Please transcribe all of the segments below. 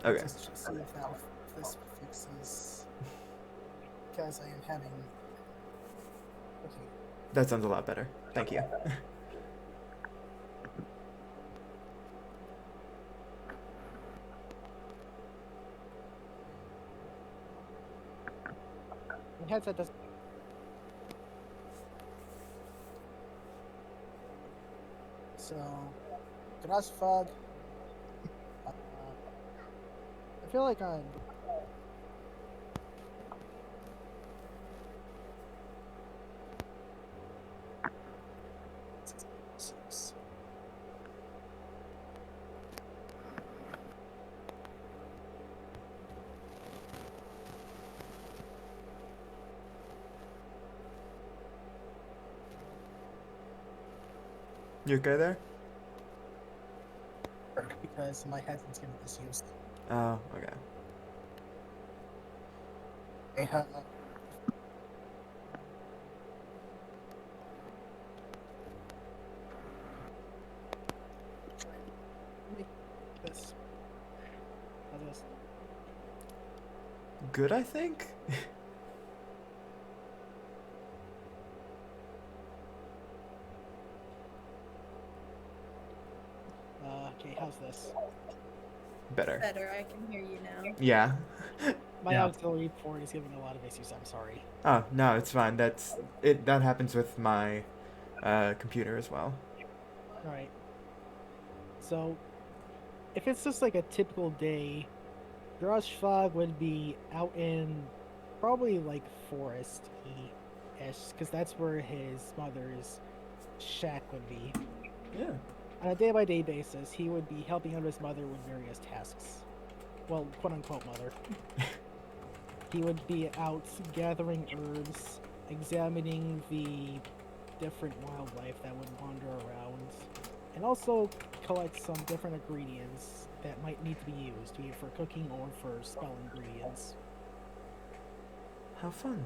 Okay. Just to see if this fixes. Because I am having. Okay. That sounds a lot better. Thank you. My headset does. So, grass fog. I feel like I'm. You okay there? Because my headset's getting misused. Oh, okay. I have. Make this. How's this? Good, I think? Okay, how's this? Better. Better, I can hear you now. Yeah. My auxiliary port is giving a lot of issues. I'm sorry. Oh, no, it's fine. That happens with my computer as well. Alright. So, if it's just like a typical day, Garage Fog would be out in probably like forest-ish, because that's where his mother's shack would be. Yeah. On a day-by-day basis, he would be helping out his mother with various tasks. Well, quote-unquote mother. He would be out gathering herbs, examining the different wildlife that would wander around, and also collect some different ingredients that might need to be used, be it for cooking or for spell ingredients. How fun.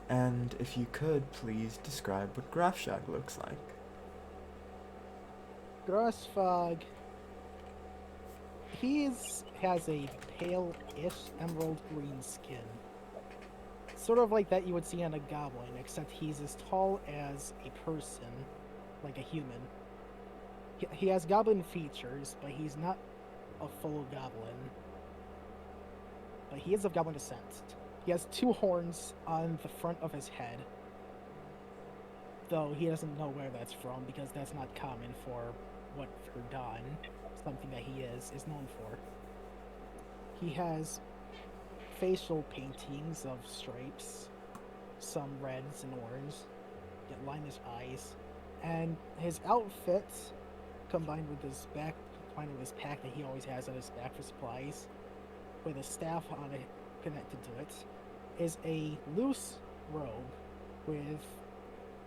And if you could, please describe what Grafshag looks like. Grossfog, has a pale-ish emerald green skin. Sort of like that you would see on a goblin, except he's as tall as a person, like a human. He has goblin features, but he's not a full goblin. But he is of goblin descent. He has 2 horns on the front of his head, though he doesn't know where that's from because that's not common for what Verdun, something that he is known for. He has facial paintings of stripes, some reds and orange, that line his eyes, and his outfit, combined with his pack that he always has on his back for supplies, with a staff on it connected to it, is a loose robe with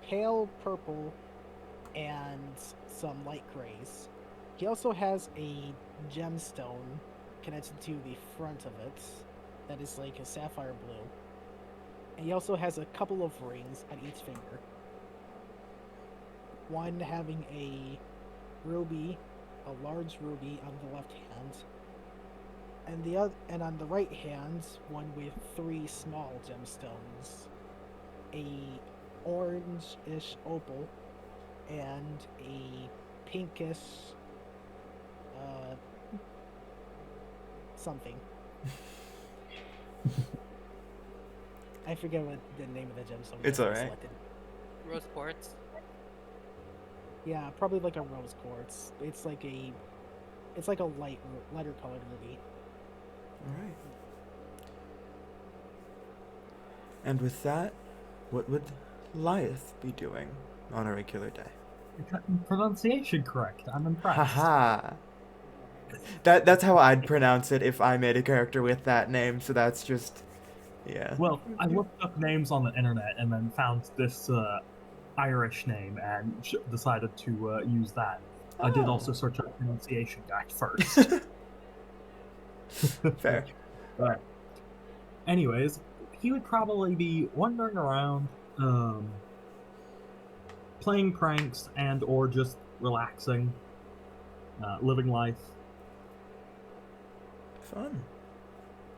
pale purple and some light grays. He also has a gemstone connected to the front of it that is like a sapphire blue. And he also has a couple of rings on each finger. One having a ruby, a large ruby on the left hand, and on the right hand, one with 3 small gemstones, a orange-ish opal, and a pinkish something. I forget what the name of the gemstone It's was alright. selected. Rose quartz. Yeah, probably like a rose quartz. It's like a lighter colored ruby. Alright. And with that, what would Lyeth be doing on a regular day? Pronunciation correct. I'm impressed. Haha. That's how I'd pronounce it if I made a character with that name, so that's just... Yeah. Well, I looked up names on the internet and then found this Irish name and decided to use that. I did also search up pronunciation guide first. Fair. Right. Anyways, he would probably be wandering around, playing pranks and or just relaxing, living life. Fun.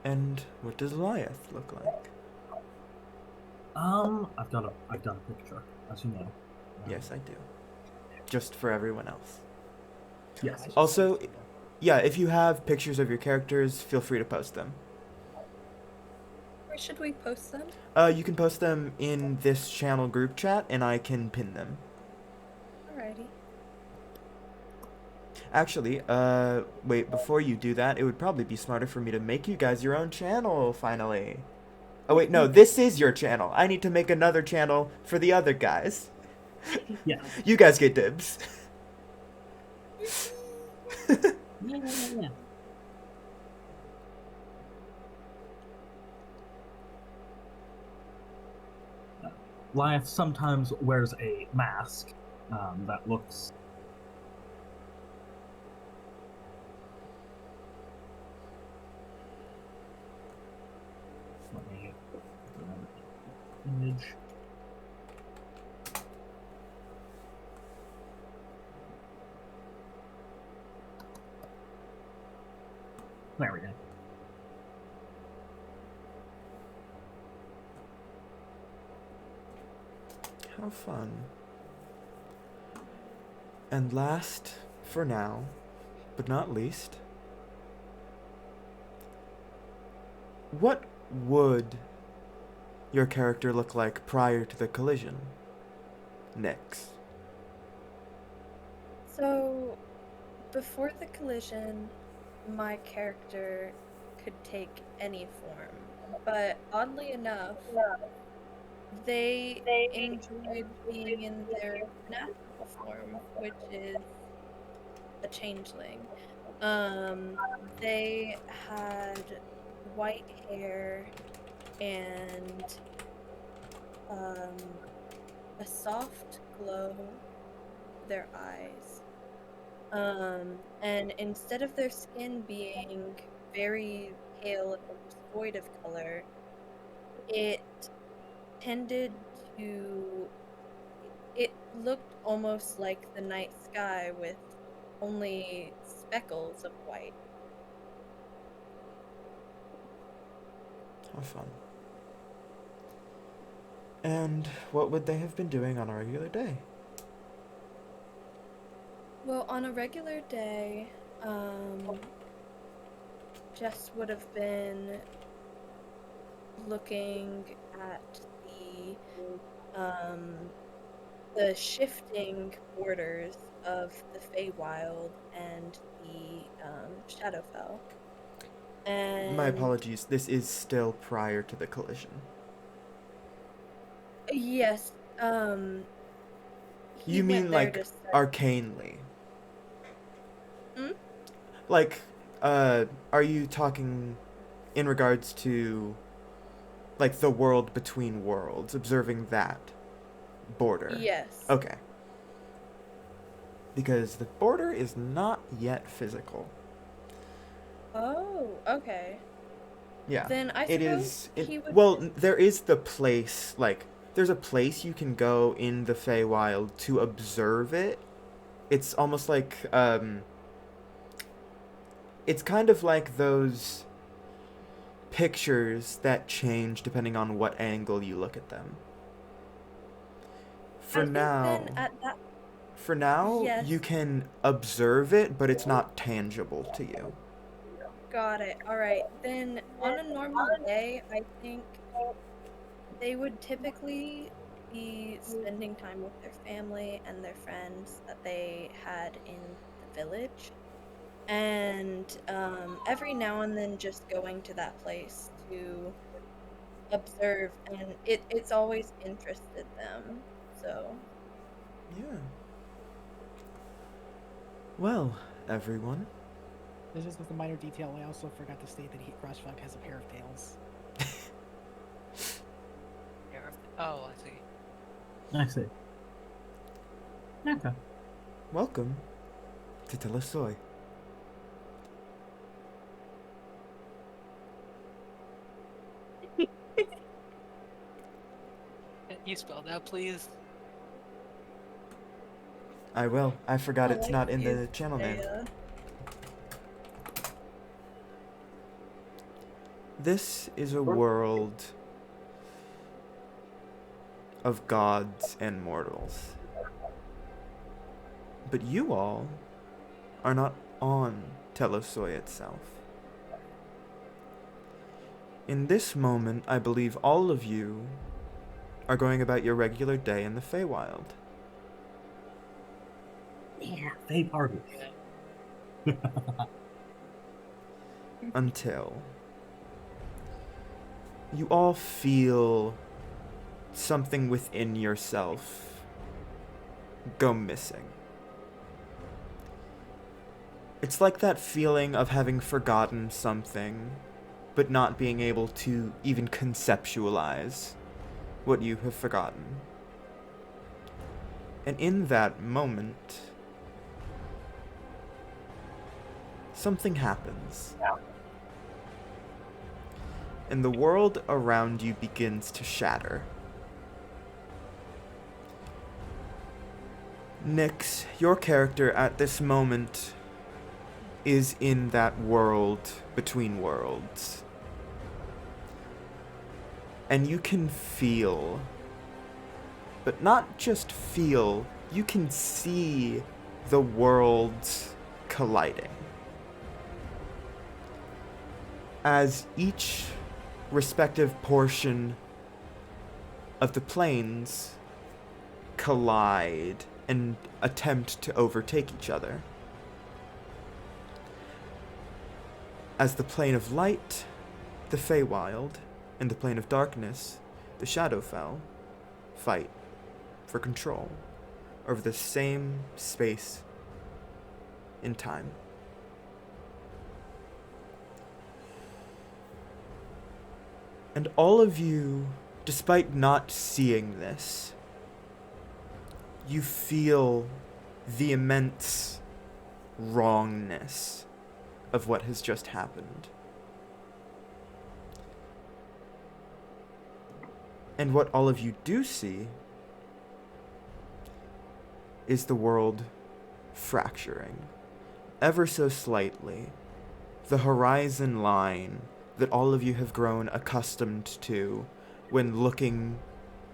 And what does Liath look like? I've got a picture, as you know. Yes, I do. Just for everyone else. Yes. I should Also, post it, though. yeah, if you have pictures of your characters, feel free to post them. Where should we post them? You can post them in this channel group chat, and I can pin them. Alrighty. Actually, wait, before you do that, it would probably be smarter for me to make you guys your own channel, finally. Oh, wait, no, this is your channel. I need to make another channel for the other guys. Yeah. You guys get dibs. Yeah. Liath sometimes wears a mask that looks. Let me image. There we go. How fun. And last, for now, but not least, what would your character look like prior to the collision? Nyx. So, before the collision, my character could take any form, but oddly enough, they enjoyed being in their natural form, which is a changeling. They had white hair and a soft glow to their eyes. And instead of their skin being very pale and void of color, it tended to. It looked almost like the night sky with only speckles of white. How fun. And what would they have been doing on a regular day? Well, on a regular day, Jess would have been looking at the shifting borders of the Feywild and the Shadowfell. And My apologies, this is still prior to the collision. yes, he You mean went there like to study- arcanely? Hmm? Like, are you talking in regards to, like, the world between worlds, observing that border? Yes. Okay. Because the border is not yet physical. Oh, okay. Yeah. Then I It suppose is. he would. Well, there is the place, like, there's a place you can go in the Feywild to observe it. It's almost like, it's kind of like those pictures that change depending on what angle you look at them. I think then at that. For now, Yes. you can observe it, but it's not tangible to you. Got it. All right. Then on a normal day, I think they would typically be spending time with their family and their friends that they had in the village. And every now and then just going to that place to observe, and it's always interested them. So, Yeah. Well, everyone. This is just a minor detail. I also forgot to state that Crossfog has a pair of tails. Oh, I see. I see. Okay. Welcome to Telesoy. Can you spell that, please? I will. I forgot I it's like not in you, the channel name. Thea. This is a world of gods and mortals. But you all are not on Telosoi itself. In this moment, I believe all of you are going about your regular day in the Feywild. Yeah, they party. Until you all feel something within yourself go missing. It's like that feeling of having forgotten something, but not being able to even conceptualize what you have forgotten. And in that moment, something happens. And the world around you begins to shatter. Nyx, your character at this moment is in that world between worlds. And you can feel, but not just feel, you can see the worlds colliding. As each respective portion of the planes collide and attempt to overtake each other. As the plane of light, the Feywild, and the plane of darkness, the Shadowfell, fight for control over the same space in time. And all of you, despite not seeing this, you feel the immense wrongness of what has just happened. And what all of you do see is the world fracturing, ever so slightly. The horizon line that all of you have grown accustomed to when looking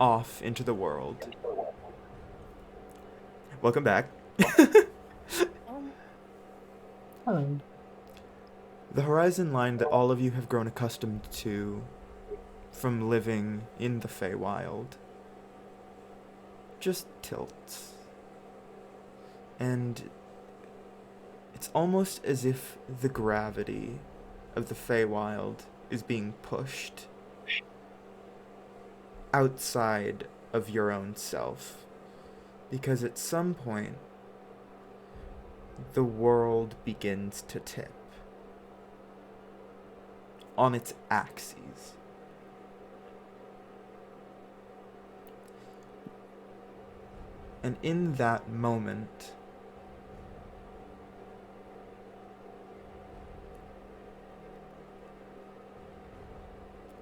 off into the world. Welcome back. Hello. The horizon line that all of you have grown accustomed to from living in the Feywild just tilts. And it's almost as if the gravity of the Feywild is being pushed outside of your own self. Because at some point, the world begins to tip on its axes. And in that moment,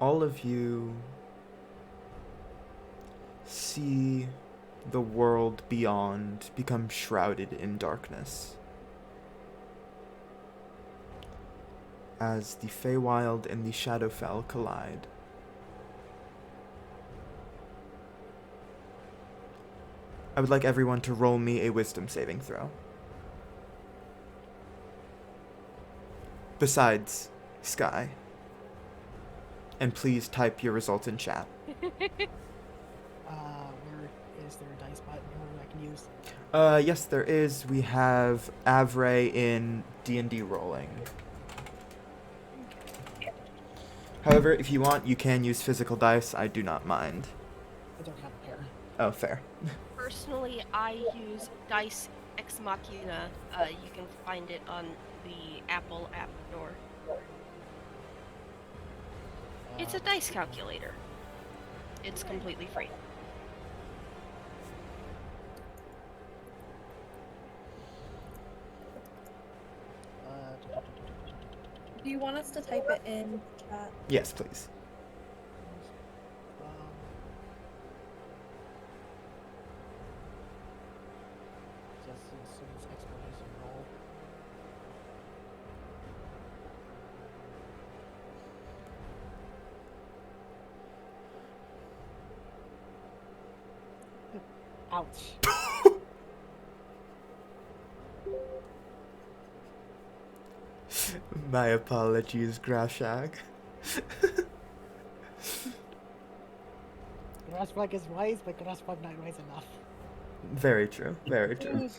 all of you see the world beyond become shrouded in darkness. As the Feywild and the Shadowfell collide. I would like everyone to roll me a wisdom saving throw. Besides Sky. And please type your results in chat. Where is there a dice button where I can use? Yes, there is. We have Avray in D&D rolling. However, if you want, you can use physical dice. I do not mind. I don't have a pair. Oh, fair. Personally, I use Dice Ex Machina. You can find it on the Apple App Store. It's a dice calculator. It's completely free. Do you want us to type it in chat? Yes, please. Just assume it's explanation roll. Ouch. My apologies, Grashag. Graspag is wise, but Graspag not wise enough. Very true, very true.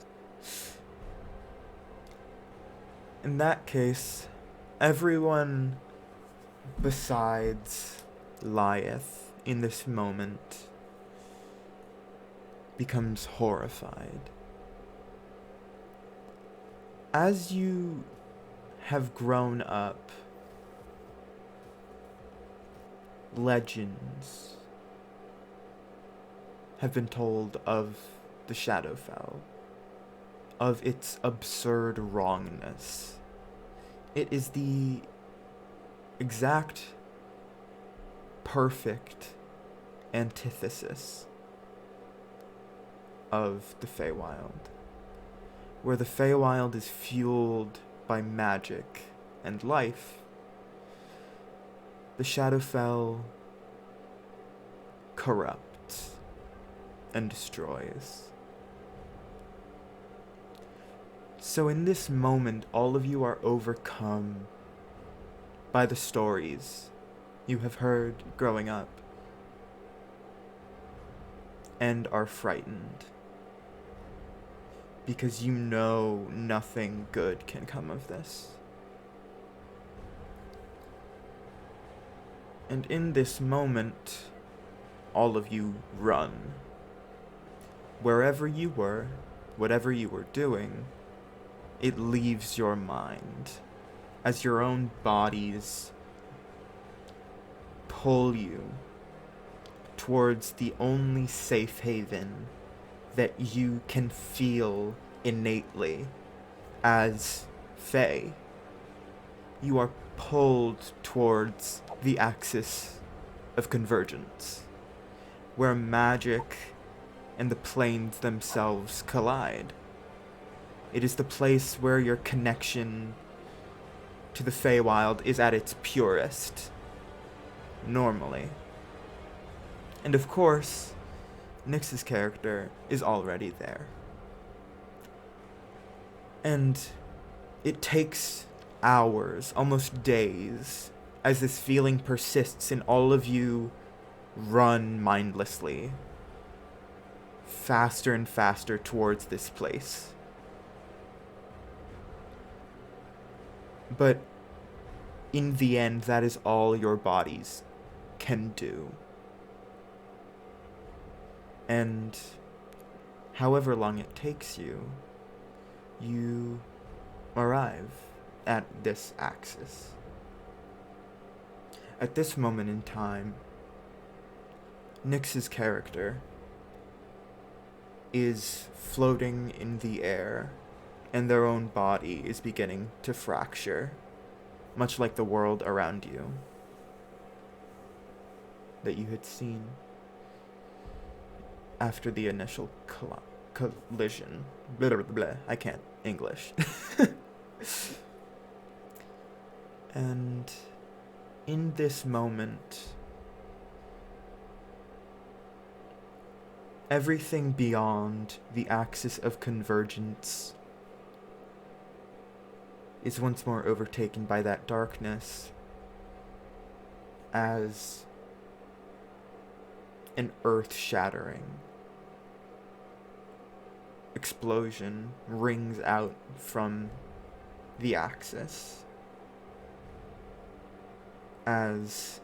In that case, everyone besides Lieth in this moment becomes horrified. As you have grown up, legends have been told of the Shadowfell, of its absurd wrongness. It is the exact perfect antithesis of the Feywild, where the Feywild is fueled by magic and life. The Shadowfell corrupts and destroys. So in this moment, all of you are overcome by the stories you have heard growing up and are frightened because you know nothing good can come of this. And in this moment, all of you run. Wherever you were, whatever you were doing, it leaves your mind as your own bodies pull you towards the only safe haven that you can feel innately as Fae. You are pulled towards the axis of convergence, where magic and the planes themselves collide. It is the place where your connection to the Feywild is at its purest, normally. And of course, Nyx's character is already there. And it takes hours, almost days, as this feeling persists and all of you run mindlessly, faster and faster towards this place. But in the end, that is all your bodies can do. And however long it takes you, you arrive at this axis. At this moment in time, Nyx's character is floating in the air, and their own body is beginning to fracture, much like the world around you that you had seen after the initial collision. Blah, blah, blah. I can't English. And in this moment, everything beyond the axis of convergence is once more overtaken by that darkness as an earth-shattering explosion rings out from the axis as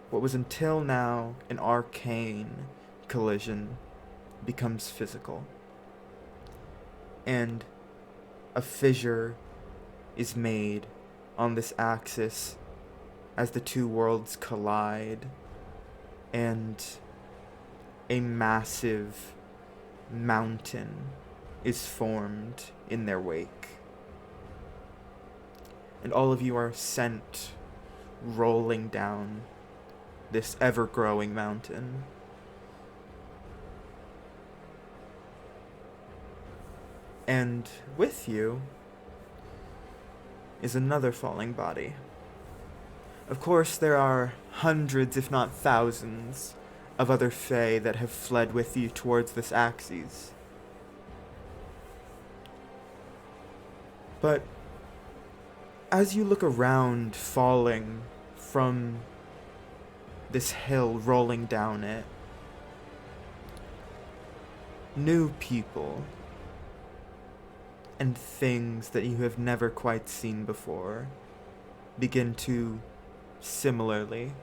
what was until now an arcane collision becomes physical, and a fissure is made on this axis as the two worlds collide, and a massive mountain is formed in their wake. And all of you are sent rolling down this ever-growing mountain. And with you is another falling body. Of course, there are hundreds, if not thousands, of other Fae that have fled with you towards this axis. But as you look around, falling from this hill, rolling down it, new people and things that you have never quite seen before begin to similarly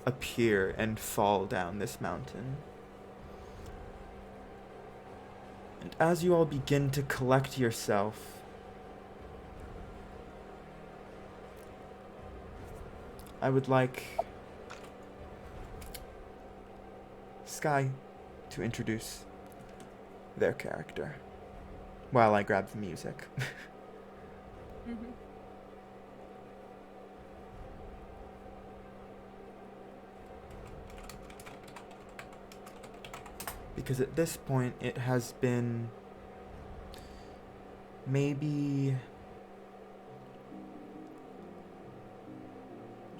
appear and fall down this mountain. And as you all begin to collect yourself, I would like Sky to introduce their character while I grab the music. Because at this point it has been maybe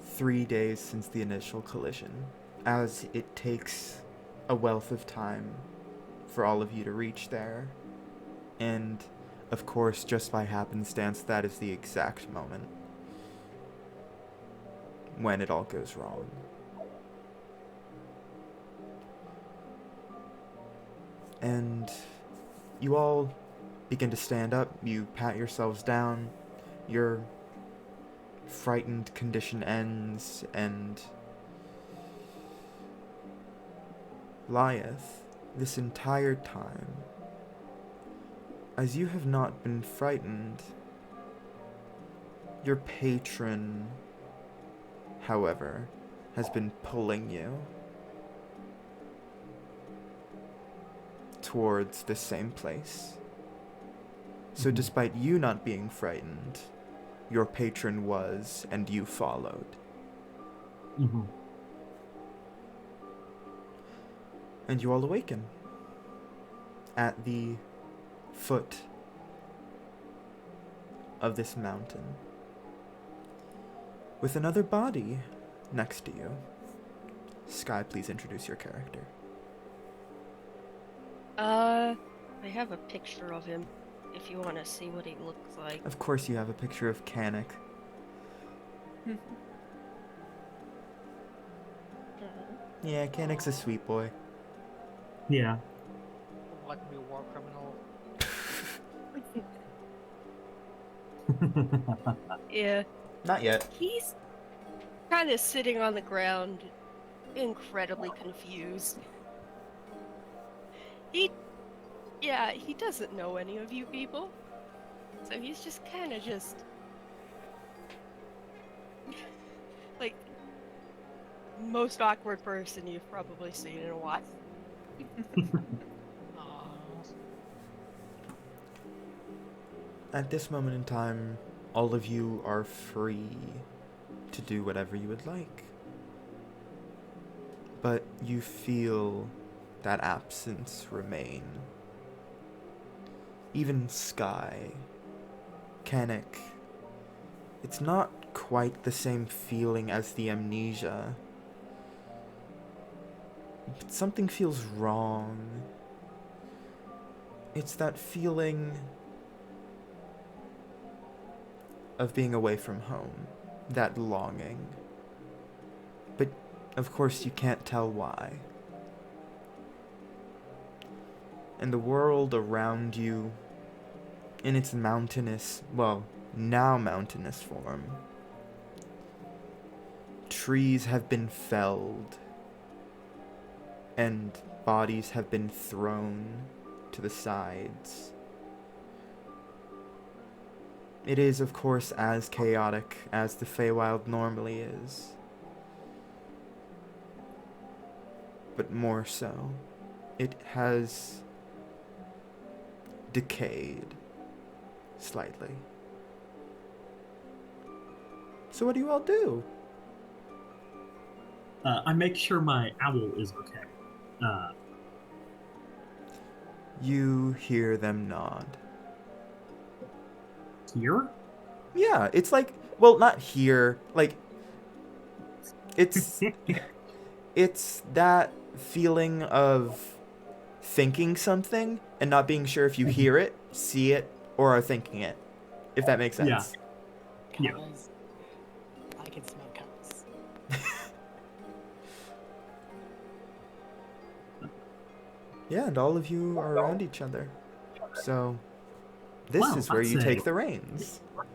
3 days since the initial collision, as it takes a wealth of time for all of you to reach there. And, of course, just by happenstance, that is the exact moment when it all goes wrong. And you all begin to stand up, you pat yourselves down, your frightened condition ends, and Lieth, this entire time, as you have not been frightened, your patron, however, has been pulling you towards the same place. So despite you not being frightened, your patron was, and you followed. And you all awaken at the foot of this mountain with another body next to you. Sky, please introduce your character. I have a picture of him if you want to see what he looks like. Of course you have a picture of Kanik. Yeah, Kanik's a sweet boy. Yeah. What, be a war criminal? Yeah. Not yet. He's kind of sitting on the ground, incredibly confused. He doesn't know any of you people. So he's just kind of like, most awkward person you've probably seen in a while. At this moment in time, all of you are free to do whatever you would like. But you feel that absence remain. Even Sky, Kanik, it's not quite the same feeling as the amnesia. But something feels wrong. It's that feeling of being away from home, that longing. But of course you can't tell why. And the world around you, in its mountainous, well, now mountainous form, trees have been felled, and bodies have been thrown to the sides. It is, of course, as chaotic as the Feywild normally is, but more so. It has decayed slightly. So what do you all do? I make sure my owl is okay. You hear them nod. Here? Yeah, it's like, well, not here. Like, it's it's that feeling of thinking something and not being sure if you hear it, see it, or are thinking it. If that makes Yeah. sense. Yeah. Cause I can smell cows. Yeah, and all of you are around each other. So, this Well, is where you that's take a- the reins. Right?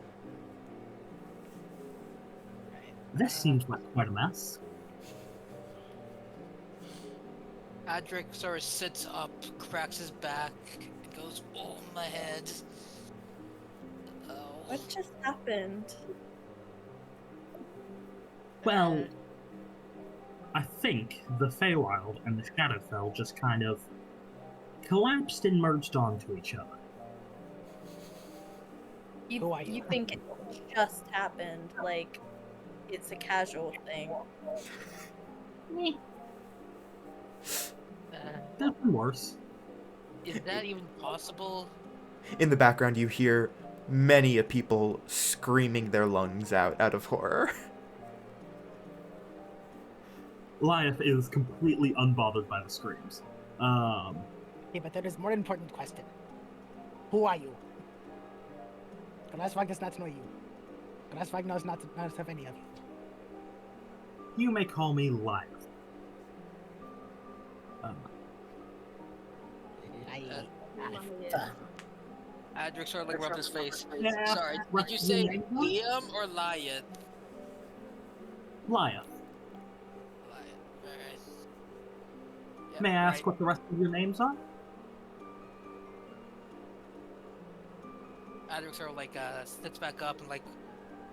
This seems like quite a mess. Adric sort of sits up, cracks his back, and goes, "Oh, my head." Oh. What just happened? Well, I think the Feywild and the Shadowfell just kind of collapsed and merged onto each other. Who are you? You think it just happened, like it's a casual thing. There's been worse. Is that even possible? In the background, you hear many a people screaming their lungs out of horror. Lyeth is completely unbothered by the screams. Okay, but there is more important question. Who are you? Glasvag does not know you. Glasvag knows not of any of you. You may call me Lyeth. Adric sort of like rubbed his face. Yeah, Sorry, right, did you say your name was? Liam or Lyeth? Lyeth. Lyeth, alright. Yeah, May I ask right. what the rest of your names are? Adric sort of like sits back up and like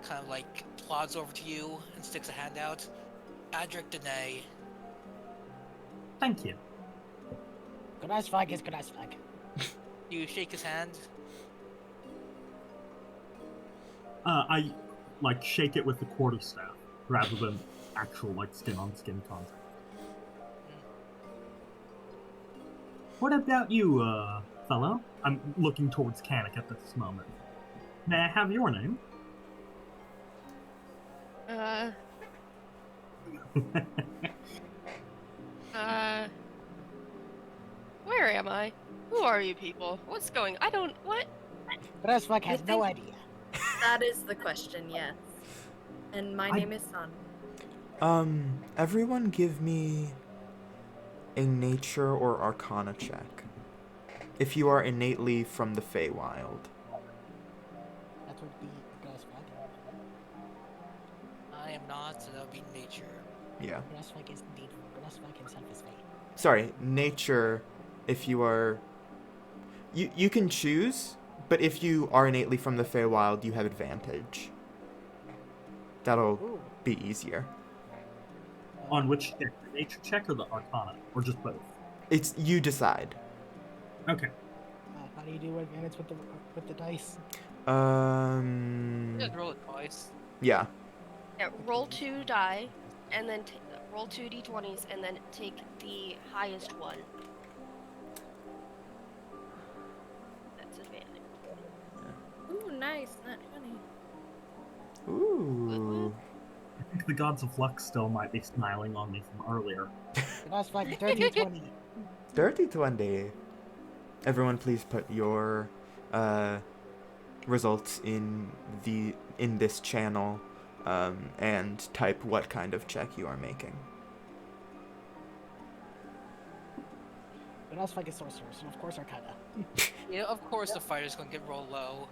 kind of like plods over to you and sticks a hand out. Adric Dene. Thank you. Glasvag is Glasvag. You shake his hand. I like shake it with the quarterstaff rather than actual like skin-on-skin contact. What about you, fellow? I'm looking towards Kanik at this moment. May I have your name? Where am I? Who are you people? What's going? What? Glasvag has no think- idea. That is the question, yes. And my name is Sun. Everyone give me a nature or arcana check. If you are innately from the Feywild. That would be Glasvag. I am not, so that would be nature. Yeah. Glasvag is indeed. Glasvag himself is Fey. Sorry, nature, if you are... You can choose, but if you are innately from the Feywild, you have advantage. That'll Ooh. be easier. On which check? The nature check or the arcana? Or just both? It's... You decide. Okay. How do you do advantage with the dice? Just roll it twice. Yeah. Yeah, roll 2 die, and then roll 2 d20s, and then take the highest one. That's advantage. Ooh, nice. Not funny. Ooh. I think the gods of luck still might be smiling on me from earlier. Glasvag, dirty 20. Dirty 20. Everyone please put your results in this channel and type what kind of check you are making. Glasvag is sorcerer, so of course Arcana. Yeah, of course the fighter's gonna get roll low.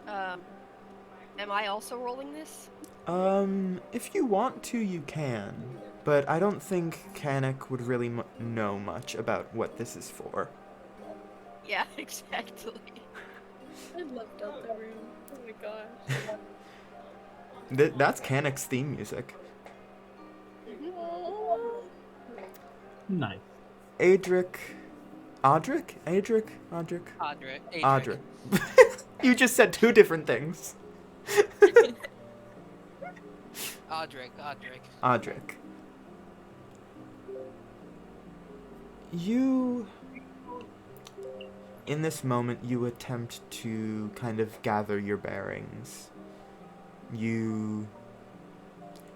Am I also rolling this? If you want to, you can. But I don't think Kanik would really know much about what this is for. Yeah, exactly. I love Delta Room. Oh my gosh. That's Kanik's theme music. Nice. Adric... Audric? Adric? Adric. You just said two different things. Adric. Audric. You... In this moment, you attempt to kind of gather your bearings. You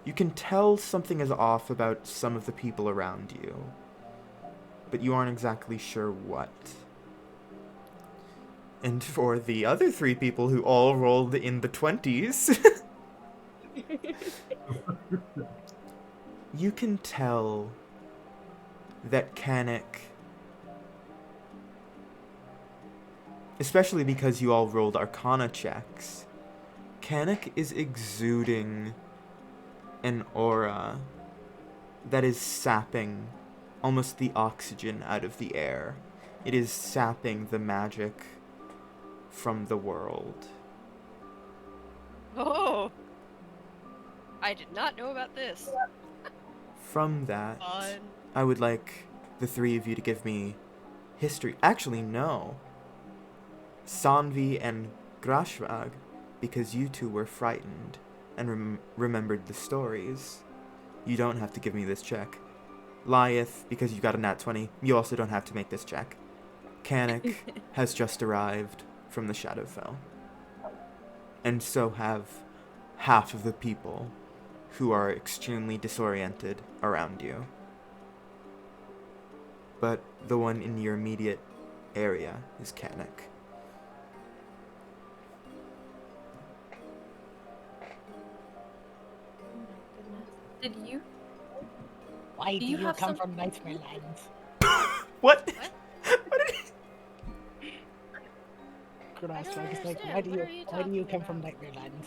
You can tell something is off about some of the people around you, but you aren't exactly sure what. And for the other 3 people who all rolled in the 20s, you can tell that Kanik, especially because you all rolled Arcana checks, Kanik is exuding an aura that is sapping almost the oxygen out of the air. It is sapping the magic from the world. Oh! I did not know about this. From that, Fun. I would like the 3 of you to give me history. Actually, no. Sanvi and Grashwag, because you 2 were frightened and remembered the stories. You don't have to give me this check. Lyeth, because you got a nat 20, you also don't have to make this check. Kanik has just arrived from the Shadowfell. And so have half of the people who are extremely disoriented around you. But the one in your immediate area is Kanik. Did you? Why do you you have come some- from Nightmare Land? What? What? What did he... Grass don't like, it's like, understand. why do What you, are you why do you talking come from about? Nightmare Land?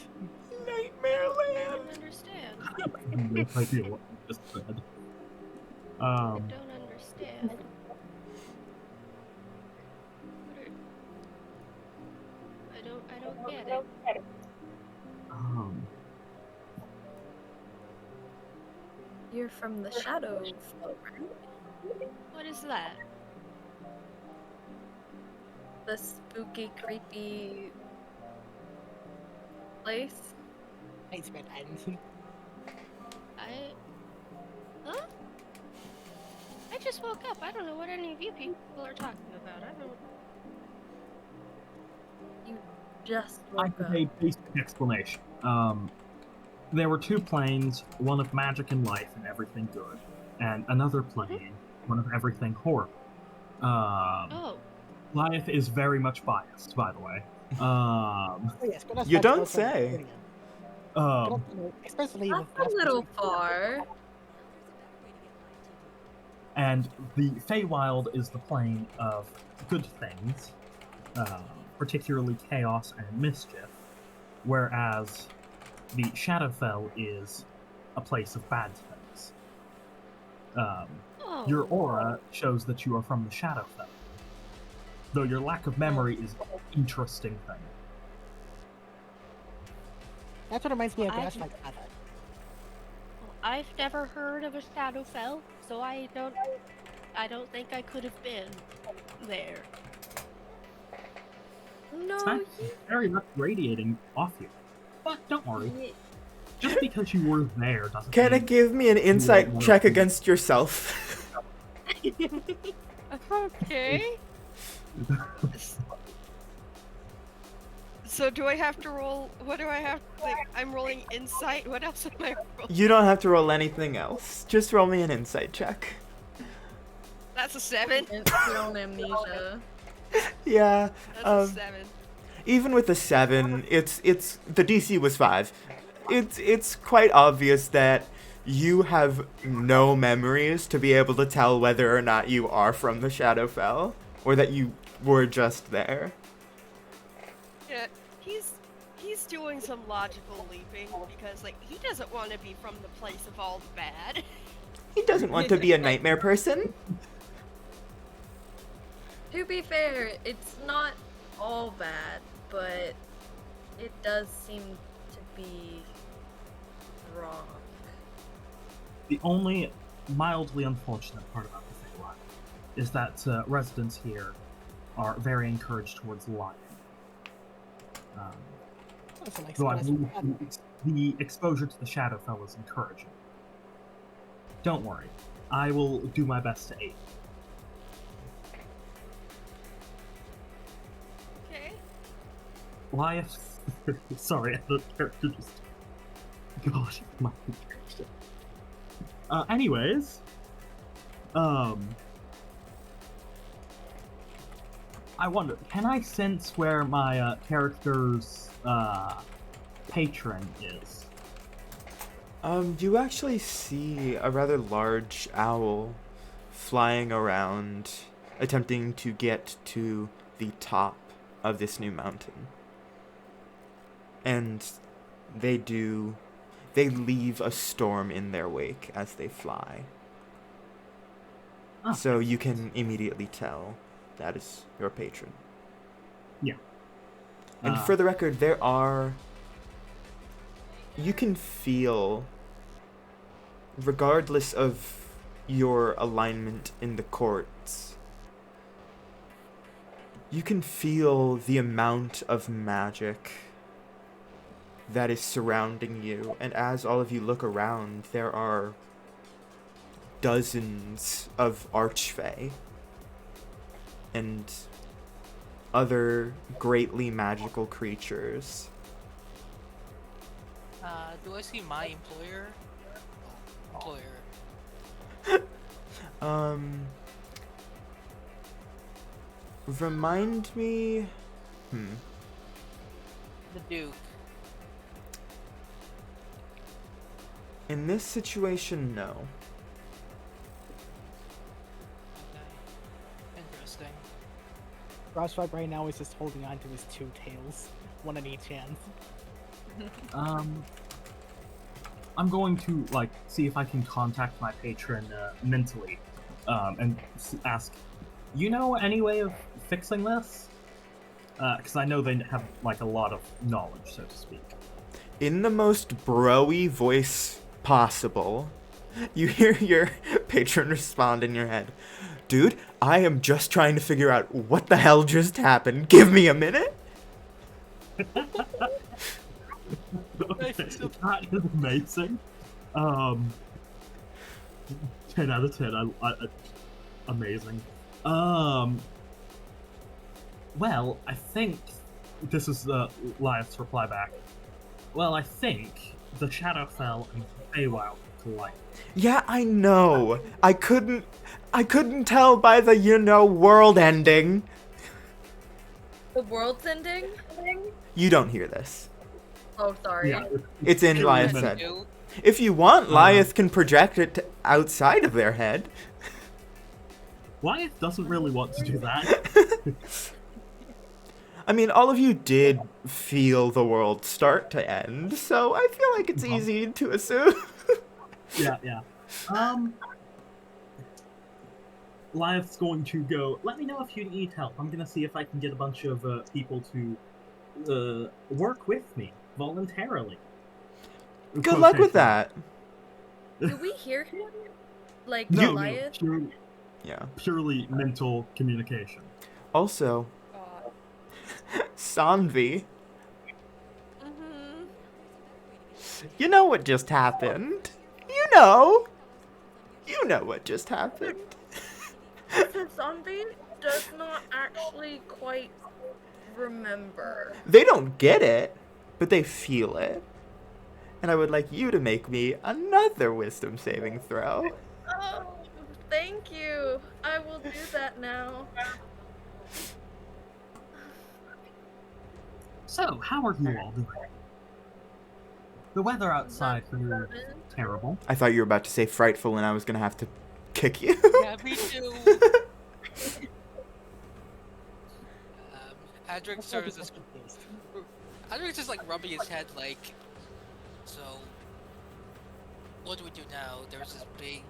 Nightmare I Land? don't understand. I have no idea what you just said. I don't understand. I don't get it. You're from the Shadowfell, right? What is that? The spooky, creepy place. Nightmare Land. Huh? I just woke up. I don't know what any of you people are talking about. I don't... You just I woke have up. a basic explanation. There were 2 planes, one of magic and life and everything good, and another plane, one of everything horrible. Oh. Lyeth is very much biased, by the way. Oh yes, Grass You Flag don't goes from say. Brilliant. Um, Especially That's with a Grass little Flag. far. and the Feywild is the plane of good things, particularly chaos and mischief, whereas the Shadowfell is a place of bad things. Oh. Your aura shows that you are from the Shadowfell, though your lack of memory is an interesting thing. That's what reminds me of I've- Grass Flag. I've never heard of a Shadowfell, so I don't think I could have been there. No, It's not very much radiating off you. But don't worry, you. just because you were there doesn't Can mean it give me an insight want check to- against yourself? Okay. So do I have to roll? What do I have? Like, I'm rolling insight. What else am I rolling? You don't have to roll anything else. Just roll me an insight check. That's a 7. Instant amnesia. Yeah. That's a 7. Even with a 7, it's the DC was 5. It's quite obvious that you have no memories to be able to tell whether or not you are from the Shadowfell or that you were just there. Yeah, he's doing some logical leaping because like he doesn't want to be from the place of all the bad. He doesn't want to be a nightmare person. To be fair, it's not all bad, but it does seem to be wrong. The only mildly unfortunate part about the Feywild is that residents here are very encouraged towards lying. Also like Though I Grass believe Flag. the exposure to the Shadowfell is encouraging. Don't worry, I will do my best to aid. Okay. Lyeth, sorry, the character just God, my anyways, I wonder, can I sense where my character's patron is? You actually see a rather large owl flying around, attempting to get to the top of this new mountain. And they leave a storm in their wake as they fly. Ah, So you can immediately tell that is your patron. Yeah. And for the record, you can feel, regardless of your alignment in the courts, you can feel the amount of magic that is surrounding you. And as all of you look around, there are dozens of archfey and other greatly magical creatures. Do I see my employer? Remind me. The Duke. In this situation, no. Okay. Interesting. Frostbite right now is just holding on to his two tails, one in each hand. I'm going to see if I can contact my patron mentally, and ask, you know any way of fixing this? Because I know they have a lot of knowledge, so to speak. In the most bro-y voice possible, you hear your patron respond in your head. Dude, I am just trying to figure out what the hell just happened. Give me a minute. Okay, that is amazing. 10 out of 10. I amazing. Well, I think this is Liath's reply back. Well, I think the Shadowfell and Feywild collide. Yeah, I know. I couldn't tell by the world ending. The world's ending? You don't hear this. Oh, sorry. Yeah, It's in purely Liath's mental. head. If you want, Liath can project it to outside of their head. Liath doesn't really want to do that. I mean, all of you did feel the world start to end, so I feel like it's easy to assume. Yeah. Liath's going to go, let me know if you need help. I'm gonna see if I can get a bunch of people to work with me voluntarily. Good luck with that. Do we hear him? Like, No, Goliath? Yeah. purely mental communication. Also, God. Sanvi, Mm-hmm. you know what just happened? You know what just happened. The zombie does not actually quite remember. They don't get it, but they feel it. And I would like you to make me another wisdom saving throw. Oh, thank you. I will do that now. So, how are you all doing? The weather outside for you is 7. terrible. I thought you were about to say frightful and I was going to have to kick you. Yeah, me too. Adric sort of just Adric's just rubbing his head so what do we do now? There's this big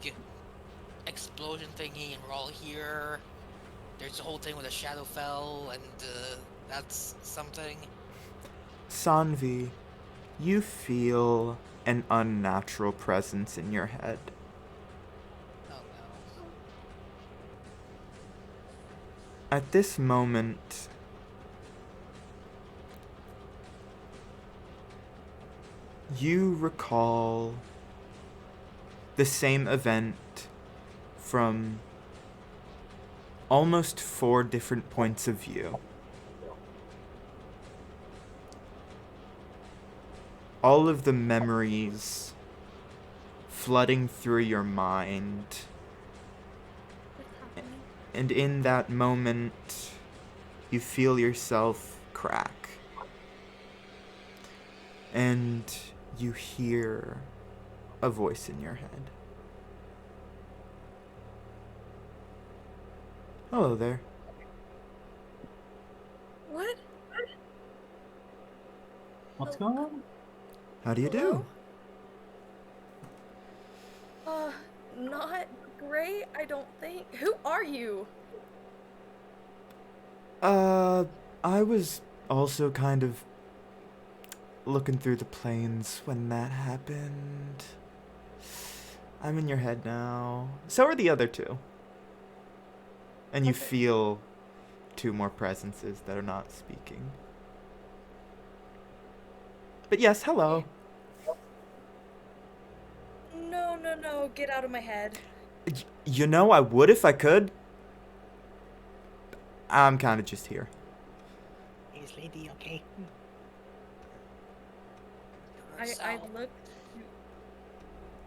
explosion thingy and we're all here. There's the whole thing with the Shadowfell and that's something. Sanvi, you feel an unnatural presence in your head. Oh no. At this moment, you recall the same event from almost 4 different points of view. all of the memories flooding through your mind. What's happening? And in that moment, you feel yourself crack. And you hear a voice in your head. Hello there. What? What's going on? How do you do? Hello? Not great, I don't think. Who are you? I was also kind of looking through the plains when that happened. I'm in your head now. So are the other two. And you Okay. feel two more presences that are not speaking. But yes, hello. No, get out of my head. You know, I would if I could. I'm kind of just here. Is lady okay? I Yourself. looked.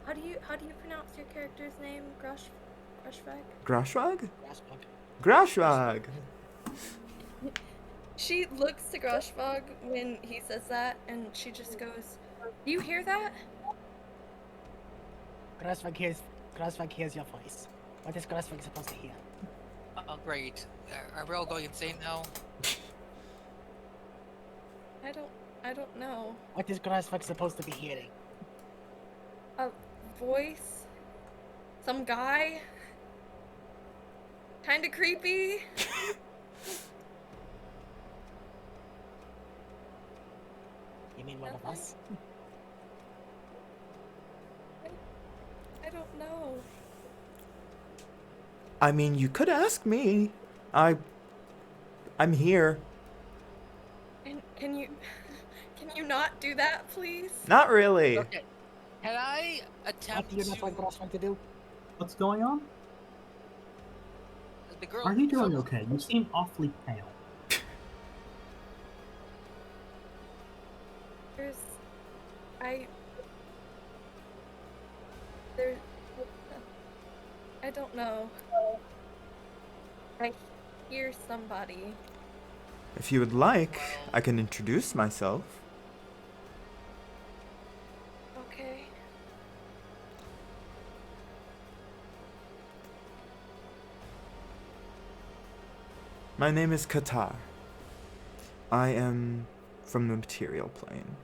How do you pronounce your character's name? Grushvag? Grashwag? Grassbug. Grashwag! She looks to Grushvag when he says that, and she just goes, "Do you hear that?" Grassbug hears your voice. What is Grassbug supposed to hear? Oh, great. Are we all going insane now? I don't know. What is Grassbug supposed to be hearing? A voice? Some guy? Kinda creepy? You mean one of us? I don't know. I mean, you could ask me. I'm here. And can you not do that, please? Not really. Okay. Can I What attempt do you not want to... Grassbug to do? What's going on? The girl... Are you doing so- okay? You seem awfully pale. There's I don't know. I hear somebody. If you would like, I can introduce myself. Okay. My name is Qatar. I am from the material plane.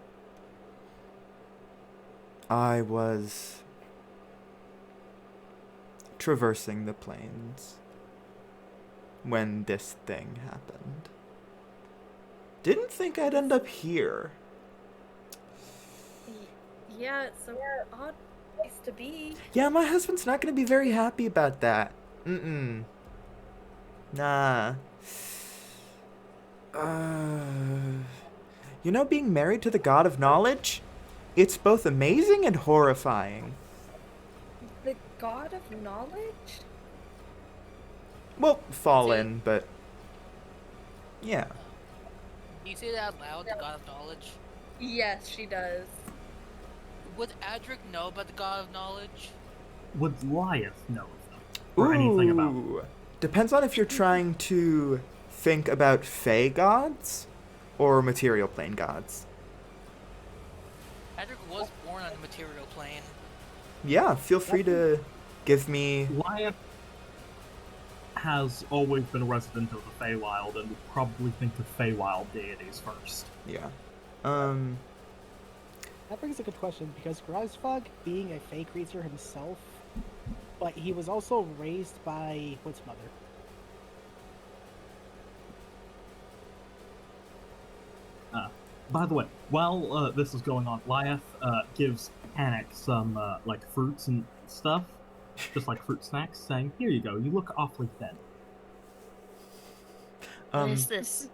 I was traversing the plains when this thing happened. Didn't think I'd end up here. Yeah, it's a odd place to be. Yeah, my husband's not gonna be very happy about that. Mm-mm. Nah. You know, being married to the god of knowledge? It's both amazing and horrifying. The god of knowledge? Well, fallen, but... yeah. Can you say that out loud, the God of Knowledge? Yes, she does. Would Adric know about the God of Knowledge? Would Lyeth know of them? Or anything about them? Ooh. Depends on if you're trying to think about Fey gods or material plane gods. Adric was born on the material plane. Yeah, feel free to give me... Lyeth has always been a resident of the Feywild and would probably think of Feywild deities first. Yeah. That brings a good question, because Grassbug, being a fey creature himself, but he was also raised by Wood's mother. By the way, while this is going on, Lyeth gives Anik some like fruits and stuff, just like fruit snacks, saying, "Here you go. You look awfully thin. What is this?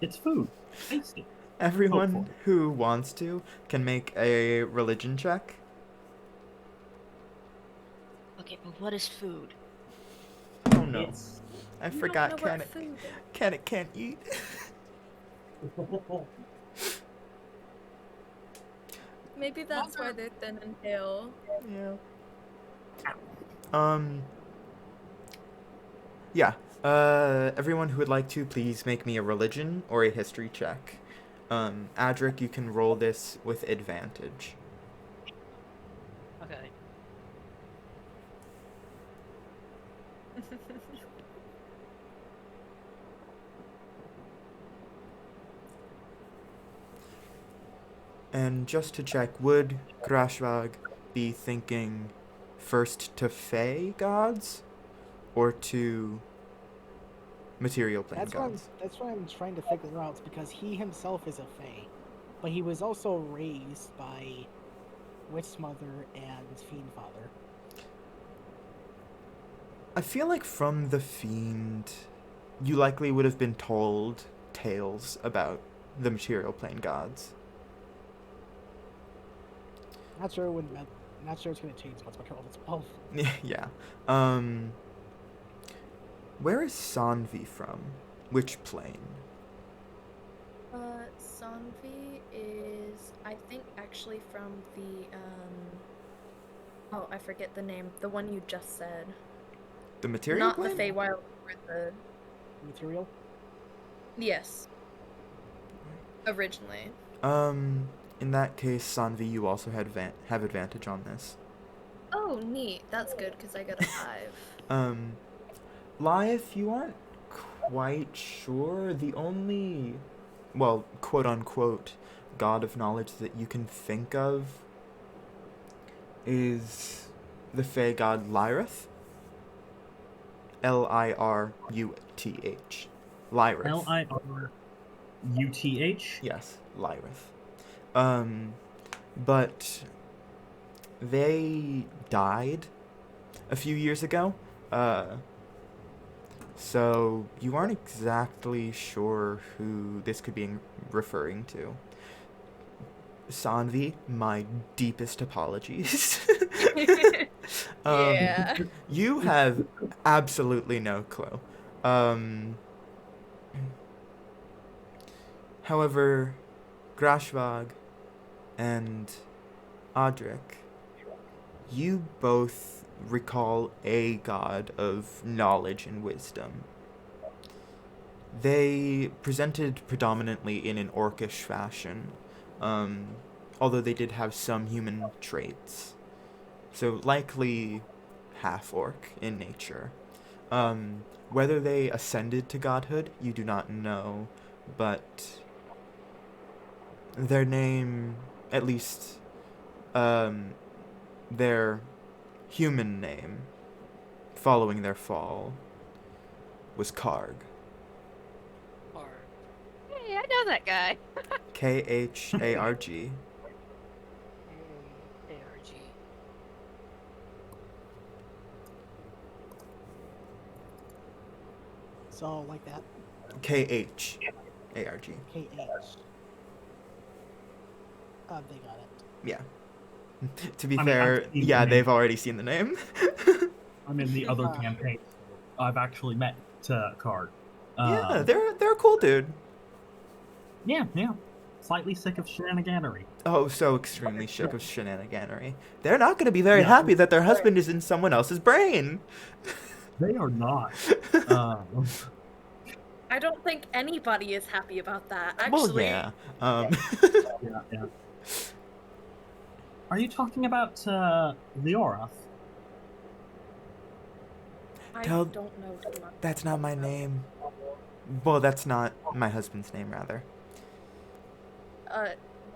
It's food. Tasty." Everyone Hopefully. who wants to can make a religion check. Okay, but what is food? Oh no. It's I You forgot don't know what food is. Canik can't eat. Maybe that's why they're thin and pale. Yeah. Yeah. Everyone who would like to, please make me a religion or a history check. Adric, you can roll this with advantage. Okay. And just to check, would Grashvag be thinking first to Fey gods or to material plane gods? That's what I'm trying to figure out, because he himself is a Fae, but he was also raised by Witch Mother and Fiend Father. I feel like from the Fiend, you likely would have been told tales about the material plane gods. Not sure not sure it's gonna change much, but it's both. Yeah. Where is Sanvi from? Which plane? Sanvi is, I think, actually from the, oh, I forget the name. The one you just said. The material Not plane? the Feywild, or the... Material? Yes. Originally. In that case, Sanvi, you also have advantage on this. Oh, neat. That's good, because I got a 5. Lyeth, you aren't quite sure. The only, well, quote-unquote, god of knowledge that you can think of is the Fey god Lyrith. Lyruth. Lyrith. Liruth? Yes, Lyrith. But they died a few years ago. So you aren't exactly sure who this could be referring to. Sanvi, my deepest apologies. Yeah. You have absolutely no clue. However, Grashvag and Adric, you both recall a god of knowledge and wisdom. They presented predominantly in an orcish fashion, although they did have some human traits. So likely half-orc in nature. Whether they ascended to godhood, you do not know, but their name, at least their human name, following their fall, was Karg. Or Hey, I know that guy. Kharg. ARG. So, like that. Kharg. KH. They got it. Yeah. To be I mean, fair, I've seen the yeah, name. they've already seen the name. I'm in the other campaign. I've actually met Card. Yeah, they're a cool dude. Yeah. Slightly sick of shenaniganery. Oh, so extremely shook of shenaniganery. They're not going to be very Yeah. happy that their husband is in someone else's brain. They are not. I don't think anybody is happy about that, Well, actually. yeah. Yeah. Are you talking about Leorath? I Tell- don't know too much. That's not my name. Well, that's not my husband's name, rather.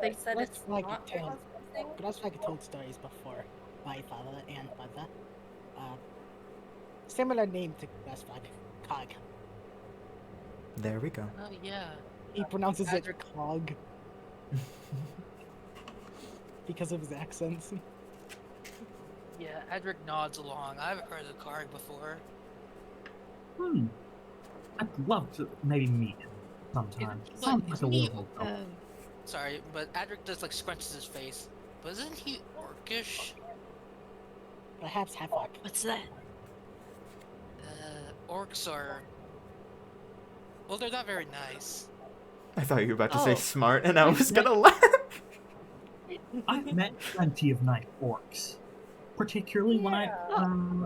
They said Let's it's like not tell- your husband's name? But that's like I told stories before. My father and mother. Similar name to Grashvag. Cog. There we go. Oh yeah. He pronounces it Adric. Cog because of his accents. Yeah, Adric nods along. I've heard of Karg before. I'd love to maybe meet him sometime. But Sounds like a isn't he, wonderful fellow. sorry, but Adric just like scrunches his face. But isn't he orcish? Perhaps half orc. What's that? Orcs are. Well, they're not very nice. I thought you were about to say Oh. smart, and I was gonna laugh. I've met plenty of night orcs, particularly when I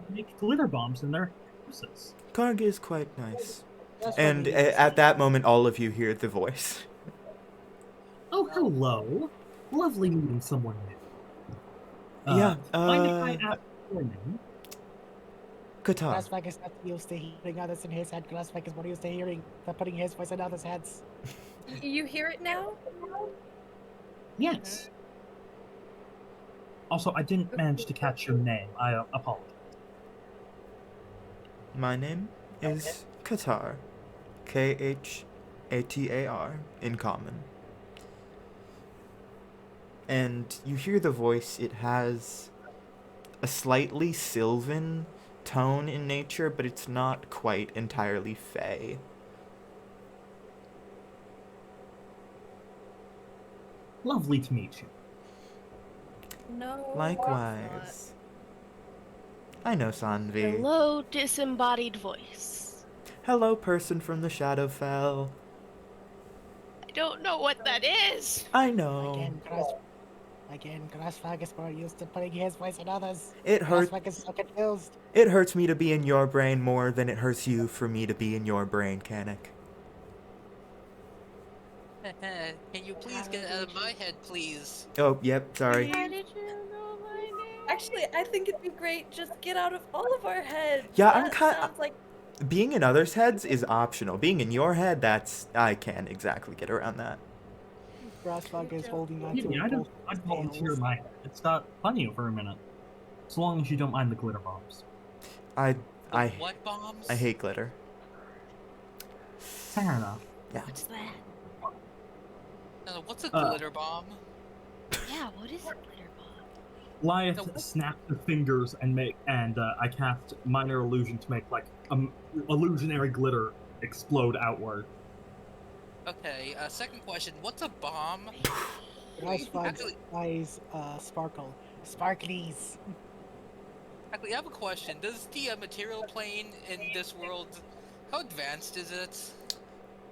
make glitter bombs in their houses. Karg is quite nice. That's And what he is. at that moment, all of you hear the voice. Oh, hello. Lovely meeting someone new. Yeah, Mind if I ask your name? Qatar. Glassback is not used to hearing others in his head. Glassback is more used to putting his voice in others' heads. You hear it now? Yes. Also, I didn't manage to catch your name. I apologize. My name is Qatar. Khatar in common. And you hear the voice, it has a slightly sylvan tone in nature, but it's not quite entirely fey. Lovely to meet you. No. Likewise. I know Sanvi. Hello, disembodied voice. Hello, person from the Shadowfell. I don't know what that is. I know. Again, Glassback is more used to putting his voice in others. It hurts. Glassback is so confused. It hurts me to be in your brain more than it hurts you for me to be in your brain, Kanik. Can you please get out of my head, please? Oh, yep, sorry. How did you know my name? Actually, I think it'd be great just get out of all of our heads. Yeah, I'm That kinda- sounds like Being in others' heads is optional. Being in your head, I can't exactly get around that. Glassback is holding on to Yeah, I'd volunteer my head. It's got funny for a minute. As long as you don't mind the glitter bombs. I What bombs? I hate glitter. Fair enough. What's that? No, what's a Uh, glitter bomb? Yeah, what is a glitter bomb? Lyeth No. snaps her fingers and I cast minor illusion to make like illusionary glitter explode outward. Okay, second question. What's a bomb? Glassback's Actually- eyes sparkle. Sparklies. Actually, I have a question. Does the material plane in this world, how advanced is it?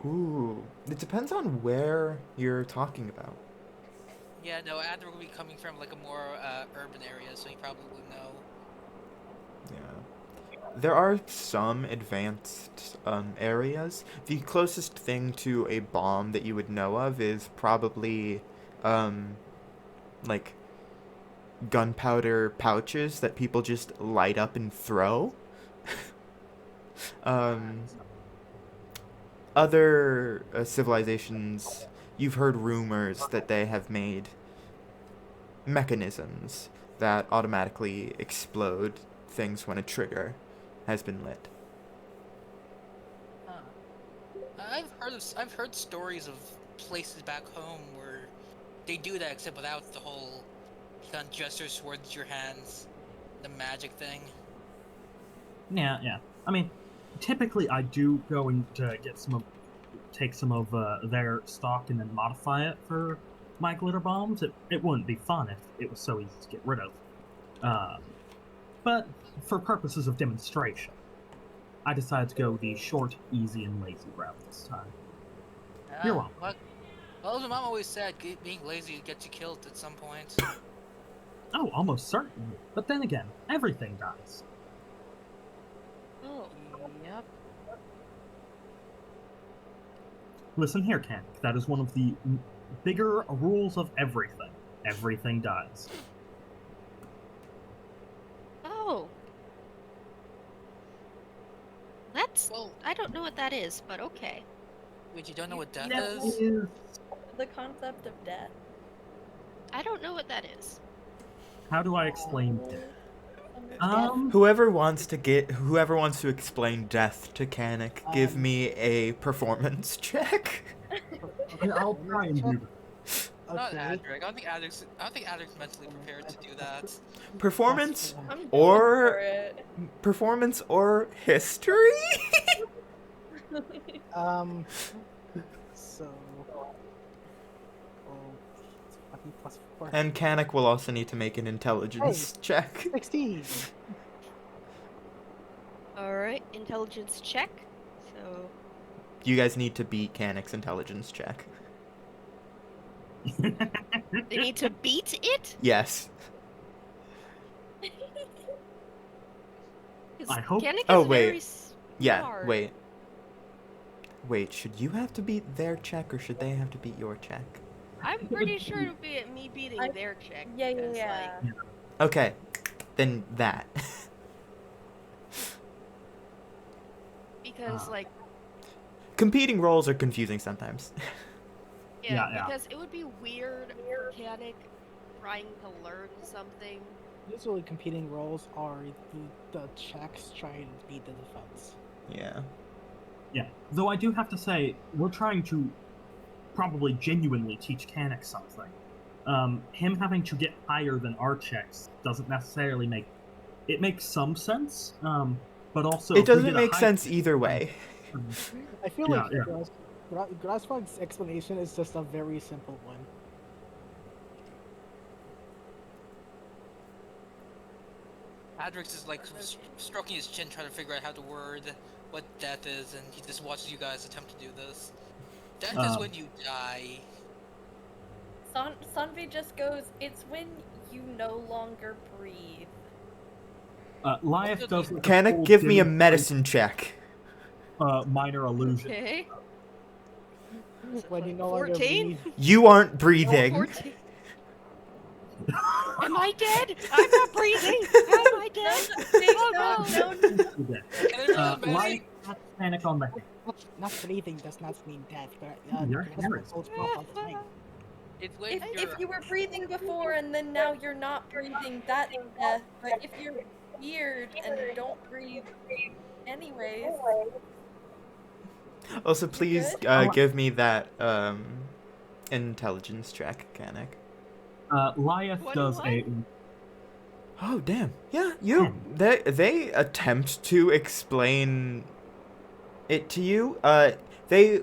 Ooh, it depends on where you're talking about. Yeah, no, Andrew will be coming from like a more urban area, so he probably would know. Yeah. There are some advanced areas. The closest thing to a bomb that you would know of is probably like gunpowder pouches that people just light up and throw. Other civilizations, you've heard rumors that they have made mechanisms that automatically explode things when a trigger has been lit. I've heard stories of places back home where they do that, except without the whole gun gestures towards your hands, the magic thing. Yeah. I mean, typically I do go and take some of their stock and then modify it for my glitter bombs. It wouldn't be fun if it was so easy to get rid of. But for purposes of demonstration, I decided to go the short, easy, and lazy route this time. You're welcome. Well, as my mom always said, being lazy gets you killed at some point. Oh, almost certainly. But then again, everything dies. Oh, yep. Listen here, Ken. That is one of the bigger rules of everything. Everything dies. Oh. That's... Well, I don't know what that is, but okay. wait, you don't know what death No. is? the concept of death. I don't know what that is. How do I explain Oh, it? understand. Whoever wants to explain death to Kanik, give me a performance check. I'll try and do that. Not Okay. Adric. I don't think Adric's mentally prepared to do that. Performance I'm going or- for it. performance or history? So. Oh, 20 plus 4. And Kanik will also need to make an intelligence check. 16. Alright, intelligence check. So, You guys need to beat Kanik's intelligence check. They need to beat it? Yes. 'Cause I hope- Kanik Oh, is wait. very Yeah, smart. wait. Wait, should you have to beat their check or should they have to beat your check? I'm pretty sure it'll be me beating I- their check. Yeah, yeah, because, yeah. Like, Okay, then that. because, like, Competing roles are confusing sometimes. yeah, Yeah. because it would be weird for Kanik trying to learn something. Usually, competing roles are the checks trying to beat the defense. Yeah. Yeah, though I do have to say, we're trying to probably genuinely teach Kanik something. Him having to get higher than our checks doesn't necessarily make... It makes some sense, but also... It if we doesn't get a make high- sense either way. I feel Yeah, like yeah. Grassfog's explanation is just a very simple one. Adrix is like stroking his chin, trying to figure out how to word what death is, and he just watches you guys attempt to do this. Death is when you die. Sanvi just goes, it's when you no longer breathe. Liaf does... like, a Can it full give me a demonstrate- medicine check? minor illusion. Okay. When you no longer 14? breathe. You aren't breathing. 14. Am I dead? I'm not breathing. Am I dead? Oh, no. Can everyone Liaf imagine? has Kanik on the head. Not breathing does not mean death, but You're Grassfog Harris. holds pop all the time. It's when If you were breathing before and then now you're not breathing, that's death. But if you're weird and don't breathe anyways, Also, please good? give me that intelligence check, Kanik. Liaf What does do a... Oh damn! Yeah, they attempt to explain it to you. They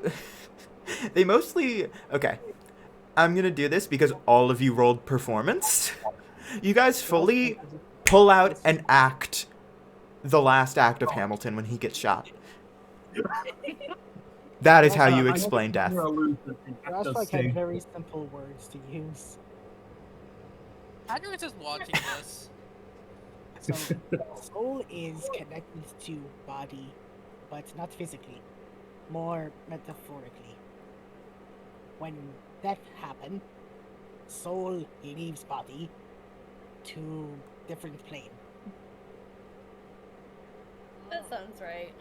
they mostly okay. I'm gonna do this because all of you rolled performance. You guys fully pull out and act the last act of Hamilton when he gets shot. That is how you I explain death. minor illusion at the Grassfog stage. had very simple words to use. Adrix is watching this. So, soul is connected to body, but not physically, more metaphorically. When death happens, soul leaves body to different plane. that sounds right.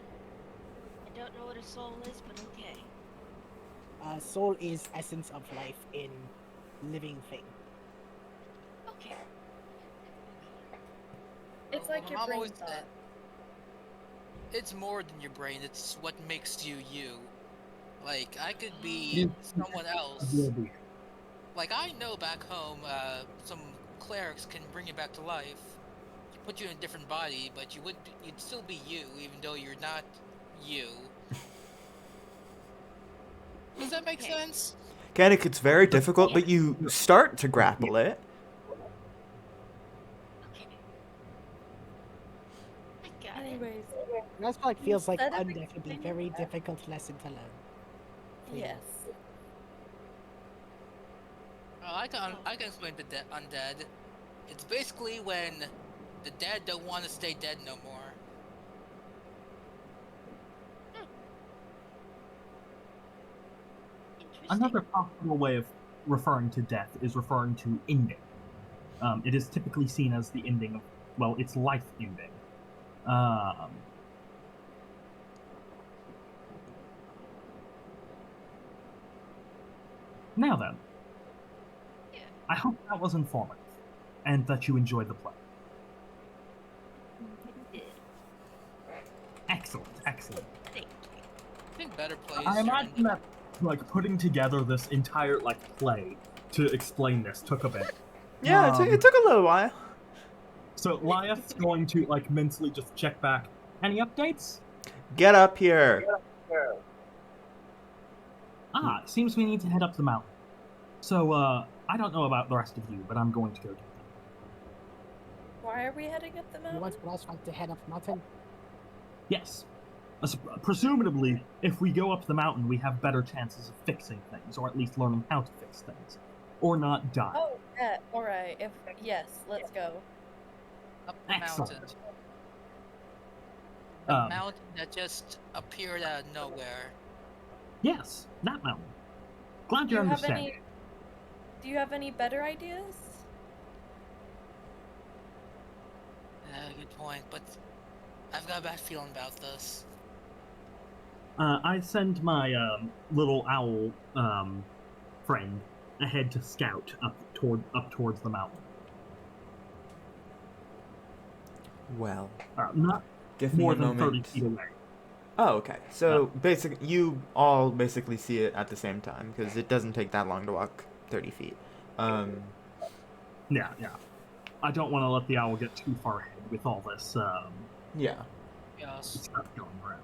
I don't know what a soul is, but okay. Soul is essence of life in living thing. Okay. It's like your Mom brain always thought. said, it's more than your brain, it's what makes you you. Like, I could be someone else. Will be. Like, I know back home, some clerics can bring you back to life. Put you in a different body, but you'd still be you, even though you're not you. Does that make Okay. sense? Kanik, it's very difficult, but you start to grapple it. Okay. I got it. Anyways, Grassfog feels like Instead of undeath would be a explaining very that- difficult lesson to learn. yes. Oh, I can explain the undead. It's basically when the dead don't want to stay dead no more. Interesting. Another possible way of referring to death is referring to ending. It is typically seen as the ending of, well, it's life ending. Now then, Yeah. I hope that was informative, and that you enjoyed the play. Yeah. Excellent, excellent. Thank you. I think better plays. I are imagine in- that, like, putting together this entire, like, play to explain this took a bit. Yeah, it took a little while. So Liaf's going to, like, mentally just check back. Any updates? Get up here. Ah, it seems we need to head up the mountain. So, I don't know about the rest of you, but I'm going to go do that. Why are we heading up the You mountain? want Grassfog to head up the mountain? Yes. Presumably, if we go up the mountain, we have better chances of fixing things, or at least learning how to fix things. or not die. Oh, yeah. All right. Yes, let's go. Up the Excellent. mountain. The Um, mountain that just appeared out of nowhere. Yes, that mountain. Glad Do you you have understand. Do you have any better ideas? Good point, but I've got a bad feeling about this. I send my little owl friend ahead to scout up towards the mountain. Well, Not give me more a than 30 moment. feet away. Oh, okay. So basically, you all basically see it at the same time because it doesn't take that long to walk 30 feet. Yeah. I don't want to let the owl get too far ahead with all this Yeah. Yes. stuff going around.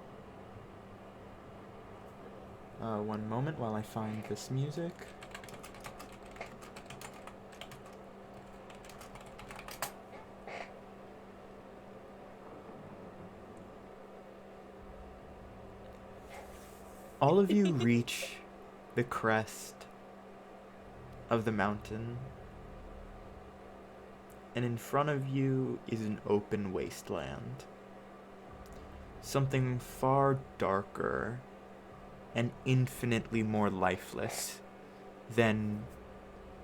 One moment while I find this music. All of you reach the crest of the mountain, and in front of you is an open wasteland. Something far darker and infinitely more lifeless than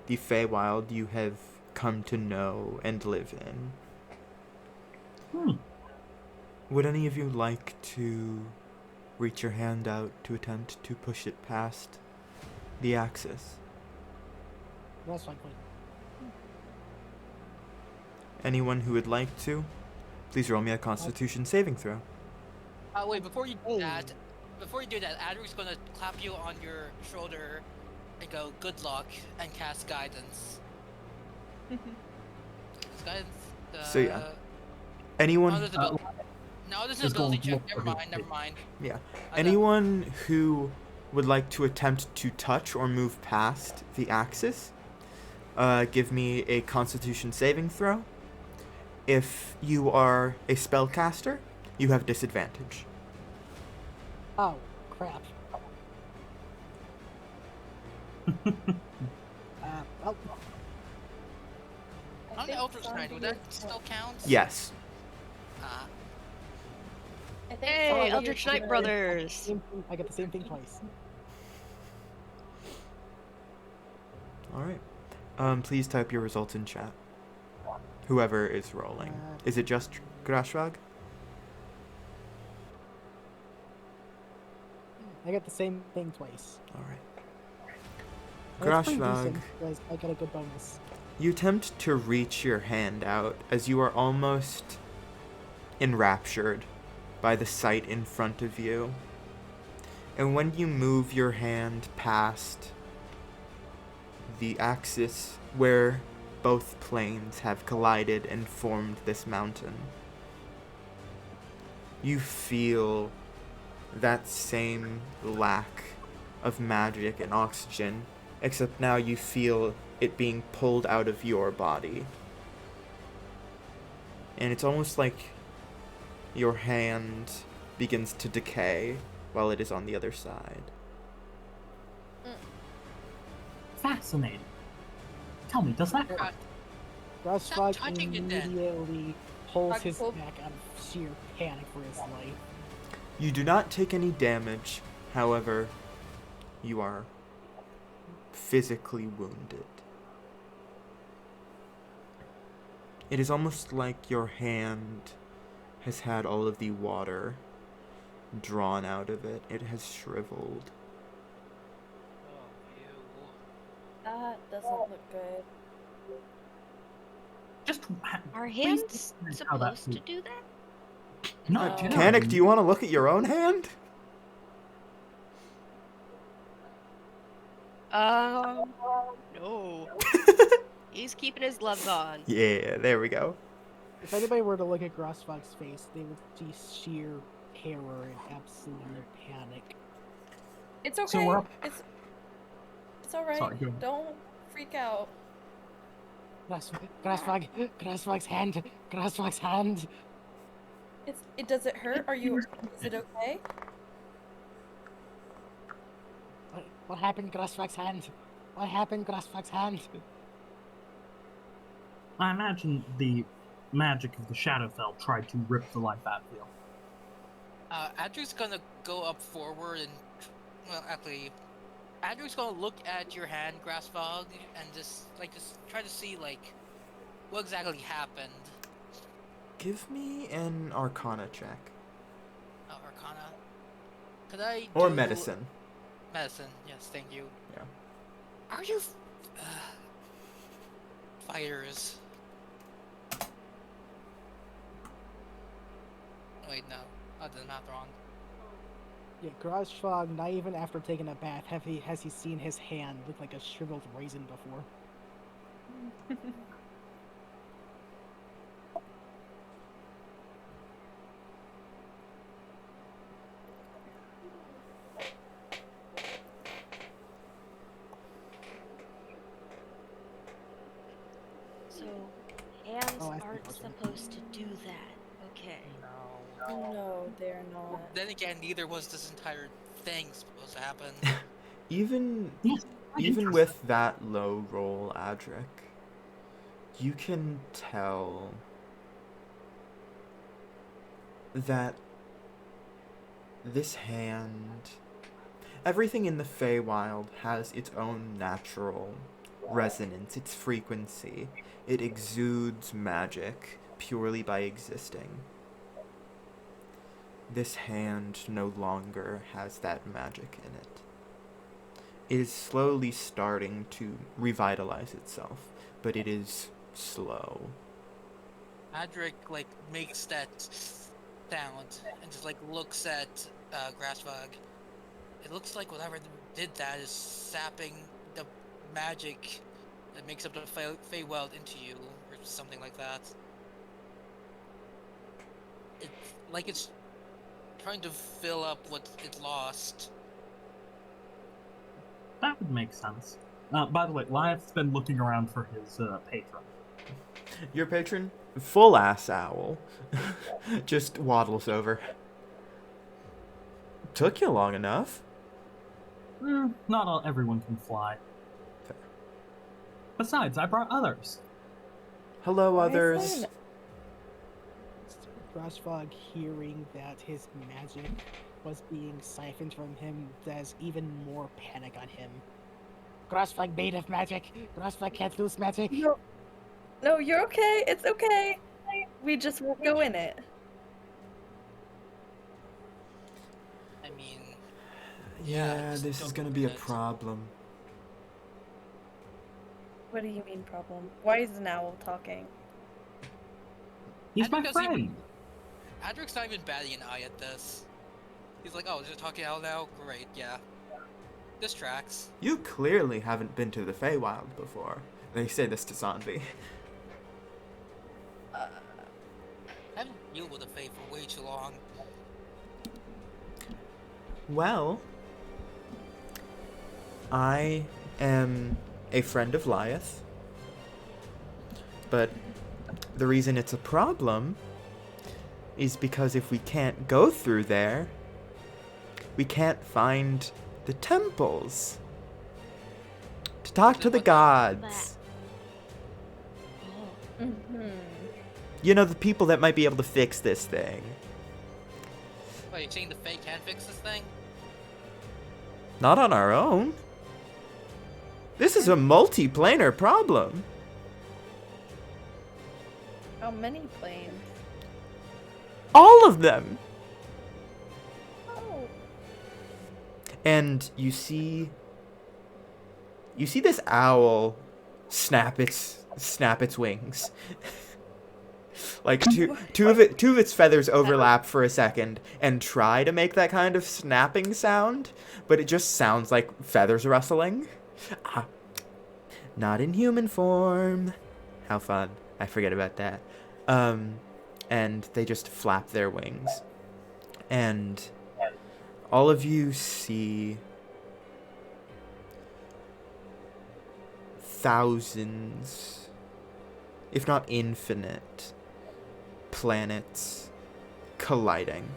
the Feywild you have come to know and live in. Would any of you like to reach your hand out to attempt to push it past the axis? That's like what. Anyone who would like to, please roll me a Constitution saving throw. Wait, before you do Oh. that, Adric's gonna clap you on your shoulder and go, "Good luck," and cast guidance. Guidance. So, yeah. Anyone? No, there's an Just ability go check. look Never for mind. his Never feet. mind. Yeah. I Anyone who would like to attempt to touch or move past the axis, give me a Constitution saving throw. If you are a spellcaster, you have disadvantage. Oh, crap. Well, On the Eldritch Knight, would that still count? Yes. I think Hey, Zombie Eldritch is Knight gonna- Brothers! I get the same thing twice. All right. Please type your results in chat. Whoever is rolling. Is it just Grashwag? I get the same thing twice. All right. And it's pretty Grashwag, decent, because I get a good bonus. you attempt to reach your hand out as you are almost enraptured by the sight in front of you. And when you move your hand past the axis where both planes have collided and formed this mountain, you feel that same lack of magic and oxygen, except now you feel it being pulled out of your body. And it's almost like your hand begins to decay while it is on the other side. Fascinating. Tell me, does that hurt? Grashflag touching it then. immediately pulls Rock his pull. back out of sheer panic for his life. You do not take any damage, however, you are physically wounded. It is almost like your hand has had all of the water drawn out of it. It has shriveled. That doesn't look good. Just Are please hands explain how that supposed to feels. do that? Not No. generally. Kanik, do you want to look at your own hand? No. He's keeping his gloves on. Yeah, there we go. If anybody were to look at Grashflag's face, they would see sheer terror and absolute panic. It's okay. So we're up. It's all right. Sorry, go on. Don't freak out. Grashflag's hand! Grashflag's hand! It does it hurt? Is it okay? What happened to Grashflag's hand? What happened, Grassfag's hand? I imagine the magic of the Shadowfell tried to rip the life out of you. Andrew's gonna go up forward and, well, actually, Andrew's gonna look at your hand, Grassfog, and just try to see, like, what exactly happened. Give me an Arcana check. Oh, Arcana. Could I Or do... medicine. Medicine, yes, thank you. Yeah. Are you... fighters. Wait, no. I did the math wrong. Yeah, Grassfog, not even after taking a bath, has he seen his hand look like a shriveled raisin before. So, hands Oh, I see aren't what's in- supposed to do that. Okay. No, they're not. Then again, neither was this entire thing supposed to happen. Even Yes, quite even interesting. with that low roll, Adric, you can tell that this hand, everything in the Feywild has its own natural resonance, its frequency. It exudes magic purely by existing. This hand no longer has that magic in it. It is slowly starting to revitalize itself, but it is slow. Adric, like, makes that sound and just, like, looks at Grassfog. It looks like whatever did that is sapping the magic that makes up the Feywild into you, or something like that. It's like it's trying to fill up what it lost. That would make sense. By the way, Lyeth's been looking around for his patron. Your patron, full ass owl, just waddles over. Took you long enough. Not all everyone can fly. Fair. Besides, I brought others. Hello, Why is others. that Grassfog, hearing that his magic was being siphoned from him, there's even more panic on him. Grassfog made of magic! Grassfog can't lose magic! No, you're okay. It's okay. We just won't go in it. I mean, Yeah, just this is don't gonna go be a in it. problem. What do you mean problem? Why is an owl talking? He's I my think that's even- friend. Adric's not even batting an eye at this. He's like, oh, is it talking out now? Great, yeah. This tracks. You clearly haven't been to the Feywild before. They say this to Sanvi. I haven't dealt with the Fae for way too long. Well, I am a friend of Lyeth, but the reason it's a problem is because if we can't go through there, we can't find the temples to talk to the gods. Oh. Mm-hmm. You know, the people that might be able to fix this thing. Wait, you're saying the Fae can't fix this thing? Not on our own. This is a multi-planar problem. How many planes? All of them. Oh. And you see this owl snap its wings. Like two of its feathers overlap for a second and try to make that kind of snapping sound, but it just sounds like feathers rustling. Not in human form. How fun. I forget about that. And they just flap their wings. And all of you see thousands, if not infinite, planets colliding.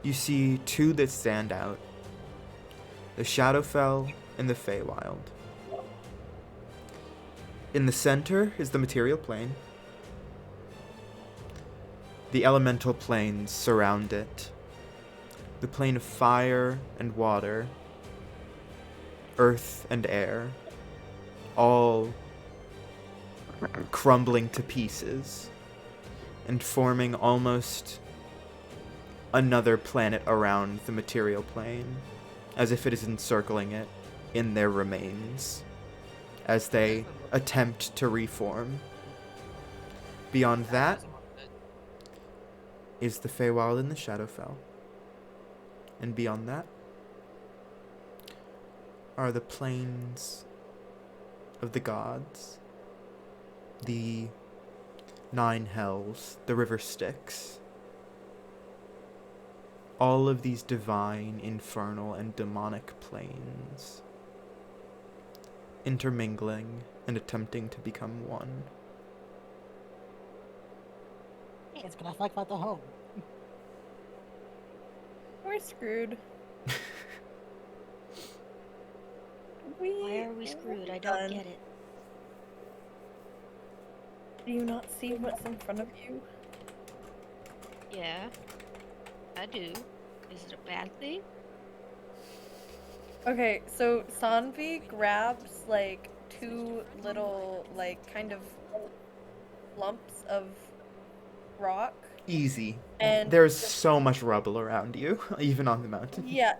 You see two that stand out. the Shadowfell, and the Feywild. In the center is the material plane. The elemental planes surround it. The plane of fire and water, earth and air, all crumbling to pieces and forming almost another planet around the material plane, as if it is encircling it in their remains, as they attempt to reform. Beyond that is the Feywild and the Shadowfell. And beyond that are the planes of the gods, the 9 hells, the river Styx. All of these divine, infernal, and demonic planes intermingling and attempting to become one. It's gonna affect about the home. We're screwed. Why are we screwed? I don't get it. Do you not see what's in front of you? Yeah, I do. Is it a bad thing? Okay, so Sanvi grabs like 2 little, like, kind of lumps of rock. Easy. And There's so much rubble around you, even on the mountain. yeah,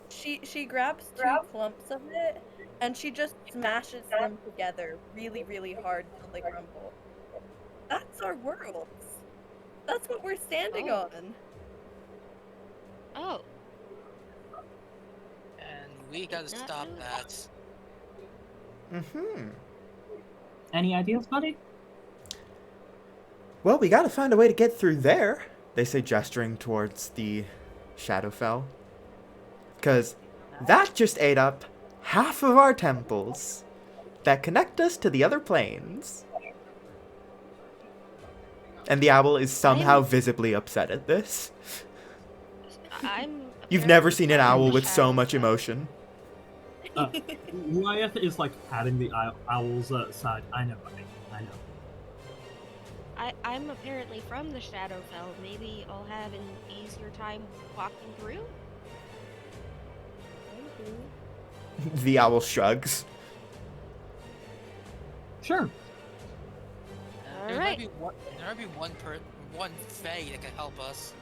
she grabs 2 clumps of it, and she just smashes them together really, really hard till they crumble. That's our world. That's what we're standing on. Oh, And we gotta Not stop really. that. Mm-hmm. Any ideas, buddy? Well, we gotta find a way to get through there, they say, gesturing towards the Shadowfell. Because that just ate up half of our temples that connect us to the other planes. And the owl is somehow visibly upset at this. I'm. You've never apparently seen an from owl the with so much Shadowfell. emotion. Wyeth is like patting the owl's side. I know, buddy. I know. I'm apparently from the Shadowfell. Maybe I'll have an easier time walking through. The owl shrugs. Sure. There Alright. might be one Fae that can help us.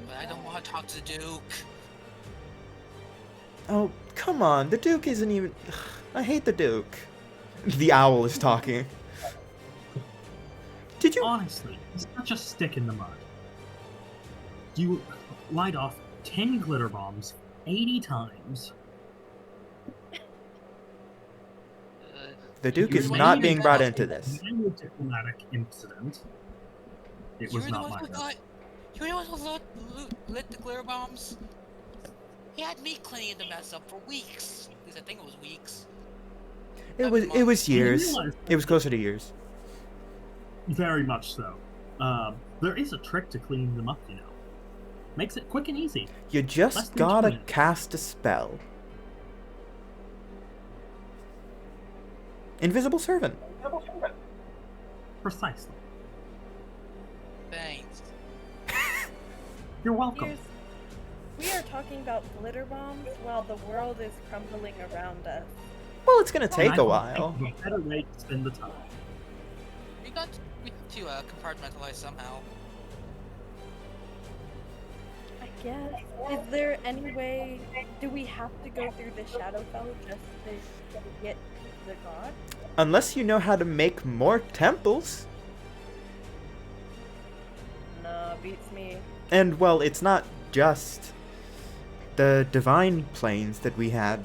But I don't want to talk to the Duke. Oh, come on. The Duke isn't even... I hate the Duke. The owl is talking. Did you... Honestly, it's not just stick in the mud. You light off 10 glitter bombs 80 times. The Duke You're is the one not who being made brought that into this. Minor diplomatic incident. It was not my fault. You were the one who lit the glitter bombs? He had me cleaning the mess up for weeks. At least I think it was weeks. It was years. realize- It was closer to years. Very much so. There is a trick to cleaning them up, you know. Makes it quick and easy. You Less just than gotta 2 minutes. cast a spell. Invisible Servant. Precisely. Thanks. You're welcome. We are talking about glitter bombs while the world is crumbling around us. Well, it's gonna take I a don't while. think of a better way to spend the time. We got to compartmentalize somehow. I guess. Is there any way? Do we have to go through the Shadowfell just to get the god? Unless you know how to make more temples. Nah, beats me. And, well, it's not just the divine planes that we had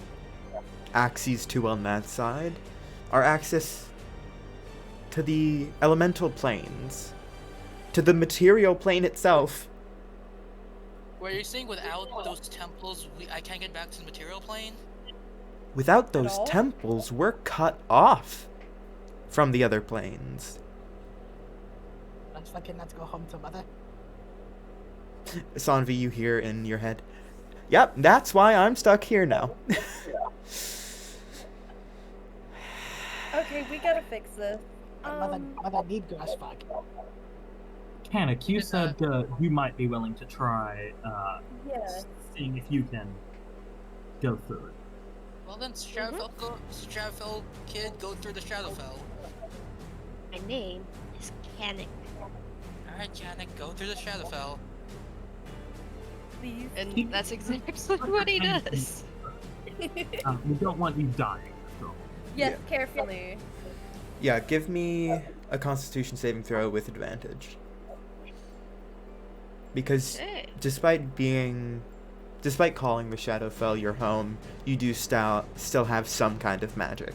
access to on that side. Our access to the elemental planes, to the material plane itself. Were you saying without those temples, I can't get back to the material plane? Without those all? temples, we're cut off from the other planes. Let's go home to mother. Sanvi, you hear in your head, "Yep, that's why I'm stuck here now." Okay, we gotta fix this. Mother need grass fuck. Kanik, you said you might be willing to try Yes. seeing if you can go through it. Well then, Shadowfell kid, go through the Shadowfell. My name is Kanik. Alright, Janik, go through the Shadowfell. Please. And that's exactly what he does. We don't want you dying. So. Yes, carefully. Yeah, give me a Constitution saving throw with advantage. Because Okay. despite calling the Shadowfell your home, you do still have some kind of magic.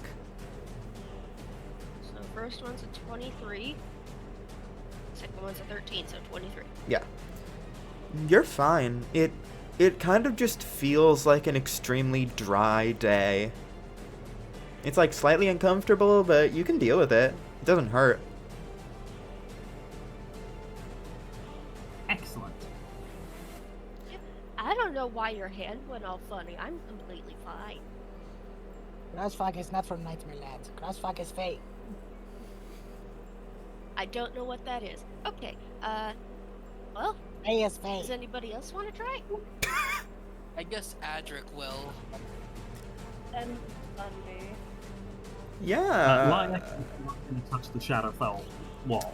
So first one's a 23. Second one's a 13, so 23. Yeah. You're fine. It kind of just feels like an extremely dry day. It's like slightly uncomfortable, but you can deal with it. It doesn't hurt. Excellent. I don't know why your hand went all funny. I'm completely fine. Grass fuck is not from Nightmare Land. Grass fuck is fake. I don't know what that is. Okay, well, Fey is fake. does anybody else want to try? I guess Adric will. And Sunday. Yeah. Lilac is not going to touch the Shadowfell wall.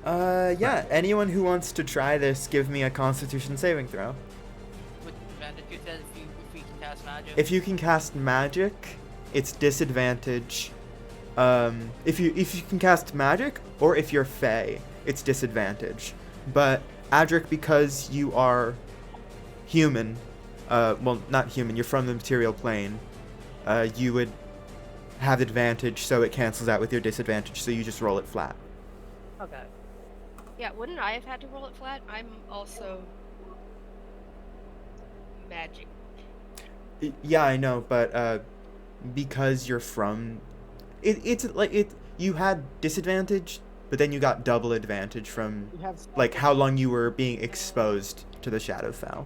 Yeah. Anyone who wants to try this, give me a Constitution saving throw. With advantage, you said if we can cast magic. If you can cast magic, it's disadvantage. If you can cast magic, or if you're Fey, it's disadvantage. But Adric, because you are human, well, not human, you're from the material plane, you would have advantage, so it cancels out with your disadvantage, so you just roll it flat. Okay. Yeah, wouldn't I have had to roll it flat? I'm also magic. Yeah, I know, but because you're from, it's like you had disadvantage, but then you got double advantage from You have like how long you were being exposed to the Shadowfell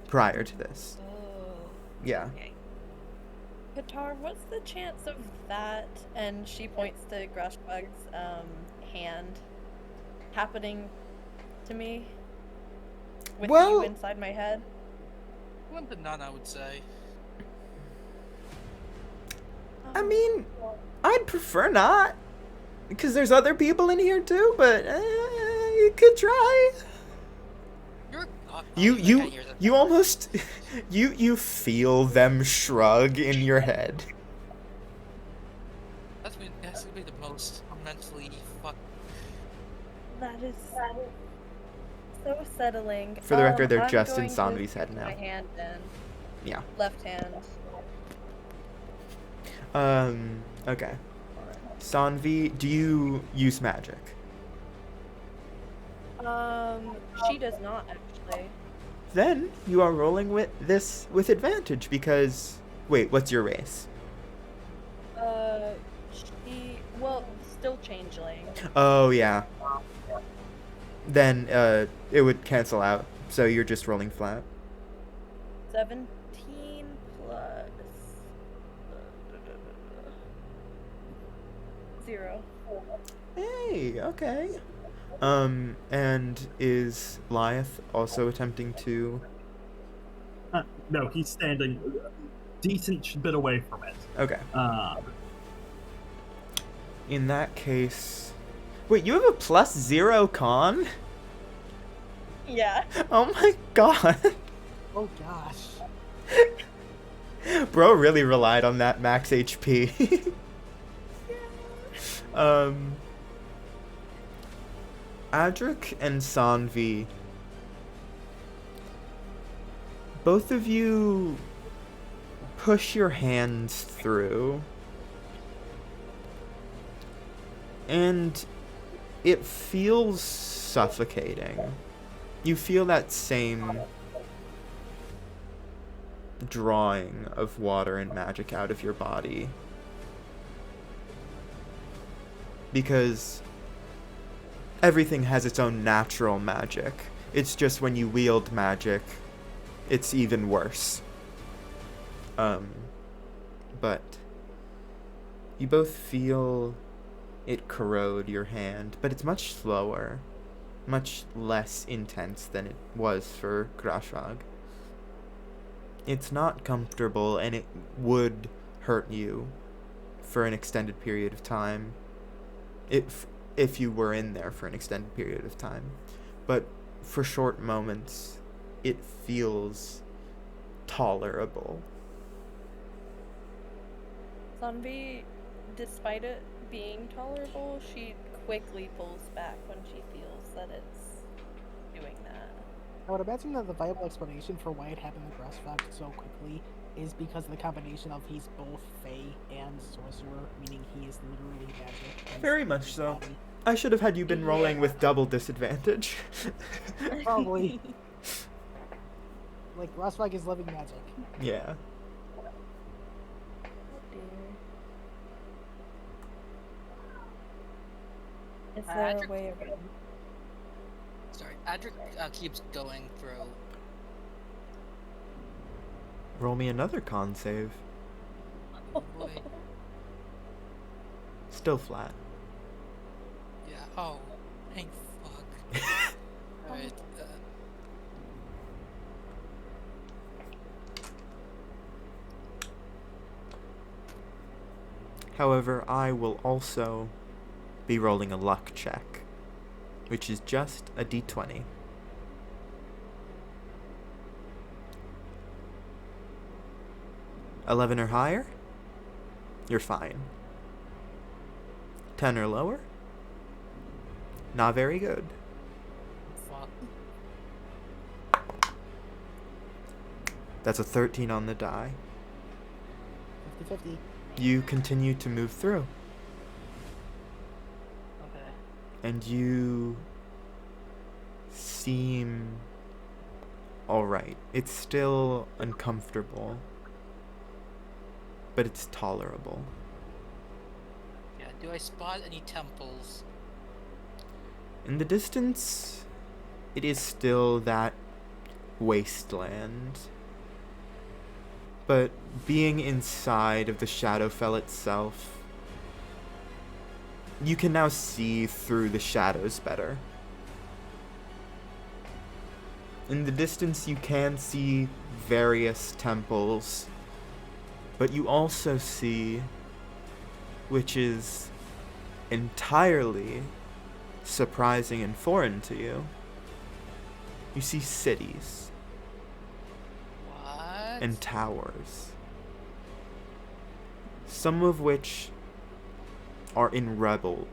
prior to this. Oh, Yeah. okay. Qatar, what's the chance of that? And she points to Grushbug's hand happening to me with Well- you inside my head. 1 to none, I would say. I mean, I'd prefer not, because there's other people in here too. But you could try. You're not. You almost you feel them shrug in your head. That's gonna be the most mentally fucked. That is so settling. For the record, they're I'm just in going to Sanvi's head stick now. My hand in. Yeah. Left hand. Okay. Sanvi, do you use magic? She does not actually. Then you are rolling with this with advantage because wait, what's your race? Well, still changeling. Oh yeah. Then it would cancel out, so you're just rolling flat. 17 plus 0. Hey, okay. And is Lyeth also attempting to? No, he's standing a decent bit away from it. Okay. Uh, In that case, wait, you have a +0 con? Yeah. Oh my god. Oh gosh. Bro really relied on that max HP. Adric and Sanvi, both of you push your hands through, and it feels suffocating. You feel that same drawing of water and magic out of your body. Because everything has its own natural magic, It's just when you wield magic, it's even worse. But you both feel it corrode your hand, but it's much slower, much less intense than it was for Grashvag. It's not comfortable, and it would hurt you for an extended period of time if you were in there for an extended period of time. But for short moments, it feels tolerable. Zombie, despite it being tolerable, she quickly pulls back when she feels that it's doing that. I would imagine that the viable explanation for why it happened to Grassfag so quickly is because of the combination of he's both Fey and Sorcerer, meaning he is literally magic. and Very much his so. body- I should have had you been rolling with double disadvantage. Probably. Like, Grassfag is living magic. Yeah. Oh dear. Is there a Adric- way around? Sorry, Adric keeps going through. Roll me another con save. Oh boy. Still flat. Yeah. Oh, thank fuck. Alright. However, I will also be rolling a luck check, which is just a d20. $11 or higher, you're fine. 10 or lower, not very good. Fuck. That's a 13 on the die. 50-50. You continue to move through, Okay. and you seem alright. It's still uncomfortable, but it's tolerable. Yeah. Do I spot any temples? In the distance, it is still that wasteland. But being inside of the Shadowfell itself, you can now see through the shadows better. In the distance, you can see various temples, but you also see, which is entirely surprising and foreign to you, you see cities What? and towers, some of which are in rubble,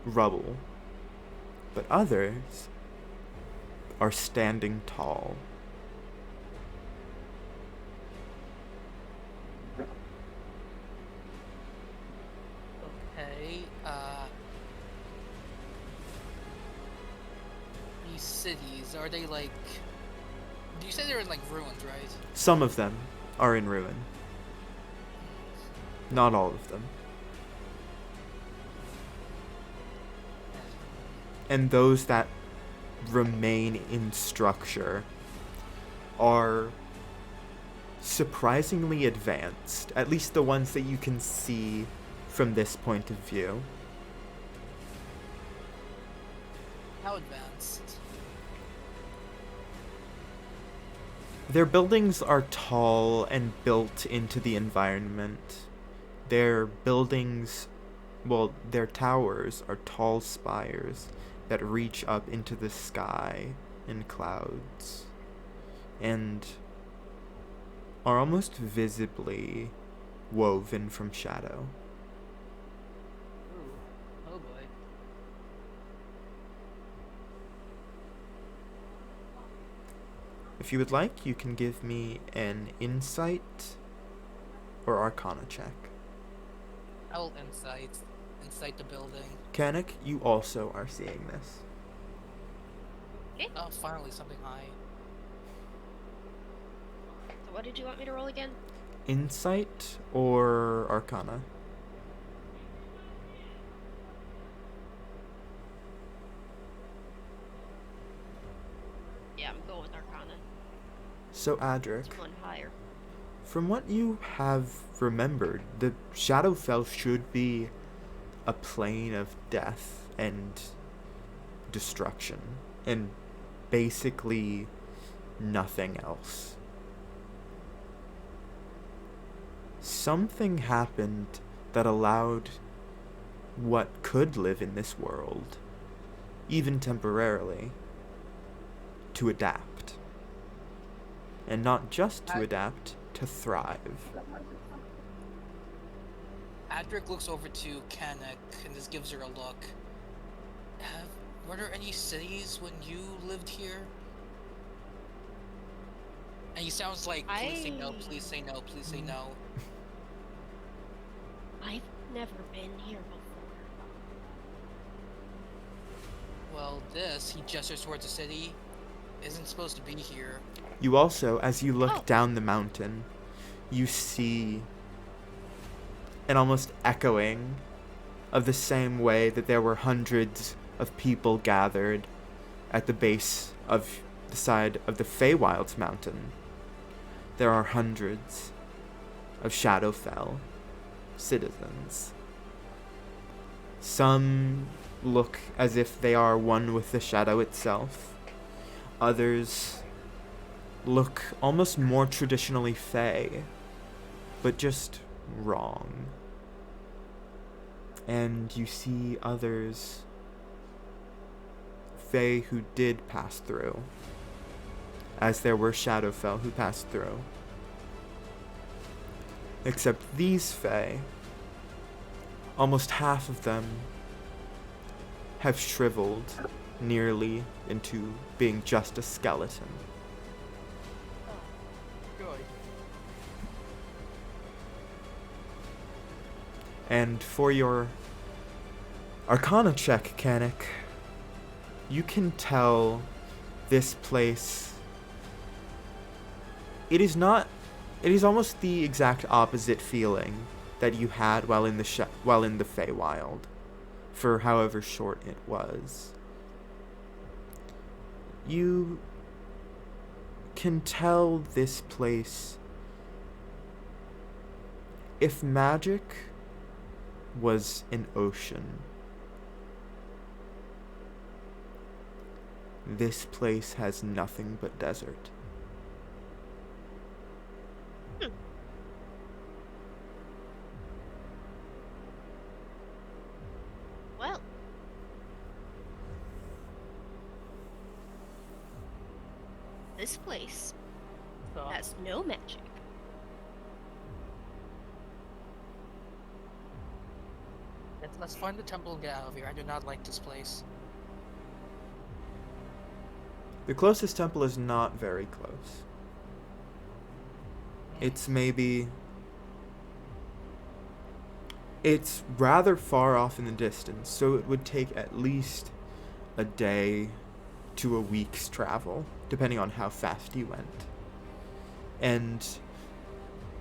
but others are standing tall. Okay. These cities, are they like? You say they're in like ruins, right? Some of them are in ruin. Not all of them. And those that remain in structure are surprisingly advanced, at least the ones that you can see from this point of view. How advanced? Their buildings are tall and built into the environment. Their buildings, well, their towers are tall spires that reach up into the sky in clouds and are almost visibly woven from shadow. Ooh. Oh boy. If you would like, you can give me an insight or arcana check. I will insight the building. Kanik, you also are seeing this. Oh, finally something high. So what did you want me to roll again? Insight or arcana? Yeah, I'm So, Adric, It's one higher. from what you have remembered, the Shadowfell should be a plane of death and destruction, and basically nothing else. Something happened that allowed what could live in this world, even temporarily, to adapt. And not just to adapt, to thrive. Adric looks over to Kanek and just gives her a look. Were there any cities when you lived here? And he sounds like, please say no, please say no, please say no. I've never been here before. Well, he gestures towards the city, isn't supposed to be here. You also, as you look down the mountain, you see an almost echoing of the same way that there were hundreds of people gathered at the base of the side of the Feywild's mountain. There are hundreds of Shadowfell citizens. Some look as if they are one with the shadow itself. Others look almost more traditionally Fey, but just wrong. And you see others, Fey who did pass through, as there were Shadowfell who passed through. Except these Fey, almost half of them have shriveled nearly into being just a skeleton. Good. And for your Arcana check, Kanek, you can tell this place. It is almost the exact opposite feeling that you had while in the Feywild, for however short it was. You can tell this place, if magic was an ocean, this place has nothing but desert. Well, this place has no magic. Let's find the temple and get out of here. I do not like this place. The closest temple is not very close. It's rather far off in the distance, so it would take at least a day to a week's travel, depending on how fast you went. And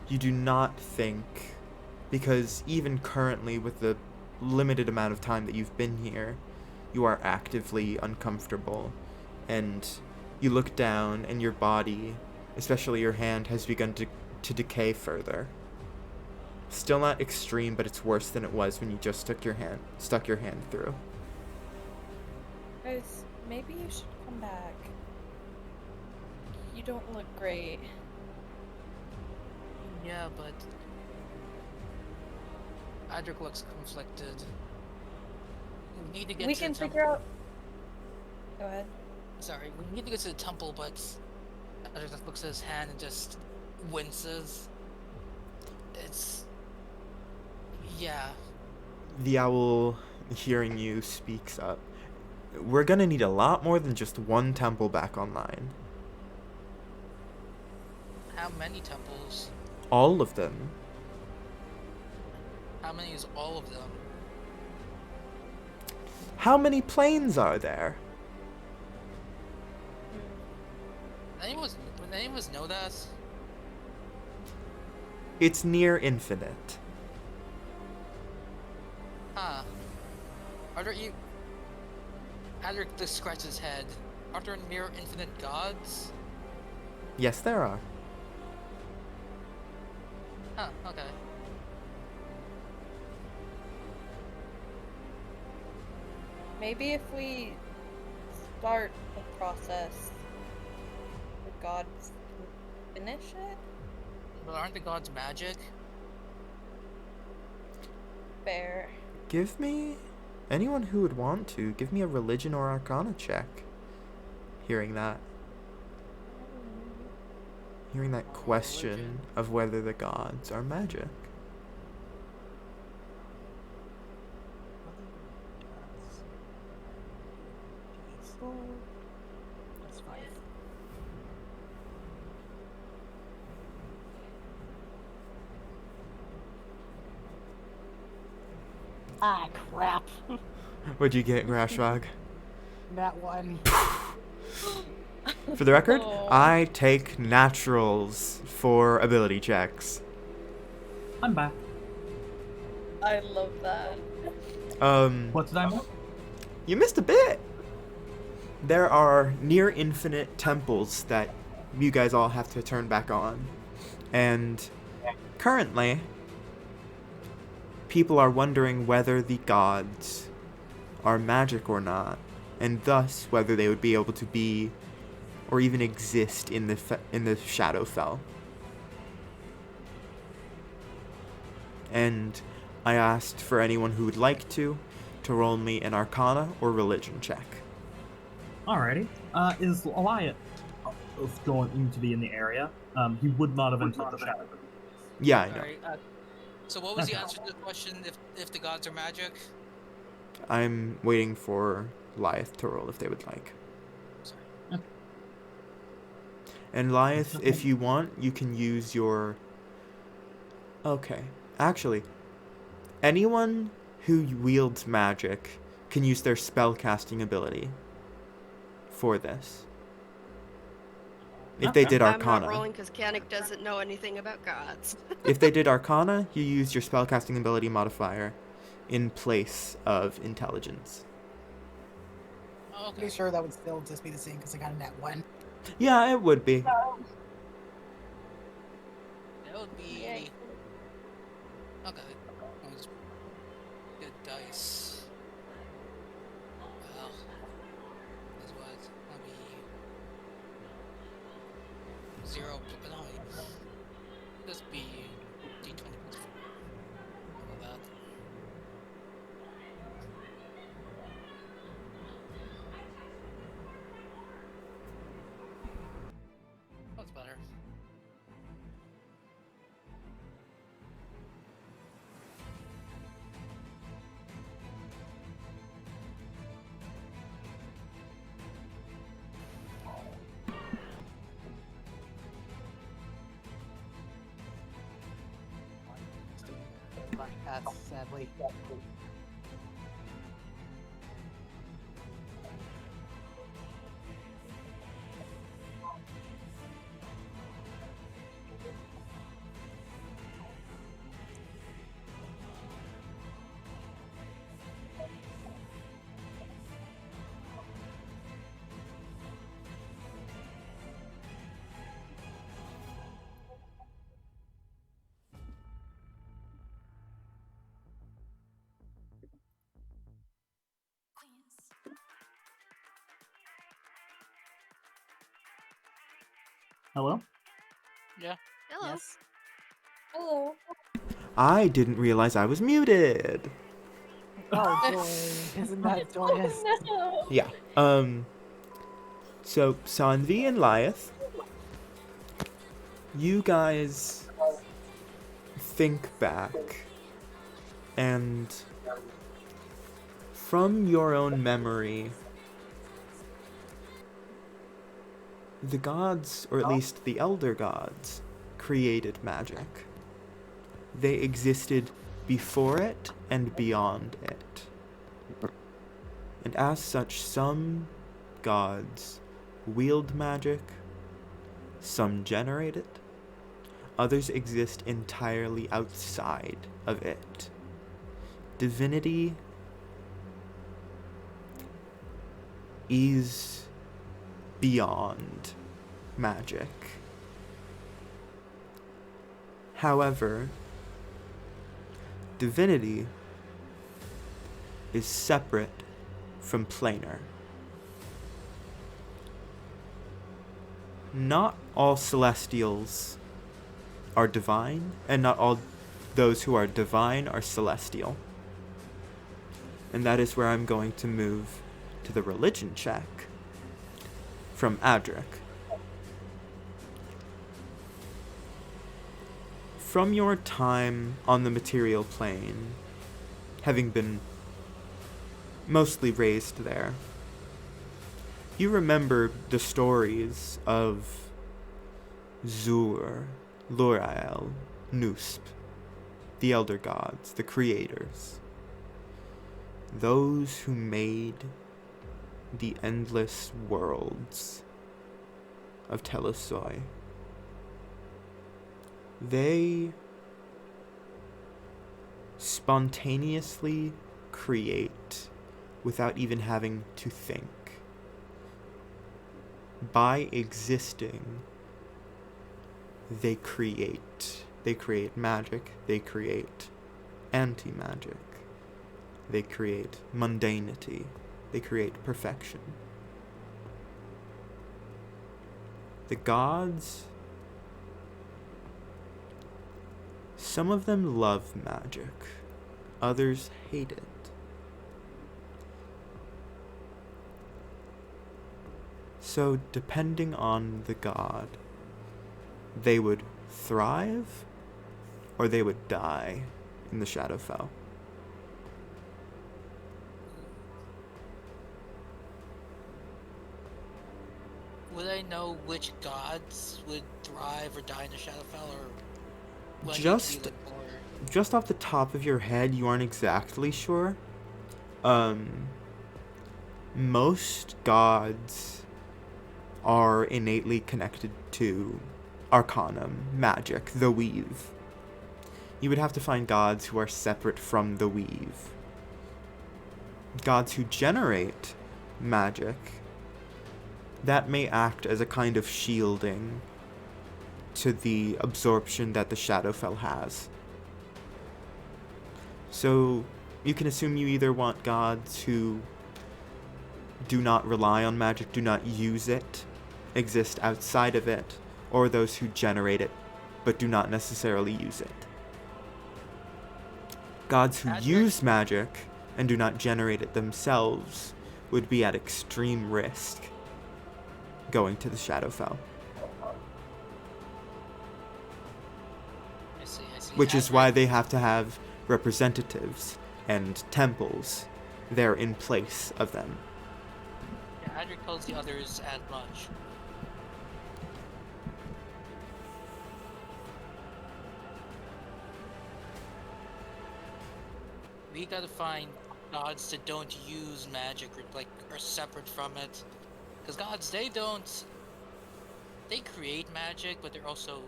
you do not think, because even currently with the limited amount of time that you've been here, you are actively uncomfortable, and you look down and your body, especially your hand, has begun to decay further. Still not extreme, but it's worse than it was when you just stuck your hand through. Guys, maybe you should come back. You don't look great. Yeah, but Adric looks conflicted. We need to get We to can the figure out. Go ahead. Sorry, we need to get to the temple, but Adric just looks at his hand and just winces. Yeah. The owl, hearing you, speaks up. We're gonna need a lot more than just one temple back online. How many temples? All of them. How many is all of them? How many planes are there? Would any of us know that? It's near infinite. Huh. Are there Adric just scratches his head. Are there near infinite gods? Yes, there are. Huh, okay. Maybe if we start the process, the gods can finish it? But aren't the gods magic? Fair. Give me... Anyone who would want to, give me a religion or arcana check. Hearing that. Hearing that question Religion. of whether the gods are magic. That's 5. Ah, crap. What'd you get, Grashwag? That one. For the record, Oh. I take naturals for ability checks. I'm back. I love that. What did I miss? You missed a bit. There are near infinite temples that you guys all have to turn back on. And currently, people are wondering whether the gods are magic or not, and thus whether they would be able to be or even exist in the Shadowfell. And I asked for anyone who would like to roll me an Arcana or Religion check. Alrighty. Is Eliot going to be in the area? He would not have entered the shadow. Yeah, I know. Alright, so what was the Okay. answer to the question if the gods are magic? I'm waiting for Lyeth to roll if they would like. Sorry. And Lyeth, if you want, you can use your... Okay. Actually, anyone who wields magic can use their spellcasting ability for this. If they Okay. did I'm not Arcana. rolling because Kanik doesn't know anything about gods. If they did Arcana, you use your spellcasting ability modifier in place of intelligence. Oh, okay. Pretty sure that would still just be the same because I got a net 1. Yeah, it would be. That would be... Yay. Okay. That was good dice. Well, that's what? That'd be... 0... No, just be D20 plus 4. How about that? That's better. Just doing black paths, sadly. Hello? Yeah. Hello. Yes. Hello. I didn't realize I was muted. Oh, joy. Isn't that joyous? No. Yeah. So, Sanvi and Lyeth, you guys think back, and from your own memory, the gods, or at least the elder gods, created magic. They existed before it and beyond it. And as such, some gods wield magic, some generate it, others exist entirely outside of it. Divinity is beyond magic However, divinity is separate from planar. Not all celestials are divine, and not all those who are divine are celestial. And that is where I'm going to move to the religion check from Adric. From your time on the material plane, having been mostly raised there, you remember the stories of Zur, Lurael, Nusp, the Elder Gods, the Creators, those who made the endless worlds of Telesoi. They spontaneously create without even having to think. By existing, they create. They create magic, they create anti-magic, they create mundanity, they create perfection. The gods, some of them love magic, others hate it. So, depending on the god, they would thrive or they would die in the Shadowfell. Would I know which gods would thrive or die in the Shadowfell, or would I need to Just be, like, more... just off the top of your head, you aren't exactly sure. Most gods are innately connected to Arcanum, magic, the weave. You would have to find gods who are separate from the weave. Gods who generate magic, that may act as a kind of shielding to the absorption that the Shadowfell has. So, you can assume you either want gods who do not rely on magic, do not use it, exist outside of it, or those who generate it, but do not necessarily use it. Gods who use magic and do not generate it themselves would be at extreme risk going to the Shadowfell. I see. Which is why they have to have representatives and temples there in place of them. Yeah, Adric tells the others as much. We gotta find gods that don't use magic or are separate from it. Because gods, they create magic, but they're also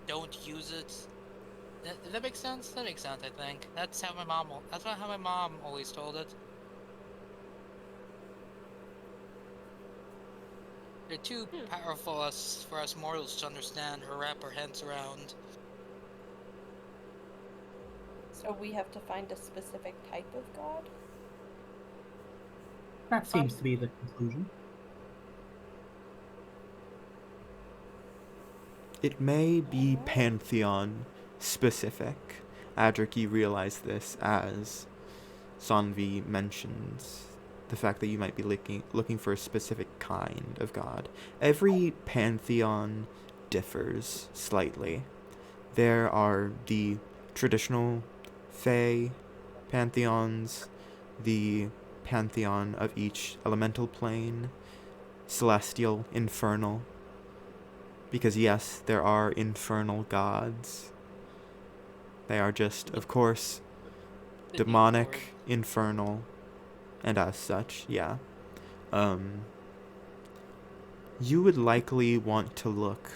don't use it. Does that make sense? That makes sense, I think. That's how my mom always told it. They're too powerful for us mortals to understand or wrap our heads around. So we have to find a specific type of god? That seems to be the conclusion. It may be Pantheon specific. Adric, you realize this as Sanvi mentions the fact that you might be looking for a specific kind of god. Every pantheon differs slightly. There are the traditional Fey pantheons, the pantheon of each elemental plane, celestial, infernal. Because yes, there are infernal gods. They are just, of course, demonic, infernal, and as such, yeah. You would likely want to look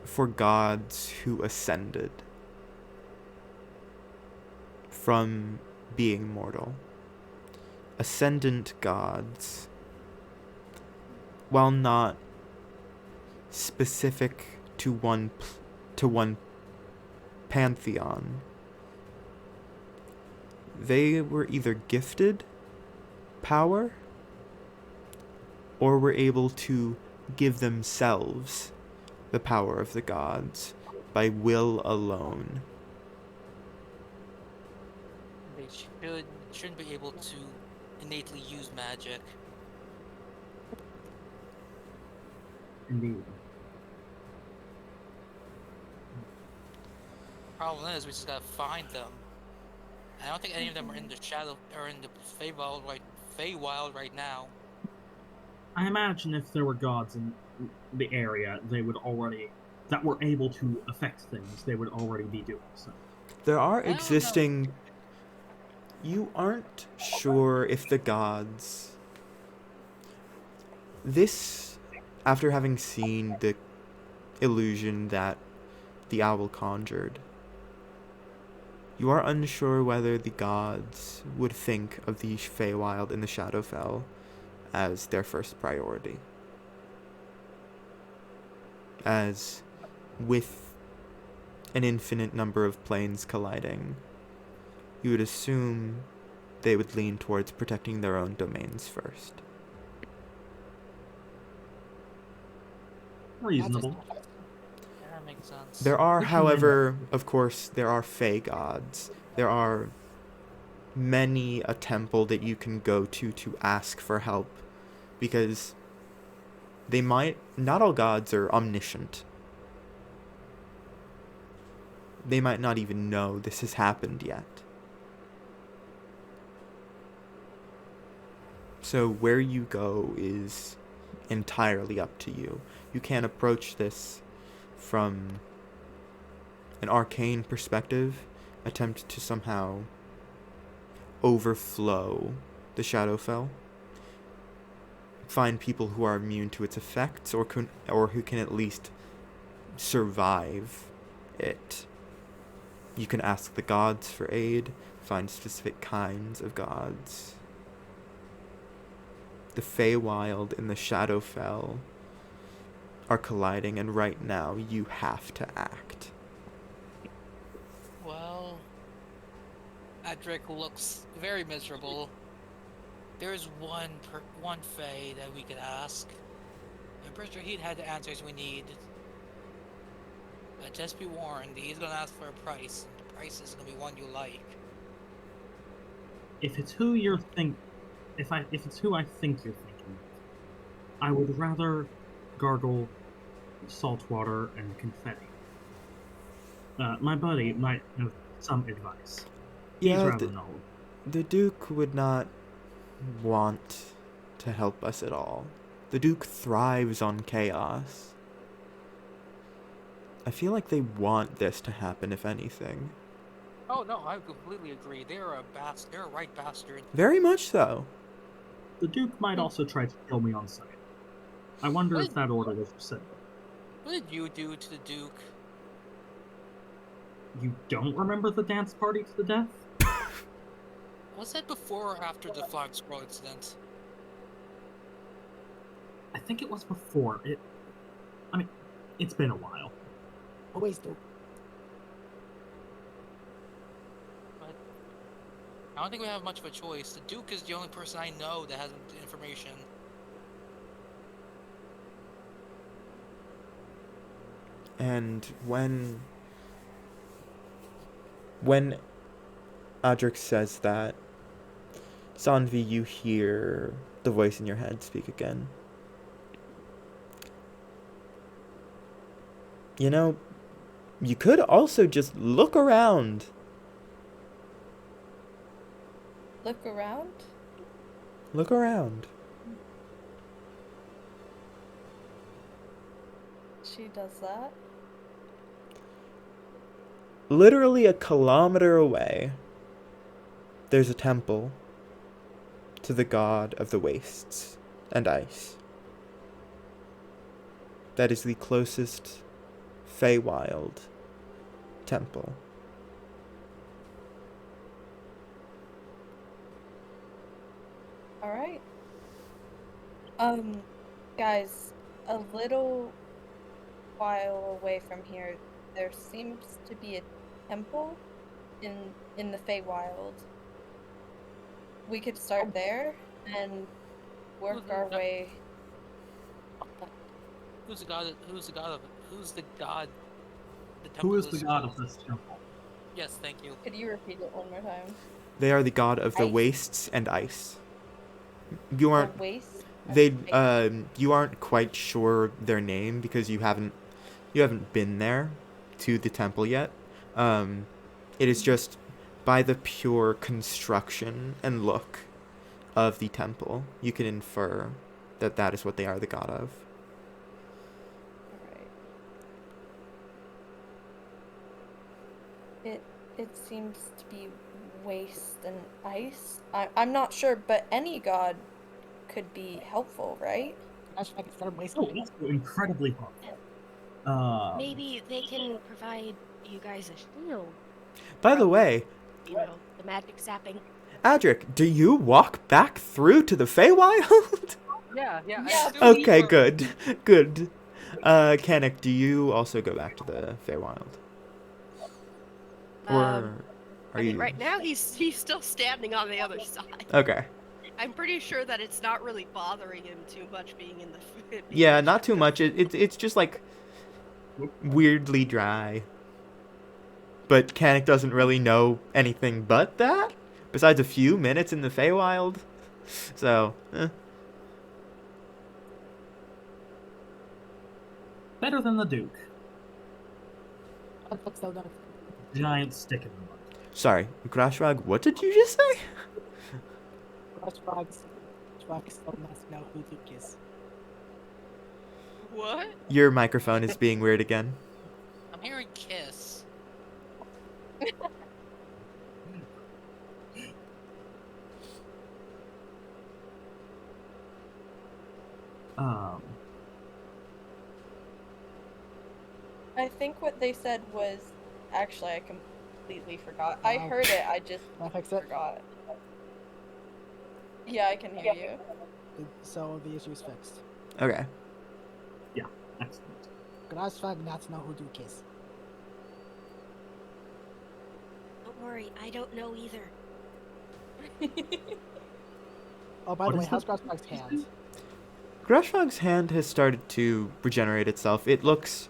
for gods who ascended from being mortal. Ascendant gods, while not specific to one pantheon. They were either gifted power or were able to give themselves the power of the gods by will alone. They shouldn't be able to innately use magic. Indeed. Problem is, we just gotta find them. I don't think any of them are in the shadow or in the Feywild right now. I imagine if there were gods in the area, that were able to affect things, they would already be doing so. There are I don't know. existing. You aren't sure if the gods. This, after having seen the illusion that the owl conjured, you are unsure whether the gods would think of the Feywild and the Shadowfell as their first priority. As with an infinite number of planes colliding, you would assume they would lean towards protecting their own domains first. Reasonable. Yeah, that makes sense. There are, Which however, of course, there are Fey gods. There are many a temple that you can go to ask for help, because not all gods are omniscient. They might not even know this has happened yet. So where you go is entirely up to you. You can't approach this from an arcane perspective, attempt to somehow overflow the Shadowfell, find people who are immune to its effects, or who can at least survive it. You can ask the gods for aid, find specific kinds of gods. The Feywild and the Shadowfell are colliding, and right now you have to act. Well, Adric looks very miserable. There's one Fey that we could ask. I'm pretty sure he'd have the answers we need. But just be warned, he's gonna ask for a price. The price is gonna be one you like. If it's who you're if it's who I think you're thinking, I would rather gargle salt water and confetti. My buddy might have some advice. He's Yeah, rather knowledgeable. the Duke would not want to help us at all. The Duke thrives on chaos. I feel like they want this to happen, if anything. Oh no, I completely agree. They're a right bastard. Very much so. The Duke might also try to kill me on sight. I wonder What? if that order was rescinded. What did you do to the Duke? You don't remember the dance party to the death? Was that before or after the flag scroll incident? I think it was before. It's been a while. Always do. But I don't think we have much of a choice. The Duke is the only person I know that has the information. And when Adric says that, Sanvi, you hear the voice in your head speak again. You know, you could also just look around. Look around? Look around. She does that? Literally a kilometer away, there's a temple to the god of the wastes and ice. That is the closest Feywild temple. Alright. Guys, a little while away from here, there seems to be a temple in the Feywild. We could start there and work our way. Who's the god? Who's the god of? Who's the god? The Who temple is the god of called? this temple? Yes, thank you. Could you repeat it one more time? They are the god of the Ice. wastes and ice. You aren't. The waste. They. You aren't quite sure their name because you haven't been there to the temple yet. It is just by the pure construction and look of the temple, you can infer that that is what they are the god of. Alright. It seems to be waste and ice. I'm not sure, but any god could be helpful, right? That's like from Oh, wasteland. also incredibly helpful. Maybe they can provide you guys a shield. By the way, You know, the magic zapping. Adric, do you walk back through to the Feywild? Yeah. Yeah. Okay, good. Good. Kanik, do you also go back to the Feywild? Or are I mean, you right now he's still standing on the other side. Okay. I'm pretty sure that it's not really bothering him too much being in the. being Yeah, in not too the- much. It's just like weirdly dry. But Kanik doesn't really know anything but that, besides a few minutes in the Feywild. So, Better than the Duke. But still not. Giant stick in the mud. sorry, Grashwag, what did you just say? Frogs still must know who Duke is. What? Your microphone is being weird again. I'm hearing kiss. I think what they said was. Actually, I completely forgot. I Wow. heard it, I just Can I fix it? forgot. Yeah, I can hear you. So the issue is fixed. Okay. Excellent. Grasfag not know who Duke is. Don't worry, I don't know either. Oh, by What the way, is how's this? Grasfag's hand? Grashwag's hand has started to regenerate itself. It looks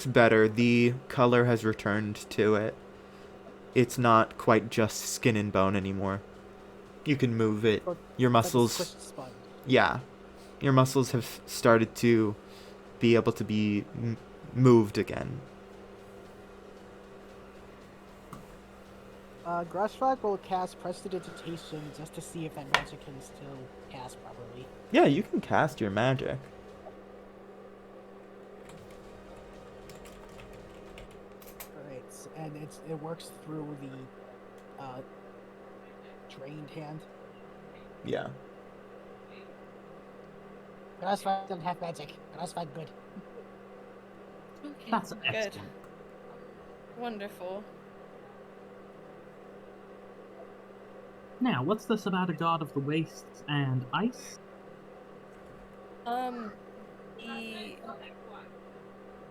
better. The color has returned to it. It's not quite just skin and bone anymore. You can move it. But- Your Like a muscles, squished sponge. yeah. Your muscles have started to be able to be moved again. Grasfag will cast Prestidigitation just to see if that magic can still cast properly. Yeah, you can cast your magic. Alright, and it works through the drained hand. Yeah. Grasfag doesn't have magic. Grasfag good. That's excellent. Wonderful. Now, what's this about a god of the wastes and ice?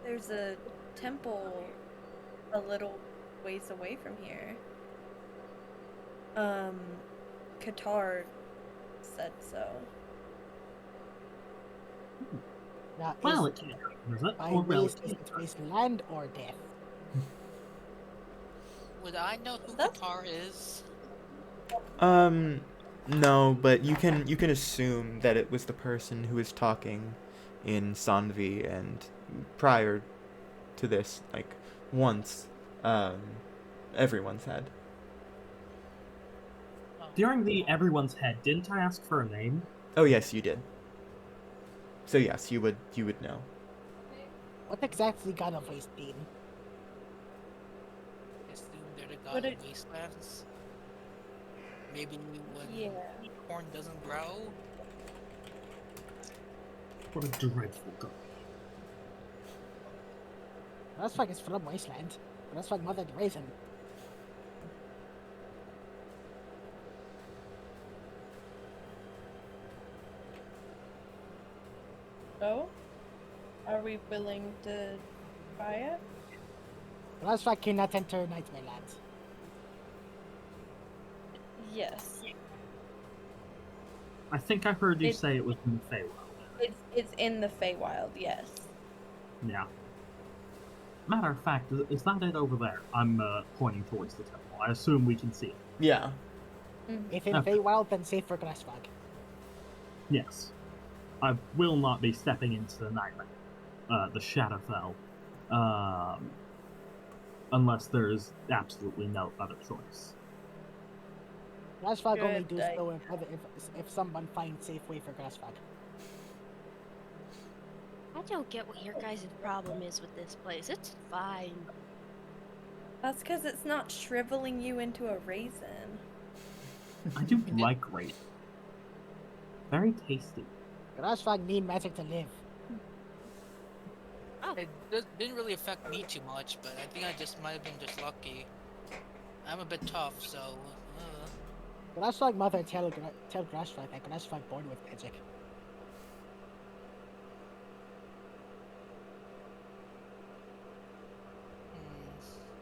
There's a temple a little ways away from here. Qatar said so. Now, Well, is, it can't happen, is it? by Or waste, relative. is it wasteland or death? Would I know who That's- Qatar is? No, but you can assume that it was the person who was talking in Sanvi, and prior to this, like once, everyone's had. During the everyone's head, didn't I ask for a name? Oh yes, you did. So yes, you would know. What exactly god of waste mean? I assume they're the god Would of it- wastelands. Maybe when Yeah. corn doesn't grow. What a dreadful god. Grasfag is from wasteland. Grasfag mother raised him. Oh? Are we willing to try it? Grassfag cannot enter Nightmare Land. Yes. I think I heard you It- say it was in the Feywild. It's in the Feywild, yes. Yeah. Matter of fact, is that it over there? I'm pointing towards the temple. I assume we can see it. Yeah. If in Okay. Feywild, then safe for Grassfag. Yes. I will not be stepping into the nightmare, the Shadowfell, unless there's absolutely no other choice. Grassfag only Good do day. so if someone finds safe way for Grassfag. I don't get what your guys' problem is with this place. It's fine. That's because it's not shriveling you into a raisin. I do like rape. Very tasty. Grassfag need magic to live. Didn't really affect me too much, but I think I just might have been just lucky. I'm a bit tough, so. Grassfag mother tell Grassfag that Grassfag born with magic.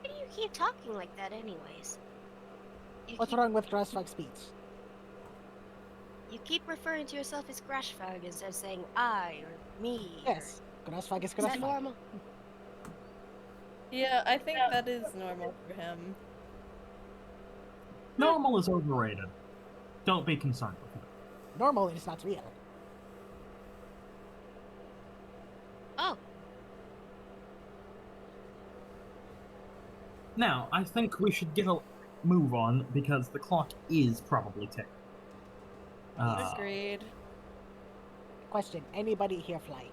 Why do you keep talking like that anyways? What's wrong with Grassfag speech? You keep referring to yourself as Grashfag instead of saying I or me. Yes, Grassfag is Is that Grassfag. normal? Yeah, I think that is normal for him. Normal is overrated. Don't be concerned with it. Normal is not real. Oh, Now, I think we should get a move on because the clock is probably ticking. Agreed. Question: anybody here fly?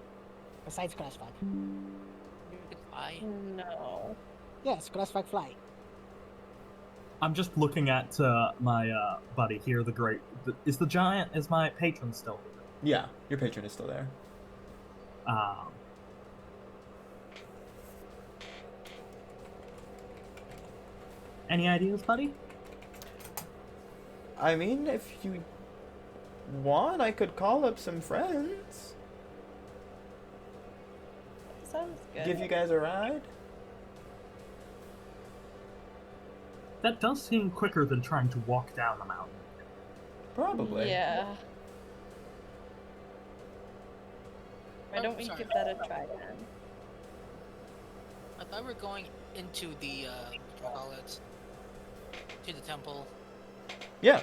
Besides Grassfag? You could fly. No. Yes, Grassfag fly. I'm just looking at my buddy here, the great. Is the giant? Is my patron still here? Yeah, your patron is still there. Any ideas, buddy? I mean, if you want, I could call up some friends. Sounds good. Give you guys a ride. That does seem quicker than trying to walk down the mountain. Probably. Yeah. Why Oh, don't we sorry. give that a try then? I thought we were going into the, what do you call it? To the temple. Yeah.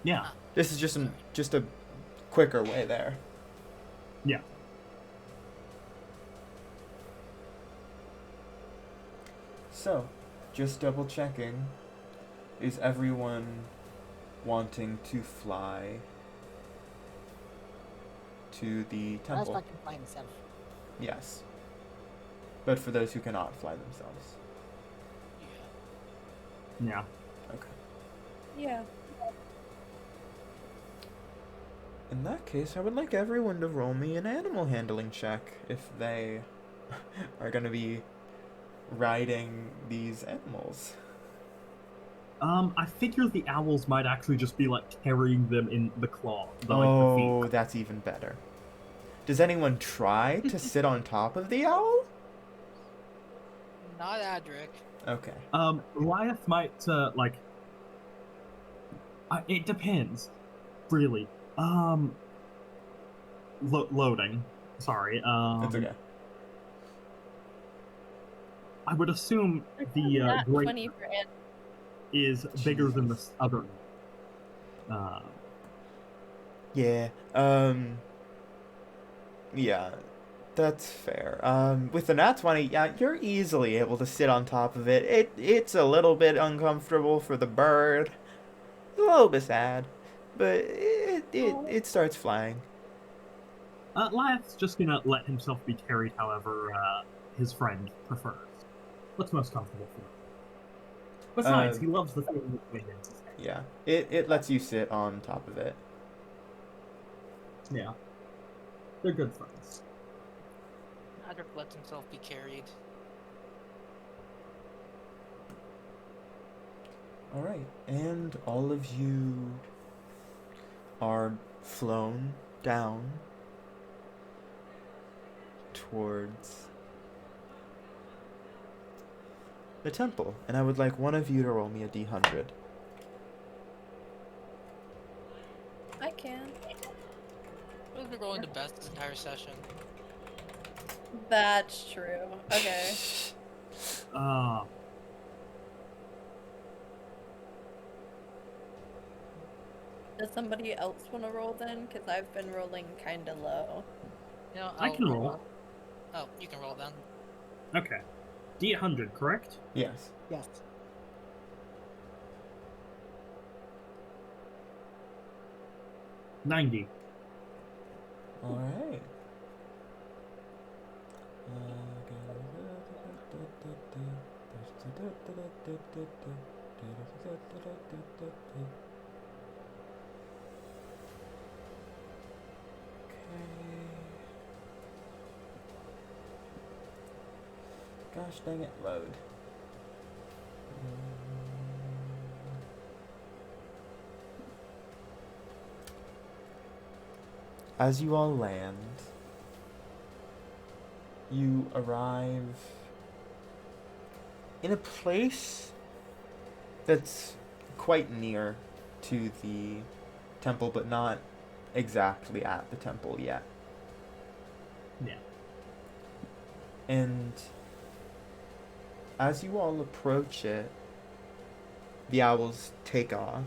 Yeah, This is just a quicker way there. yeah. So, just double checking. Is everyone wanting to fly to the temple? Grassfag can fly himself. Yes. But for those who cannot fly themselves. Yeah. Yeah. Okay. Yeah. In that case, I would like everyone to roll me an animal handling check if they are going to be riding these animals. I figure the owls might actually just be like carrying them in the claw, the Oh, feet. that's even better. Does anyone try to sit on top of the owl? Not Adric. Okay. Goliath might it depends, really. Loading. Sorry. That's okay. I would assume the Not great 20 for Ant. is bigger than the other. Yeah. Yeah. That's fair. With the nat 20, yeah, you're easily able to sit on top of it. It's a little bit uncomfortable for the bird. It's a little bit sad, but it starts flying. Goliath's just gonna let himself be carried however his friend prefers. What's most comfortable for him? Besides, he loves the feeling of wind in his hair. Yeah. It lets you sit on top of it. Yeah. They're good friends. Adric lets himself be carried. Alright, and all of you are flown down towards the temple, and I would like one of you to roll me a d100. I can. Who's been rolling the best this entire session? That's true. Okay. Does somebody else want to roll then? Because I've been rolling kind of low. You know, I can roll. Oh, you can roll then. Okay. D100, correct? Yes. Yes. $90. Alright. Gosh dang it, load. As you all land, you arrive in a place that's quite near to the temple, but not exactly at the temple yet. Yeah. And as you all approach it, the owls take off.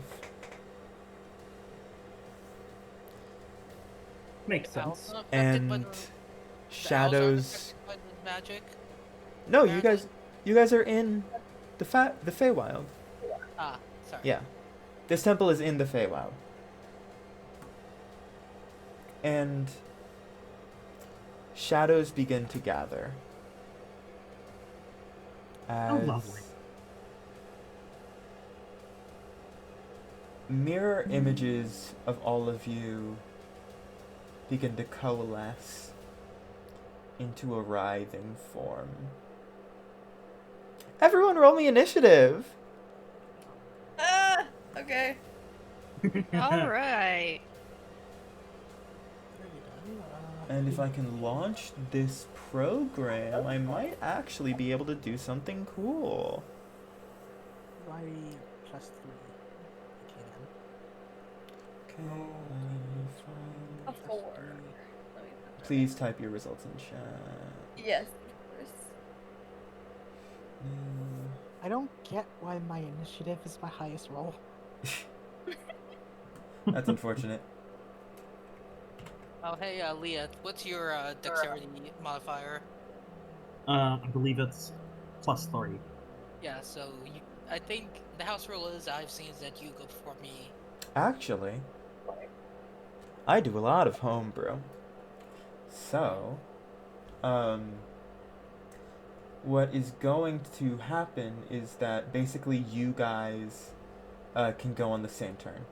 Makes Owls sense. not affected by And the owls shadows. aren't affected by the magic. No, apparently? you guys are in the Feywild. Ah, sorry. Yeah. This temple is in the Feywild. And shadows begin to gather. As lovely. mirror images of all of you begin to coalesce into a writhing form. Everyone roll me initiative! Ah! Okay. All right. And if I can launch this program, I might actually be able to do something cool. I +3. I can. Okay, let me find... A 4. Let me put that Please type your results in chat. in. Yes, of course. I don't get why my initiative is my highest roll. That's unfortunate. Oh, hey, Leah, what's your dexterity modifier? I believe it's +3. Yeah, so I think the house rule is I've seen is that you go before me. Actually, I do a lot of homebrew. So, what is going to happen is that basically you guys can go on the same turn.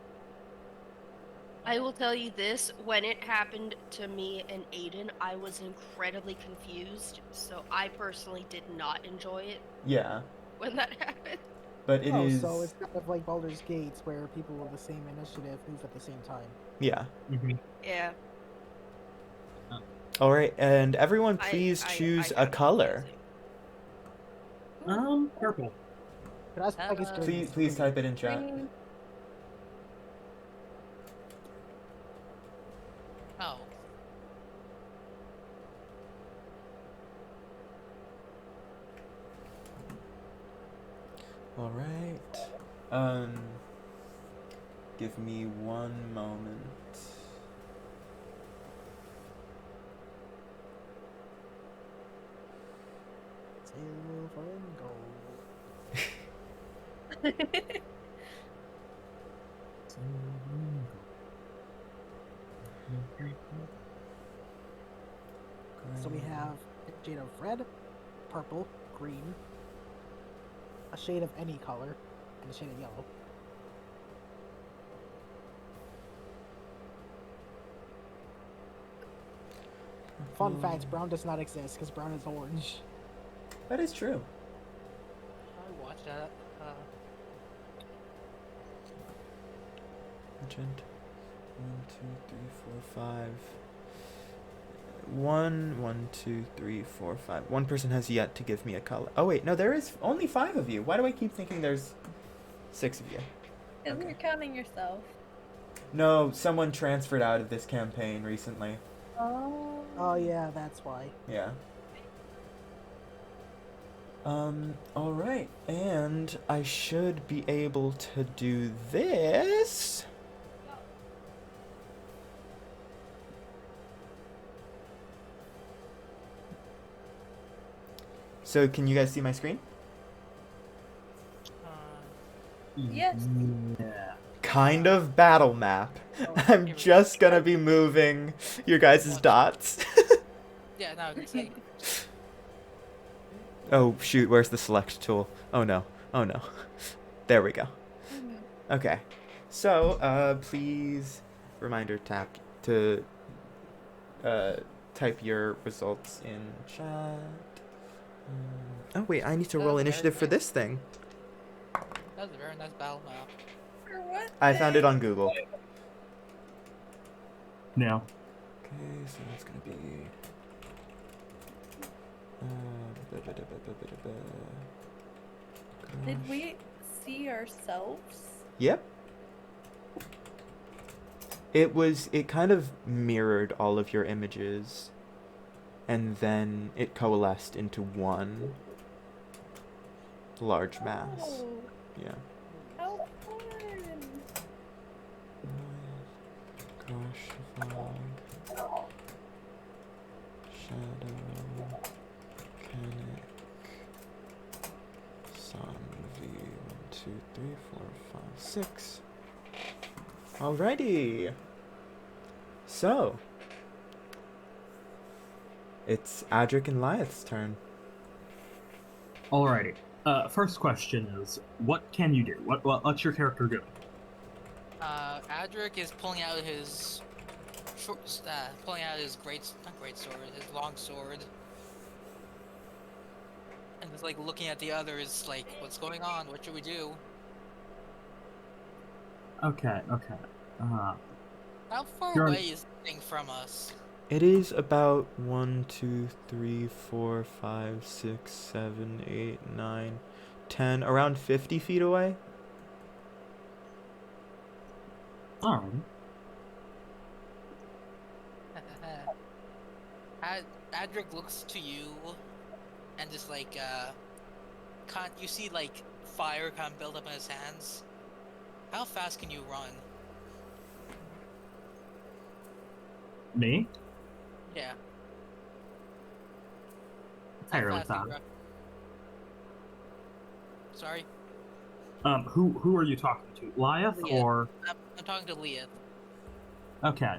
I will tell you this, when it happened to me and Aiden, I was incredibly confused, so I personally did not enjoy it Yeah, when that happened. but it is. So it's kind of like Baldur's Gates, where people with the same initiative move at the same time. Yeah. Mm-hmm. Yeah. All right, and everyone, please I choose a found it color. confusing. Purple. But that's like it's Please type it in chat. Green. Oh. All right. Give me one moment. Silver and gold. So we have a shade of red, purple, green, a shade of any color, and a shade of yellow. Fun fact, brown does not exist because brown is orange. That is true. I watched that. Legend. 1, 2, 3, 4, 5. one, two, three, four, five. One person has yet to give me a color. Oh wait, no, there is only 5 of you. Why do I keep thinking there's 6 of you? Because Okay. you're counting yourself. No, someone transferred out of this campaign recently. Oh. Oh yeah, that's why. Yeah. Alright, and I should be able to do this. So, can you guys see my screen? Yes. Yeah. Kind of battle map. I'm Here we go. just gonna be moving your guys' dots. Yeah, now I can see. Oh shoot, where's the select tool? Oh no. Oh no. There we go. Okay. So, please reminder tap to type your results in chat. Oh wait, I need to roll That's initiative for very this thing. That's a very nice battle map. For what I found it thing? on Google. Now, Okay, so that's gonna be. Did Gosh. we see ourselves? Yep. It kind of mirrored all of your images, and then it coalesced into one large mass. Oh, Yeah. how fun! Gosh, fog, shadow, mechanic, sun, V, 1, 2, 3, 4, 5, 6. Alrighty. So, it's Adric and Lyeth's turn. alrighty. First question is, what can you do? What's your character doing? Adric is pulling out his not great sword, his long sword, and just like looking at the others, like, what's going on? What should we do? Okay. How far You're on- away is the thing from us? It is about 1, 2, 3, 4, 5, 6, 7, 8, 9, 10, around 50 feet away. Alright. Adric looks to you, and just like you see like fire kind of build up in his hands. How fast can you run? Me? Yeah. Fairly fast can fast. you run? Sorry, Who are you talking to? Lyeth Leah. or? I'm talking to Leah. Okay.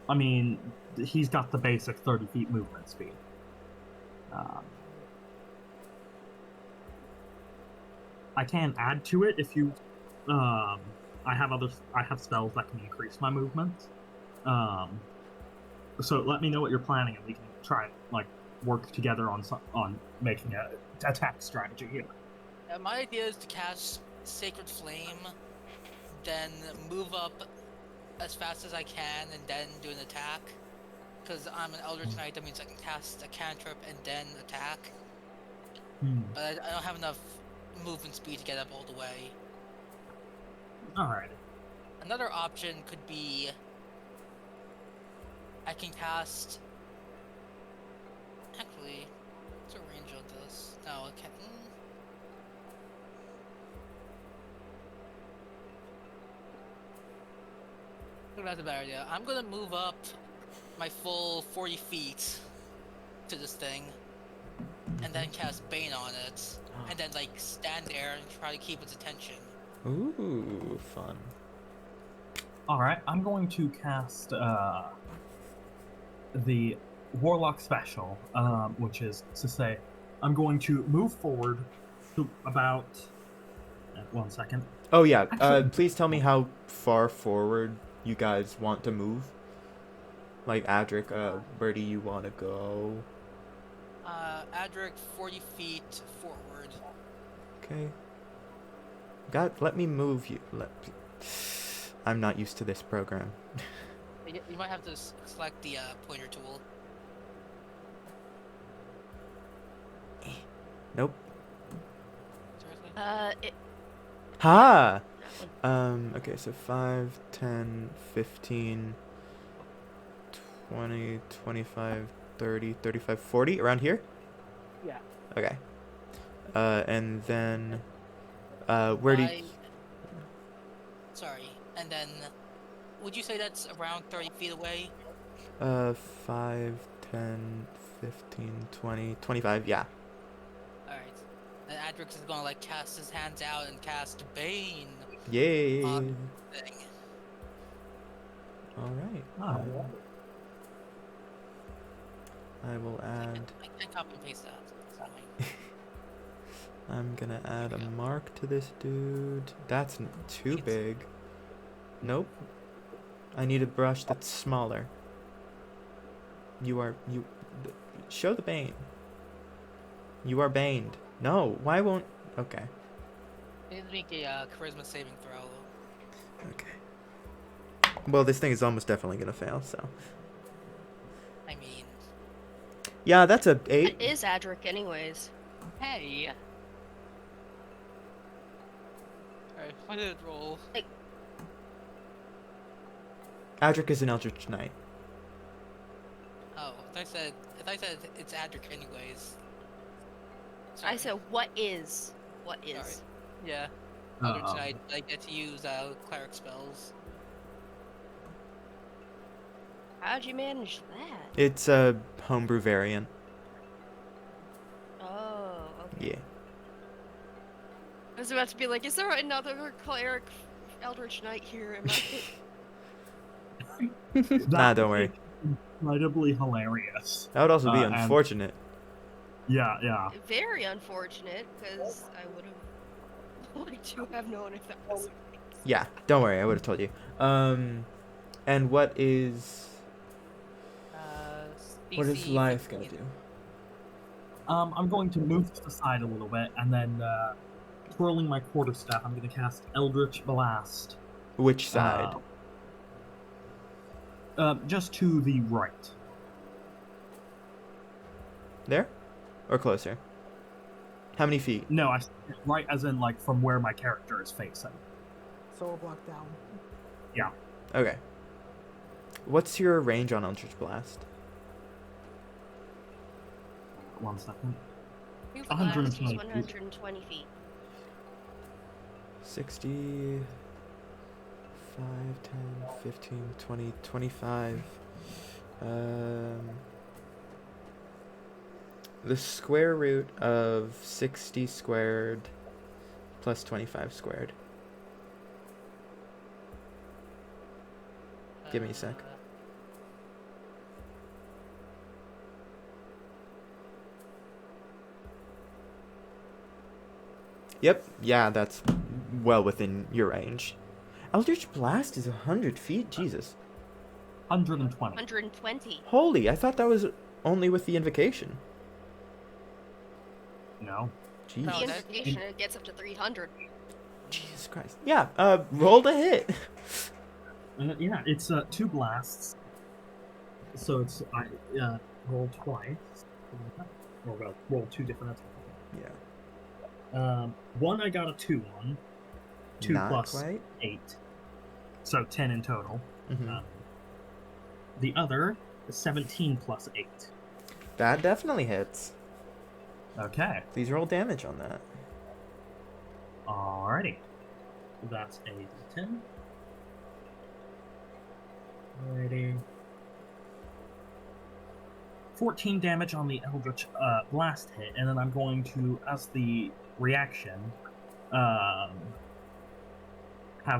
I mean, he's got the basic 30 feet movement speed. I can add to it if you. I have spells that can increase my movement. So let me know what you're planning, and we can try and like work together on making a attack strategy here. My idea is to cast Sacred Flame, then move up as fast as I can, and then do an attack. Because I'm an Eldritch Knight, that means I can cast a cantrip and then attack. But I don't have enough movement speed to get up all the way. Alright. Another option could be I can cast. Actually, what's the range of this? No, I can't. I think that's a better idea. I'm gonna move up my full 40 feet to this thing, and then cast Bane on it, and then like stand there and try to keep its attention. Ooh, fun. Alright, I'm going to cast the Warlock Special, which is to say, I'm going to move forward to about. 1 second. Oh yeah, Actually- please tell me how far forward you guys want to move. Like Adric, where do you want to go? Adric, 40 feet forward. Okay. Let me move you. I'm not used to this program. You might have to select the pointer tool. Nope. Seriously? Ha! That one. Okay, so 5, 10, 15, 20, 25, 30, 35, 40, around here? Yeah. Okay. And then, where do you... Sorry. And then, would you say that's around 30 feet away? 5, 10, 15, 20, 25, yeah. Alright. And Adrix is gonna like cast his hands out and cast Bane Yay! on the thing. Alright. Ah, I will add... I can't copy and paste that. It's annoying. I'm gonna add a There we go. mark to this dude. That's too big. Nope. I need a brush that's smaller. Show the Bane. You are baned. No, why won't... Okay. You need to make a charisma saving throw. Okay. Well, this thing is almost definitely gonna fail, so... I mean, Yeah, that's a 8. That is Adric, anyways. hey. Alright, what did it roll? Adric is an Eldritch Knight. Oh, I thought I said it's Adric anyways. I said, what is? What is? Sorry. Yeah. Uh, Eldritch Knight, I get to use cleric spells. How'd you manage that? It's a homebrew variant. Oh, okay. Yeah. I was about to be like, is there another cleric Eldritch Knight here? Am I... Nah, don't worry. Incredibly hilarious. That would also be and- unfortunate. Yeah. Very unfortunate, because I would have liked to have known if that was the case. Yeah, don't worry, I would have told you. And what is DC life gonna 15. do? I'm going to move to the side a little bit, and then twirling my quarterstaff, I'm going to cast Eldritch Blast. Which side? Just to the right. There? Or closer? How many feet? No, right as in like from where my character is facing. So we're blocked down. Okay. What's your range on Eldritch Blast? 1 second. I think it's like 120 feet. 120 feet. 60... 5, 10, 15, 20, 25. The square root of 60 squared plus 25 squared. Give me a sec. Yep, yeah, that's well within your range. Eldritch Blast is 100 feet? Jesus. 120. 120. Holy, I thought that was only with the invocation. No. Jeez. No, The that- invocation it gets up to 300. Jesus Christ. Yeah, roll to hit. Yeah, it's 2 blasts. So it's I roll twice. Or well, roll 2 different attacks. Yeah. 1 I got a 2 on. 2 Not plus quite. 8. So 10 in total. Mhm. The other is 17 plus 8. That definitely hits. Okay. Please roll damage on that. Alrighty. That's a 10. Alrighty. 14 damage on the Eldritch Blast hit, and then I'm going to, as the reaction, have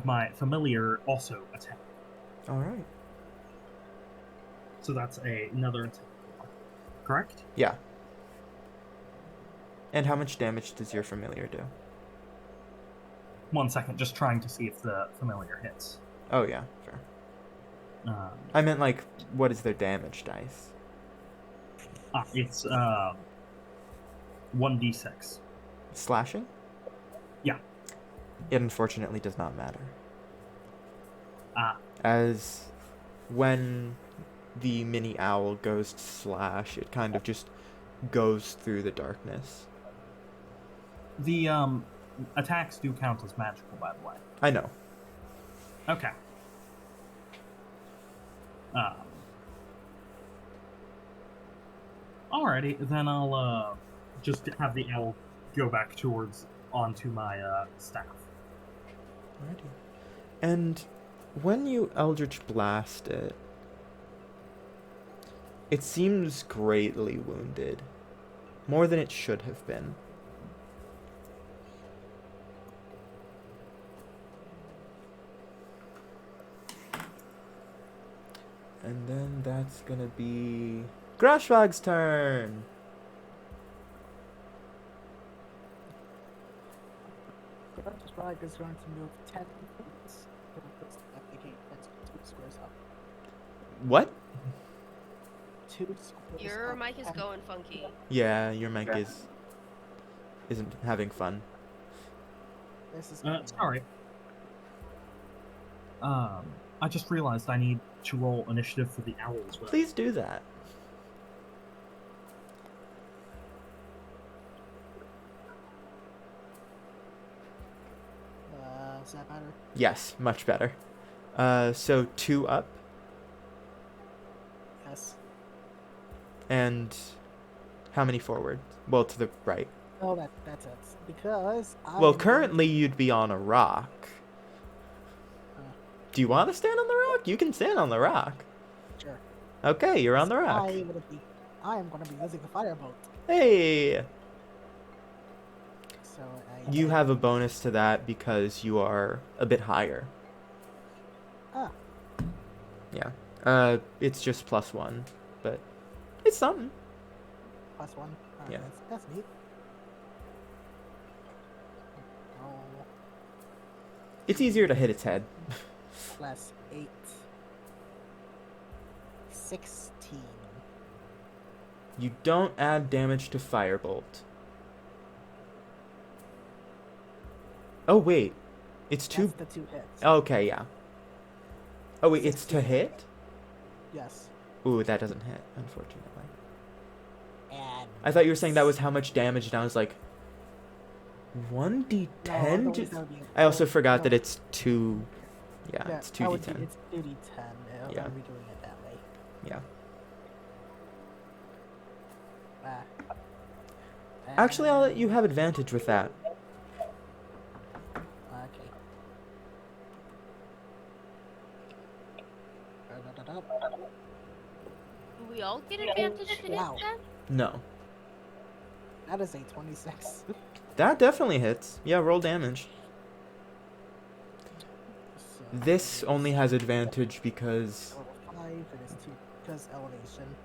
my familiar also attack. Alright. So that's another attack. Correct? Yeah. And how much damage does your familiar do? 1 second, just trying to see if the familiar hits. Oh, yeah, fair. Um, I meant, like, what is their damage dice? It's 1d6. Slashing? Yeah. It unfortunately does not matter. Ah, As when the mini owl goes to slash, it kind of just goes through the darkness. the attacks do count as magical, by the way. I know. Okay. Alrighty, then I'll just have the owl go back onto my staff. Alrighty. And when you Eldritch Blast it, it seems greatly wounded. More than it should have been. And then that's gonna be Grashwag's turn. Grashwag is going to move 10 feet. That's 2 squares up. What? 2 squares Your up. mic is going funky. Yeah, your mic isn't having fun. This is Sorry. I just realized I need to roll initiative for the owl as well. Please do that. Is that better? Yes, much better. So 2 up, Yes. and how many forward? Well, to the right. Oh, that's it. Because Well, currently you'd be on a rock. Do you want to stand on the rock? You can stand on the rock. Sure. Okay, you're on the rock. I am going to be using the firebolt. Hey! So You have a bonus to that because you are a bit higher. Ah. Yeah. It's just +1, but it's something. +1. Yeah. That's neat. Oh, It's easier to hit its head. +8. 16. You don't add damage to Firebolt. Oh, wait. It's 2... That's the 2 hits. Okay, yeah. Oh, wait, it's to hit? Yes. Ooh, that doesn't hit, unfortunately. And I thought you were saying that was how much damage, and I was like... 1d10? No, that would be- I also forgot that no. it's 2... Yeah, it's that would 2d10. be- It's 2d10. Yeah. I'll be doing it that way. Yeah. Ah. Actually, I'll let you have advantage with that. Okay. Do we all get advantage to hit Wow. then? No. That is a 26. That definitely hits. Yeah, roll damage. So, This only has advantage because... level 5, it is 2 because elevation.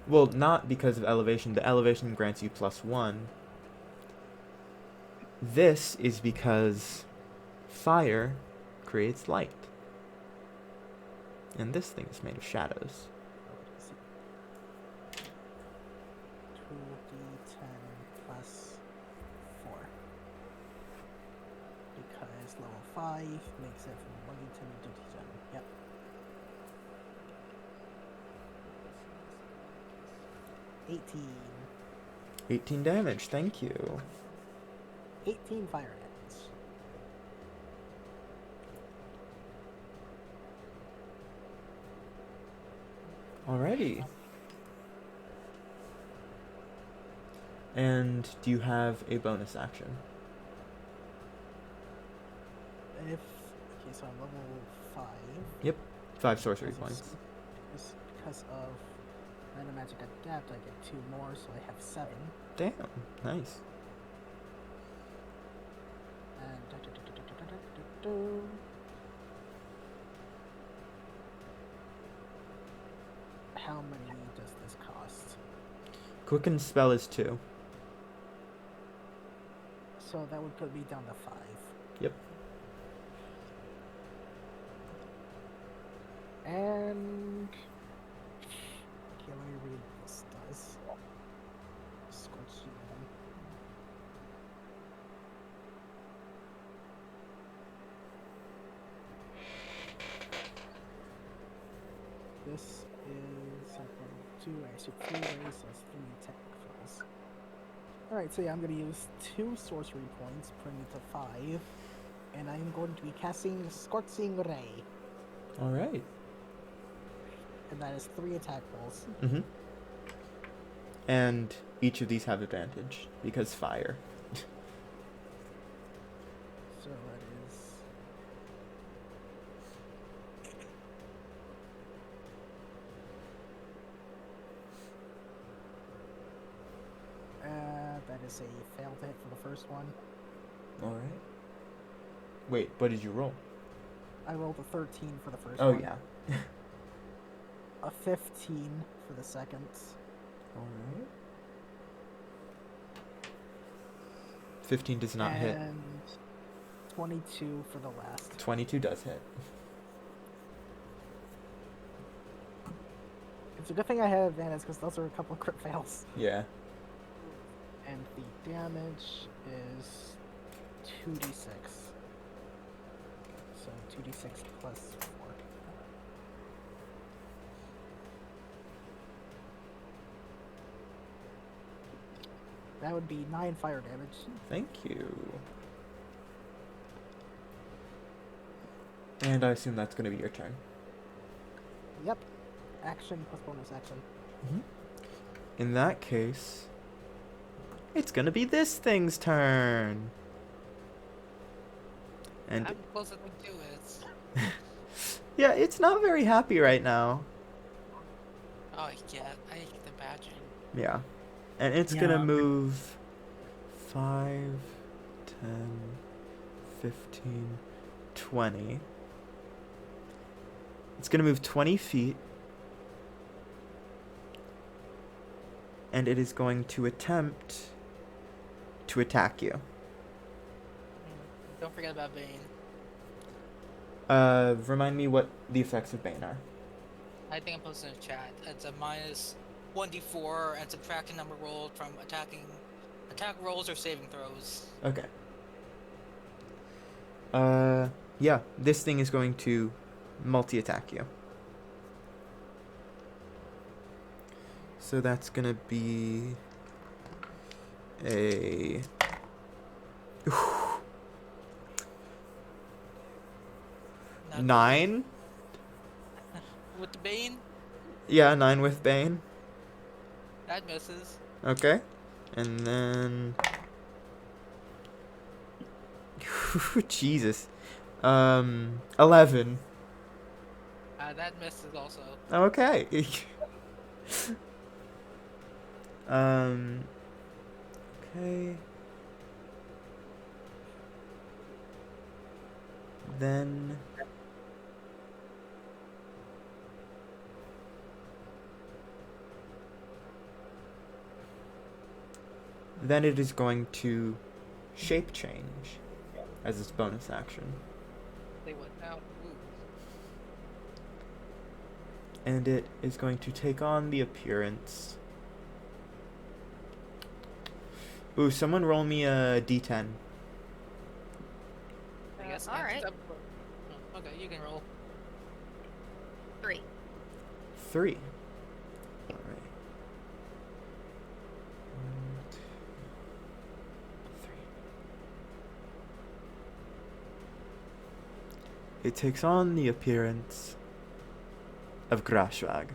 Well, not because of elevation. The elevation grants you +1. This is because fire creates light. And this thing is made of shadows. 2d10 plus 4. Because level 5 makes it from 1d10 to 2d10. Yep. 18. 18 damage, thank you. 18 fire damage. Alrighty. And do you have a bonus action? Okay, so I'm level 5. Yep. 5 sorcery points. Because of random magic adapt, I get 2 more, so I have 7. Damn, nice. And how many does this cost? Quicken spell is 2. So that would put me down to 5. Yep. And okay, let me read what this does. Scorch you. So 3 rays, so that's 3 attack rolls. Alright, so yeah, I'm gonna use 2 sorcery points, bring it to 5. And I'm going to be casting Scorching Ray. Alright. And that is 3 attack rolls. Mm-hmm. And each of these have advantage, because fire. So that is... that is a failed hit for the first one. Alright. Wait, what did you roll? I rolled a 13 for the first Oh, one. yeah. A 15 for the second. Alright. 15 does not hit. And 22 for the last. 22 does hit. It's a good thing I had advantage because those are a couple of crit fails. Yeah. And the damage is 2d6. So 2d6 plus 4. That would be 9 fire damage. Thank you. And I assume that's going to be your turn. Yep. Action plus bonus action. In that case, it's going to be this thing's turn. And I'm closer to it. yeah, it's not very happy right now. Oh, yeah, I can imagine. Yeah. And it's Yeah. going to move 5, 10, 15, 20. It's going to move 20 feet. And it is going to attempt to attack you. Don't forget about Bane. Remind me what the effects of Bane are. I think I'm posting in the chat. It's a minus 1d4 and subtracting number rolled from attack rolls or saving throws. Okay. Yeah, this thing is going to multi-attack you. So that's gonna be a... Not 9? with the Bane, Yeah, 9 with Bane. that misses. Okay. And then... Jesus. 11. That misses also. Okay. Okay. Then it is going to shape change as its bonus action. They went out. Ooh. And it is going to take on the appearance. Ooh, someone roll me a d10. I guess. alright. Okay, you can roll. 3. 3. Alright. 1, 2, 3. It takes on the appearance of Grashwag.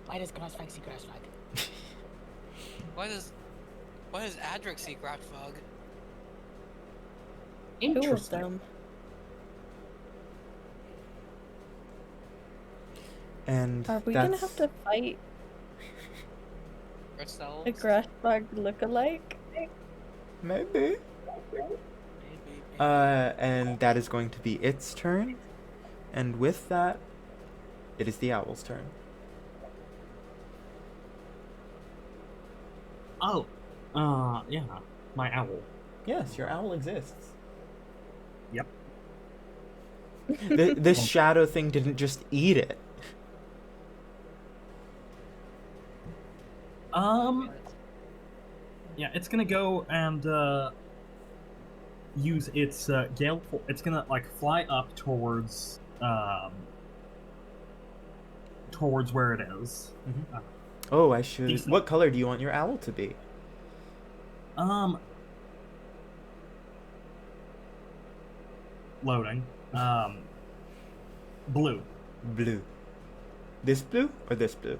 Why does Grossfag see Grossfag? Why does Adric see Grotfog? Two of Interesting. them. And Are we that's... gonna have to fight Ourselves? a Grassbug look-alike? Maybe. Maybe. And that is going to be its turn. And with that, it is the owl's turn. Oh, yeah, my owl. Yes, your owl exists. Yep. This shadow thing didn't just eat it. Yeah, it's gonna go and use its gale. It's gonna like fly up towards where it is. Mhm. Oh, I should. Decent. What color do you want your owl to be? Loading. Blue. Blue. This blue or this blue?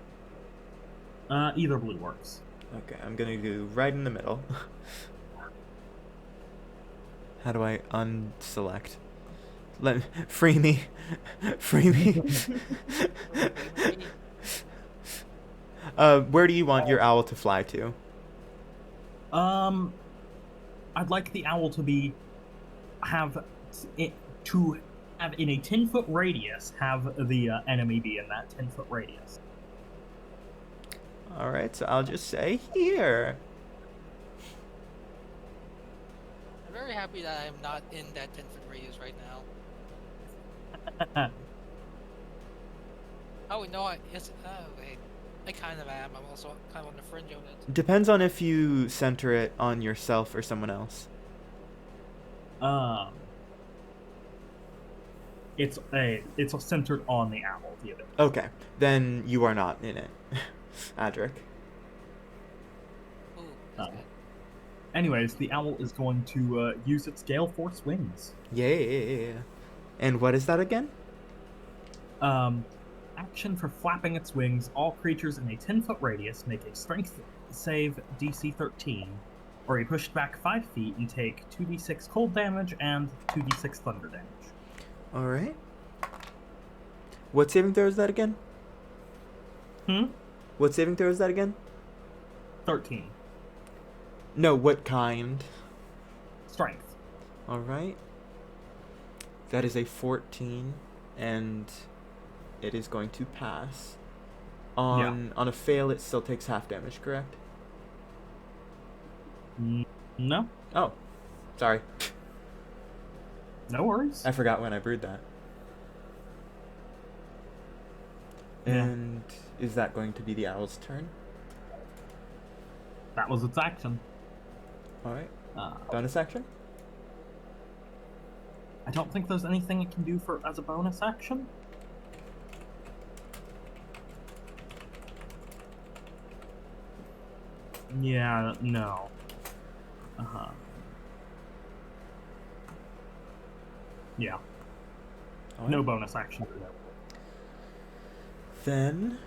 Either blue works. Okay, I'm gonna do right in the middle. How do I unselect? Free me. Free me. Where do you want your owl to fly to? I'd like the owl to have in a 10-foot radius. Have the enemy be in that 10-foot radius. All right, so I'll just say here. I'm very happy that I'm not in that 10-foot radius right now. Oh, no, yes. Oh, wait. I kind of am. I'm also kind of on the fringe of it. Depends on if you center it on yourself or someone else. It's centered on the owl. The other. Okay, then you are not in it, Adric. Ooh, that's good. Anyways, the owl is going to use its gale force wings. Yeah. And what is that again? Action for flapping its wings. All creatures in a 10-foot radius make a strength save DC 13, or be pushed back 5 feet and take 2d6 cold damage and 2d6 thunder damage. All right. What saving throw is that again? What saving throw is that again? 13. No, what kind? Strength. All right. That is a 14, and it is going to pass. On a fail, it still takes half damage, correct? No. Oh, sorry. No worries. I forgot when I brewed that. Yeah. And is that going to be the owl's turn? That was its action. All right. Bonus action? I don't think there's anything it can do as a bonus action. Yeah, no. Yeah. All No right. bonus action. Then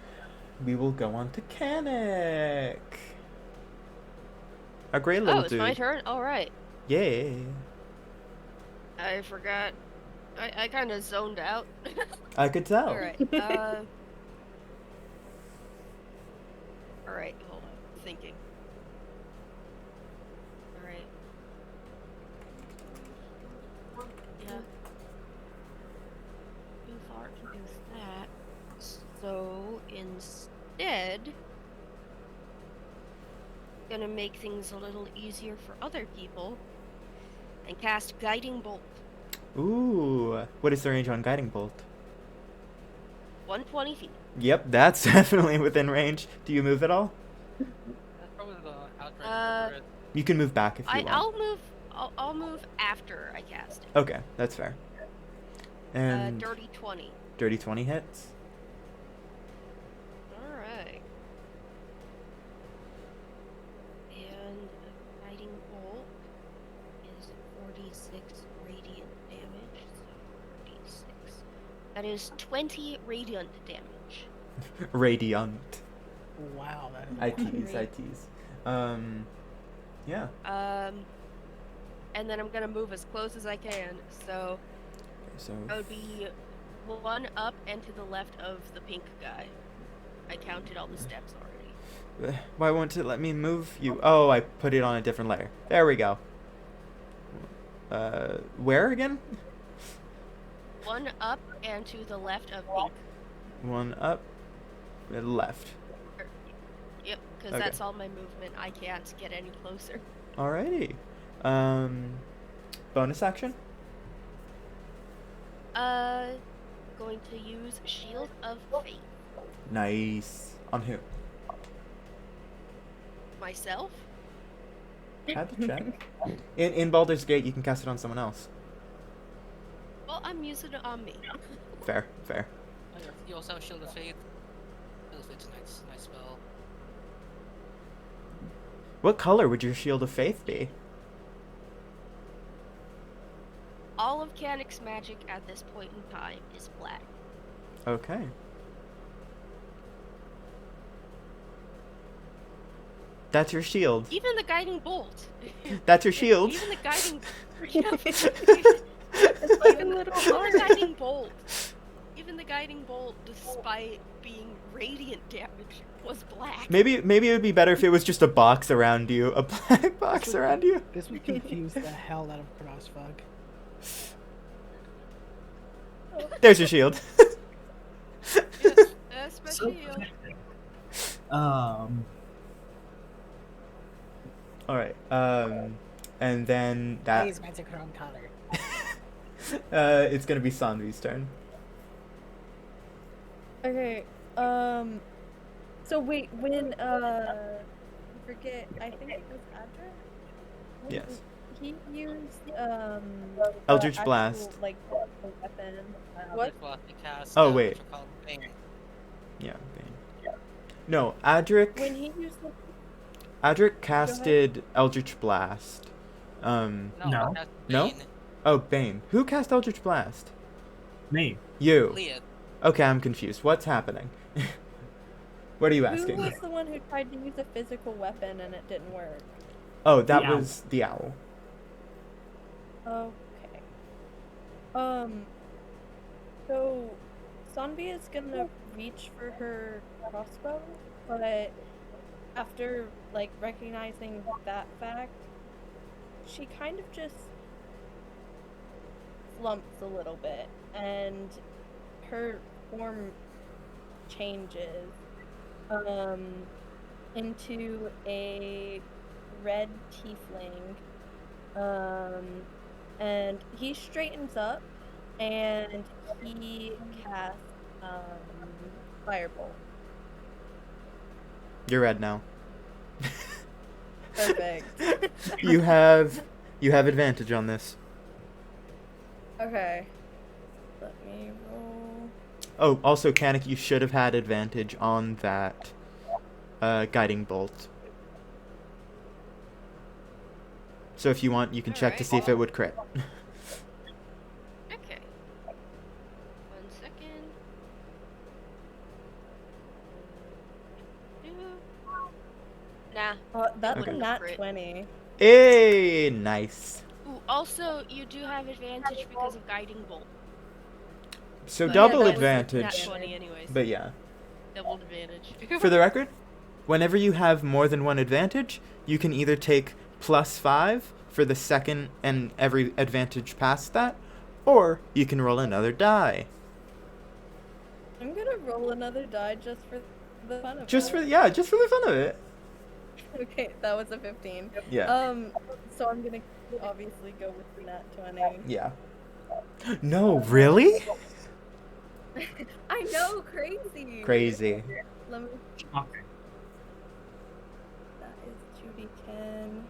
we will go on to Kanik. A great little Oh, it's dude. my turn? Alright. Yeah. I forgot. I kind of zoned out. I could tell. Alright. Alright, hold on. Thinking. Alright. Yeah. Too far to do that. So, instead, gonna make things a little easier for other people and cast Guiding Bolt. Ooh. What is the range on Guiding Bolt? 120 feet. Yep, that's definitely within range. Do you move at all? That's probably the outright for it. You can move back if you want. I'll move after I cast it. Okay, that's fair. And Dirty 20. dirty 20 hits. Alright. And a Guiding Bolt is 46 radiant damage. So 46. That is 20 radiant damage. Radiant. Wow, that is I a lot. tease, I tease. Yeah. And then I'm gonna move as close as I can. So So I would be one up and to the left of the pink guy. I counted all the steps already. why won't it let me move you? Oh, I put it on a different layer. There we go. Where again? One up and to the left of pink. One up, left. Yep, because Okay. that's all my movement. I can't get any closer. Alrighty. Bonus action? Going to use Shield of Fate. Nice. On who? Myself? Had to check. In Baldur's Gate, you can cast it on someone else. Well, I'm using it on me. Fair, fair. Oh, yeah, you also have Shield of Faith. Shield of Faith's a nice spell. What color would your Shield of Faith be? All of Canic's magic at this point in time is black. Okay. That's your shield. Even the guiding bolt. That's your shield. Even the guiding. It's like a little Even the heart. guiding bolt. Even the guiding bolt, despite being radiant damage, was black. Maybe it would be better if it was just a box around you, a black box around you. This would confuse the hell out of Crossfog. There's your shield. Yes, that's my So shield. All right. And then that Please, magic wrong color. it's gonna be Sanvi's turn. Okay. So wait, when I forget. I think it was Adra. Yes. He used Eldritch actual, Blast. like the weapon. What? What? Well, you cast, Oh, what wait. you call Bane. Yeah. Bane. No, Adric. When he used the Adric casted Eldritch Blast. No. No. Cast No? Bane. Oh, Bane. Who cast Eldritch Blast? Me. You. Leah. Okay, I'm confused. What's happening? What are you who asking? was the one who tried to use a physical weapon and it didn't work? Oh, that The owl. was the owl. Okay. So Sanvi is gonna reach for her crossbow, but after like recognizing that fact, she kind of just slumps a little bit and her form changes into a red tiefling, and he straightens up and he casts firebolt. You're red now. Perfect. you have advantage on this. Okay. Let me roll. Oh, also, Kanik, you should have had advantage on that guiding bolt. So if you want, you can check to Alright. see if it would crit. Okay. 1 second. Nah. That's Okay. a nat Crit. 20. Hey, nice. Ooh, also, you do have advantage because of guiding bolt. So Yeah, double that was Nat advantage. 20 anyways. But yeah. Double advantage. For the record, whenever you have more than one advantage, you can either take +5 for the second and every advantage past that, or you can roll another die. I'm gonna roll another die just for the fun of Just it. for the fun of it. Okay, that was a 15. Yeah. So I'm gonna obviously go with the nat 20. Yeah. No, really? I know, crazy. Crazy. Let me. Okay. That is 2d10.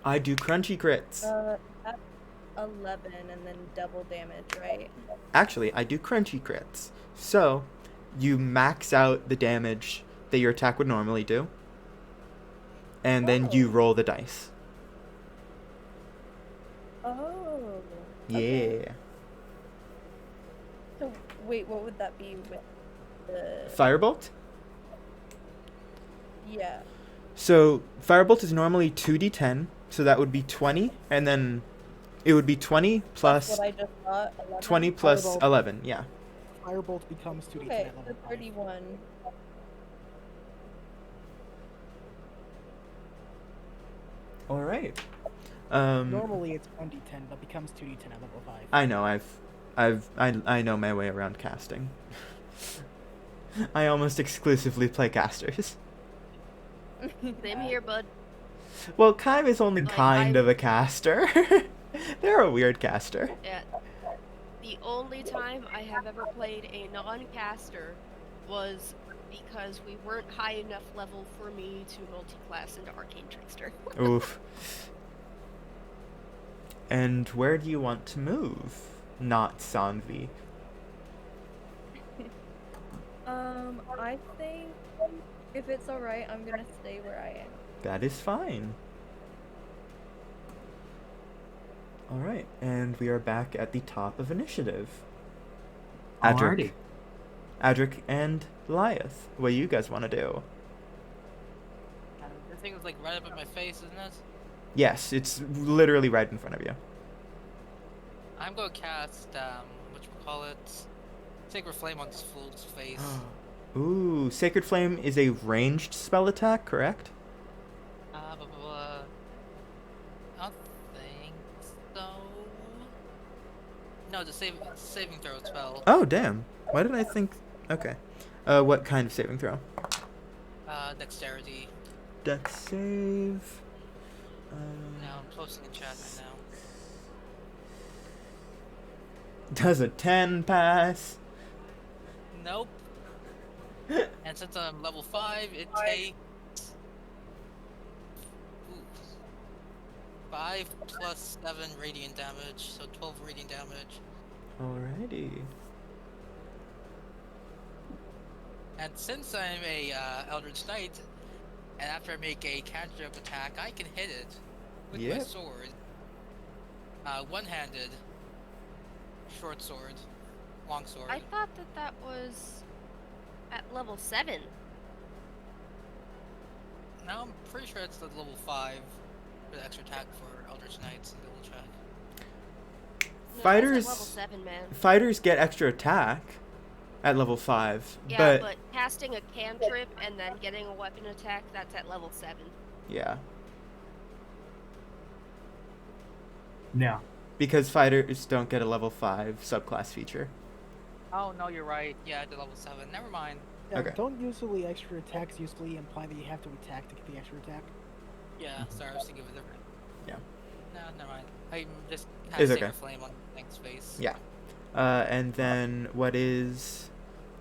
I do crunchy crits. That's 11 and then double damage, right? Actually, I do crunchy crits. So, you max out the damage that your attack would normally do, and then you Oh. roll the dice. Oh. Yeah. Okay. So wait, what would that be with the? Firebolt? Yeah. So, Firebolt is normally 2d10, so that would be 20, and then it would be 20 That's plus what I just thought. 11? 20 plus Firebolt. 11, yeah. Firebolt becomes 2d10 Okay, at so level 5. 31. All right. Normally it's 1d10, but becomes 2d10 at level 5. I know. I know my way around casting. I almost exclusively play casters. Same here, bud. Well, Kaim is only Like, kind I- of a caster. They're a weird caster. Yeah. The only time I have ever played a non-caster was because we weren't high enough level for me to multi-class into Arcane Trickster. Oof. And where do you want to move? Not Sanvi. I think if it's alright, I'm gonna stay where I am. That is fine. Alright, and we are back at the top of initiative. Alrighty. Adric and Liath, what do you guys want to do? The thing is like right up in my face, isn't it? Yes, it's literally right in front of you. I'm gonna cast whatchamacallit, Sacred Flame on this fool's face. Ooh, Sacred Flame is a ranged spell attack, correct? Blah, blah, blah. I don't think so. No, it's a saving throw spell. Oh, damn. Why did I think... Okay. What kind of saving throw? Dexterity. Dex save... Now I'm posting in chat right now. Does a 10 pass? Nope. And since I'm level 5, it takes 5 plus 7 radiant damage, so 12 radiant damage. Alrighty. And since I'm a Eldritch Knight, and after I make a cantrip attack, I can hit it with my Yep. sword. One-handed, short sword, long sword. I thought that was at level 7. Now I'm pretty sure it's the level 5 for the extra attack for Eldritch Knights and double check. No, Fighters- that's at level 7, man. Fighters get extra attack at level 5, Yeah, but casting a cantrip and then getting a weapon attack, that's at level 7. yeah. Yeah. Because fighters don't get a level 5 subclass feature. Oh no, you're right. Yeah, the level 7. Never mind. Yeah, Okay. don't usually extra attacks usually imply that you have to attack to get the extra attack? Yeah, sorry, I was thinking of a different. Yeah. No, never mind. I just had It's a okay. Sacred Flame on Thing's face. Yeah. And then what is...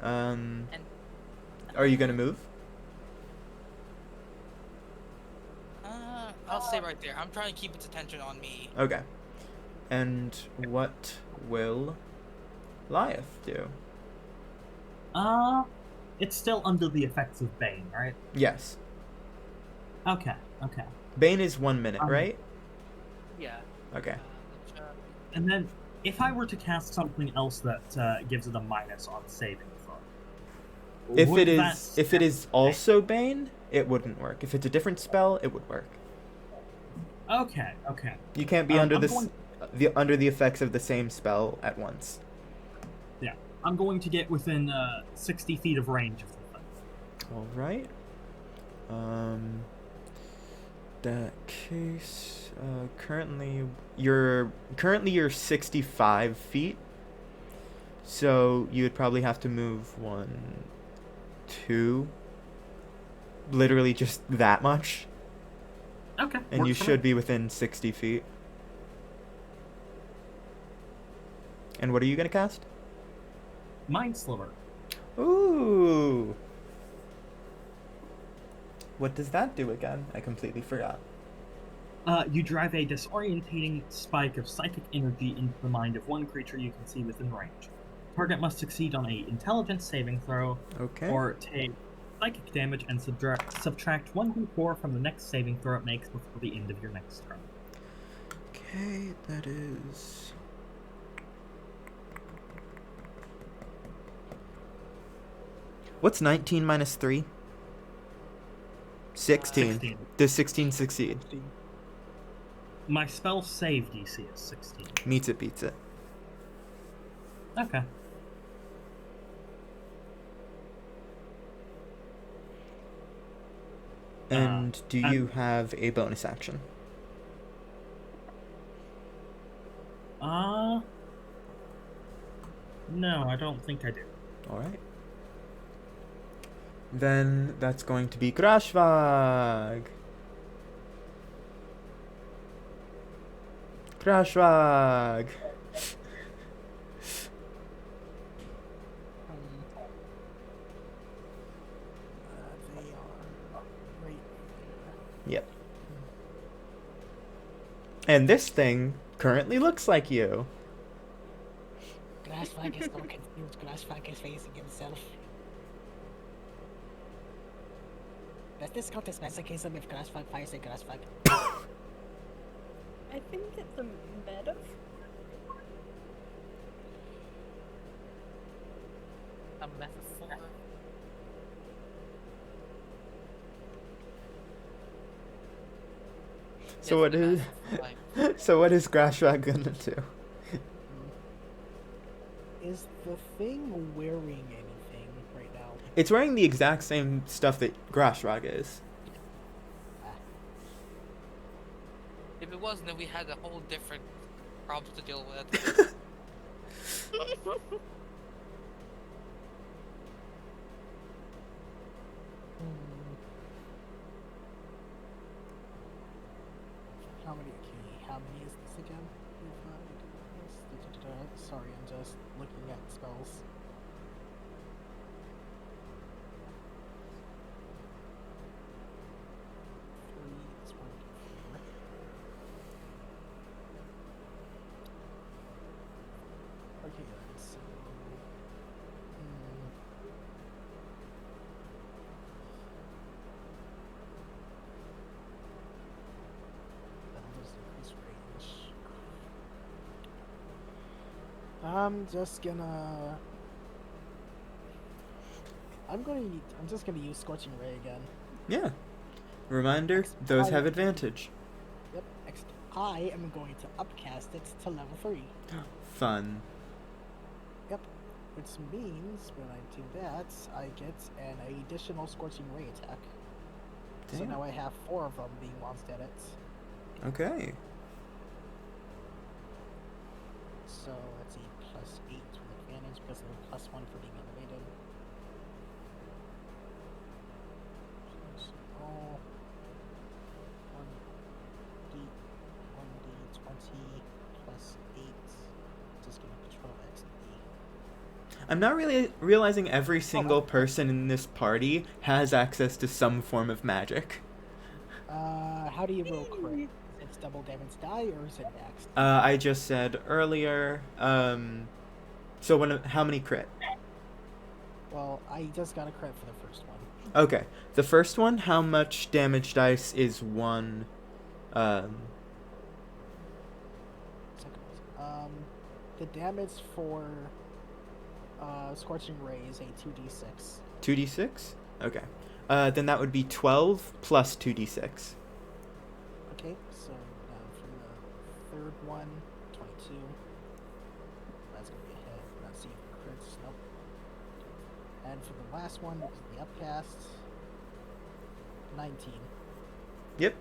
Are you gonna move? I'll stay right there. I'm trying to keep its attention on me. Okay. And what will Liath do? It's still under the effects of Bane, right? Yes. Okay. Bane is 1 minute, right? Yeah. Okay. Let's, And then, if I were to cast something else that gives it a minus on saving throw, If would it that is if it is also Bane, it wouldn't work. If it's a different spell, it would work. Okay. You can't be under I'm this going- under the effects of the same spell at once. Yeah, I'm going to get within 60 feet of range of the thing. All right. That case, currently you're 65 feet. So you would probably have to move 1, 2, literally just that much, Okay. and you works for should me. be within 60 feet. And what are you gonna cast? Mind Sliver. Ooh. What does that do again? I completely forgot. You drive a disorientating spike of psychic energy into the mind of one creature you can see within range. Target must succeed on a intelligence saving throw, Okay. or take psychic damage and subtract 1d4 from the next saving throw it makes before the end of your next turn. Okay, that is... What's 19 minus 3? 16. 16. Does 16 succeed? My spell save DC is 16. Meets it, beats it. Okay. And do you have a bonus action? No, I don't think I do. Alright. Then that's going to be Krashvag. Krashvag. Yep. And this thing currently looks like you. Glassflag is so confused. Glassflag is facing himself. Does this count as masochism if Glassflag fires a Glassflag? I think it's a metaphor. A metaphor. So what is so what is Grashwag gonna do? Is the thing wearing anything right now? It's wearing the exact same stuff that Grashwag is. If it wasn't, then we had a whole different problem to deal with. How many? Okay, how many is this again? Sorry, I'm just looking at spells. Three is 1d4. Okay, then, so. That'll just increase range. I'm just gonna. I'm just gonna use Scorching Ray again. Yeah. Reminder, those have advantage. Yep. Next, I am going to upcast it to level 3. Fun. Yep. Which means when I do that, I get an additional Scorching Ray attack. So Damn. now I have 4 of them being launched at it. Okay. So let's see, plus 8 with advantage because of the plus 1 for being elevated. So roll 1d20 plus 8. Just gonna control XP. I'm not really realizing every single person in this party has access to some form of magic. How do you roll crit? It's double damage die or is it max? I just said earlier. So how many crit? Well, I just got a crit for the first one. Okay, the first one. How much damage dice is one? Second one. The damage for Scorching Ray is a 2d6. 2d6. Okay. Then that would be 12 plus 2d6. Okay, so now for the third one, 22. That's gonna be a hit. Not seeing crits. Nope. And for the last one, because of the upcast, 19. Yep.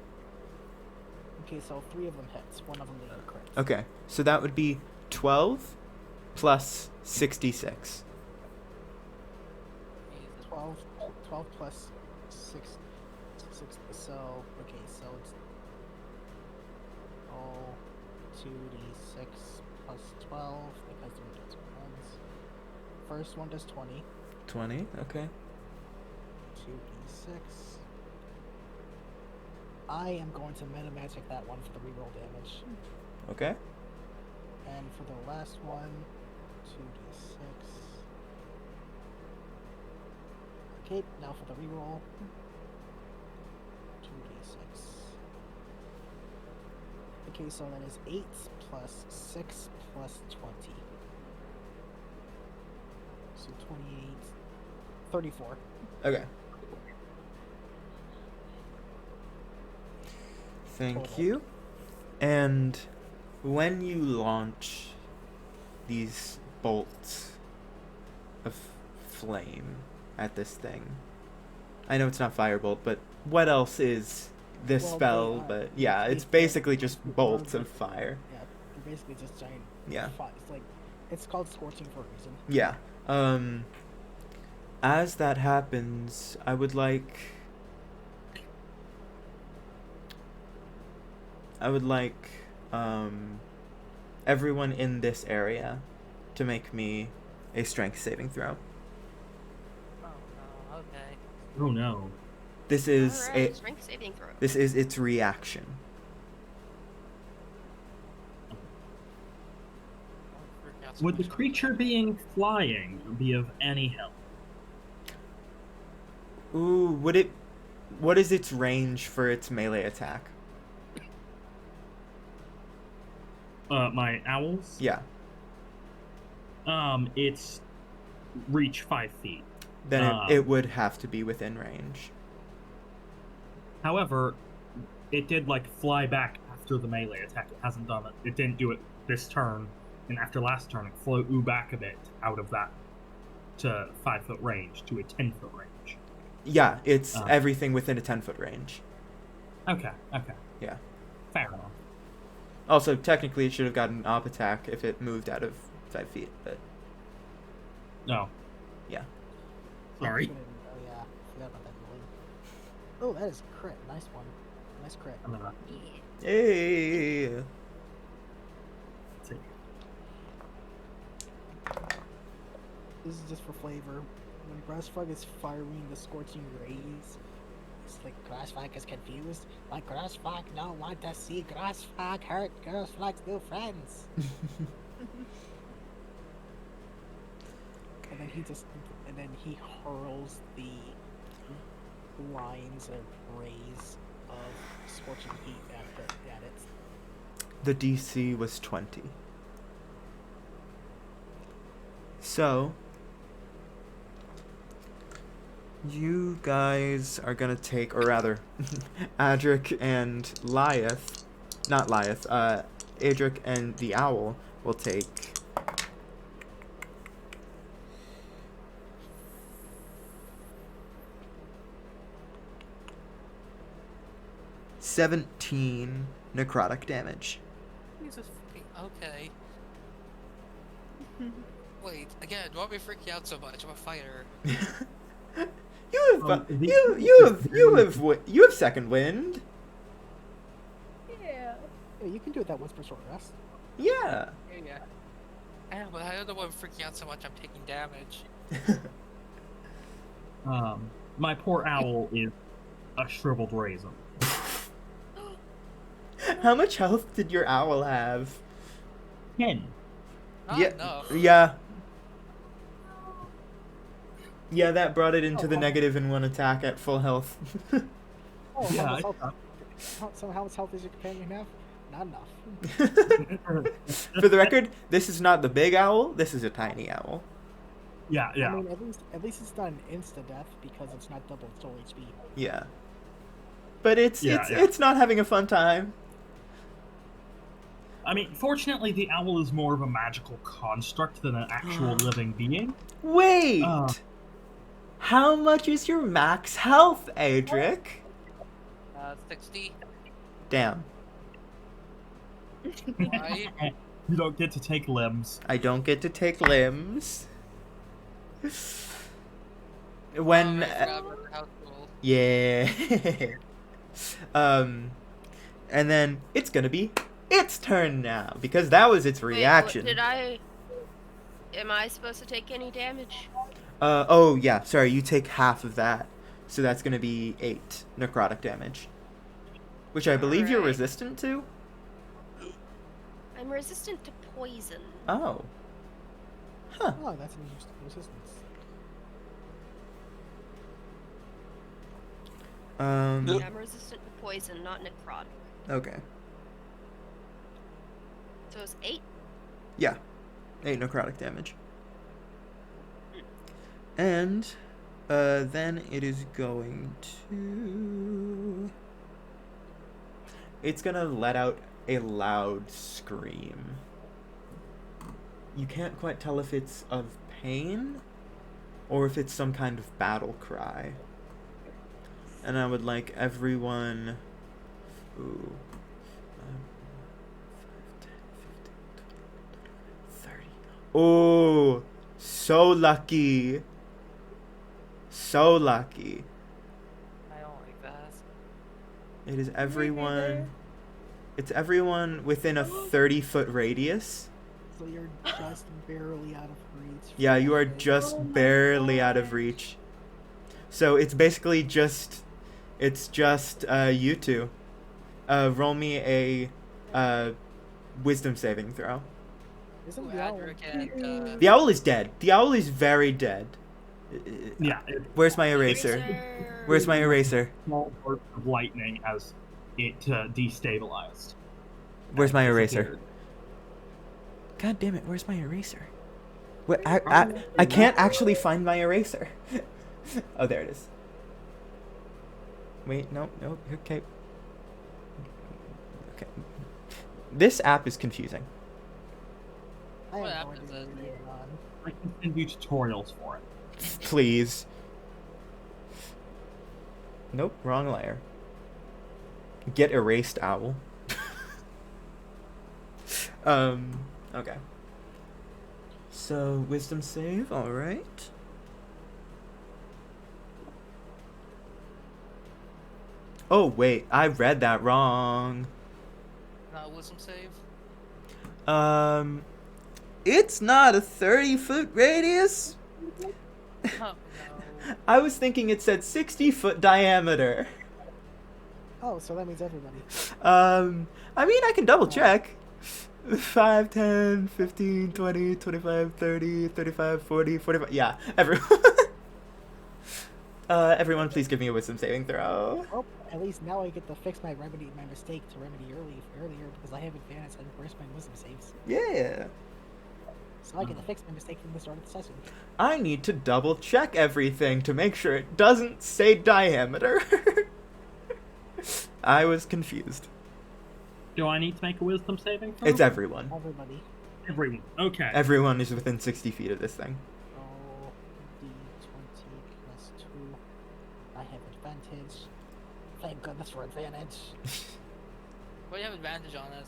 Okay, so 3 of them hits. 1 of them being a crit. Okay, so that would be 12 plus 66. 12 plus 6. So, okay, so it's all 2d6 plus 12 because they're just ones. First one does 20. 20. Okay. 2d6. I am going to meta magic that one for the reroll damage. Okay. And for the last one, 2d6. Okay, now for the reroll. 2d6. Okay, so that is 8 plus 6 plus 20. So 28. 34. Okay. Thank Total. you. And when you launch these bolts of flame at this thing, I know it's not firebolt, but what else is this Well, spell? they are- But yeah, they it's can- basically just bolts of fire. Yeah, they're basically just giant. Yeah. It's like, it's called scorching for a reason. Yeah. As that happens, I would like everyone in this area to make me a strength saving throw. Oh no, okay. Oh no. This is Alright, strength saving throw. this is its reaction. Would the creature being flying be of any help? Ooh, would it? What is its range for its melee attack? My owls? Yeah. It's reach 5 feet. Then it would have to be within range. However, it did like fly back after the melee attack. It hasn't done it. It didn't do it this turn, and after last turn, it flew back a bit out of that to 5-foot range to a 10-foot range. Yeah, it's everything within a 10-foot range. Okay. Yeah. Fair enough. Also, technically, it should have gotten an op attack if it moved out of 5 feet, but No. yeah. Sorry. Oh yeah, forgot about that one. Oh, that is a crit. Nice one. Nice crit. Hey. Let's see. This is just for flavor. When Grassfog is firing the scorching rays, it's like Grassfog is confused. Like Grassfog don't want to see Grassfog hurt Grassfog's new friends. And then he hurls the lines of rays of scorching heat at it. The DC was 20. So, you guys are gonna take, or rather, Adric and Lyeth, not Lyeth, Adric and the owl will take 17 necrotic damage. Jesus fucking okay. Wait, again, why me freak you out so much? I'm a fighter. You have second wind. Yeah. Yeah, you can do it that once per short rest. Yeah. Yeah. Yeah, but I don't know why I'm freaking out so much. I'm taking damage. My poor owl is a shriveled raisin. How much health did your owl have? 10. Not Yeah. enough. Yeah. Yeah, that brought it into the Oh. negative in one attack at full health. Oh, Yeah, how much health does your companion have? Not enough. For the record, this is not the big owl. This is a tiny owl. Yeah. I mean, at least it's not an insta death because it's not double its total HP. Yeah. But it's Yeah. not having a fun time. I mean, fortunately, the owl is more of a magical construct than an actual living being. Wait. How much is your max health, Adric? 60. Damn. Right? You don't get to take limbs. I don't get to take limbs. When I forgot about the house rule. yeah. And then it's gonna be its turn now because that was its reaction. Wait, am I supposed to take any damage? Oh yeah, sorry, you take half of that. So that's gonna be 8 necrotic damage. Which I believe you're Alright. resistant to? I'm resistant to poison. Oh. Huh. Oh, that's an interesting resistance. Yeah, I'm resistant to poison, not necrotic. Okay. So it's 8? Yeah. 8 necrotic damage. And then it is going to... It's gonna let out a loud scream. You can't quite tell if it's of pain or if it's some kind of battle cry. And I would like everyone... Ooh. 5, 10, 15, 20, 30. Oh, so lucky. So lucky. I don't like that. It is everyone. It's everyone within a 30-foot radius. So you're just barely out of reach. Yeah, you are from it. just barely out of reach. So it's basically just It's just you two. Roll me a wisdom saving throw. Isn't Ooh, the owl? Adric and The owl is dead. The owl is very dead. Yeah. Where's my eraser? Where's my eraser? Small burst of lightning as it destabilized. Where's my eraser? Disappeared. God damn it! Where's my eraser? What? I can't actually find my eraser. Oh, there it is. Wait, no. Okay. Okay. This app is confusing. I What have no happens idea is- what's going on. I can send you tutorials for it. Please. Nope, wrong layer. Get erased, owl. Okay. So, wisdom save, alright. Oh, wait, I read that wrong. not wisdom save. It's not a 30-foot radius. Oh no. I was thinking it said 60-foot diameter. Oh, so that means everybody. I mean, I can double check. 5, 10, 15, 20, 25, 30, 35, 40, 45. Yeah, everyone. Everyone, please give me a wisdom saving throw. Oh, at least now I get to fix my mistake to remedy earlier because I have advantage and burst my wisdom saves. Yeah. So I get to fix my mistake from the start of the session. I need to double check everything to make sure it doesn't say diameter. I was confused. Do I need to make a wisdom saving throw? It's everyone. Everybody. Everyone. Okay. Everyone is within 60 feet of this thing. Roll d20 plus 2. I have advantage. Thank goodness for advantage. What do you have advantage on it?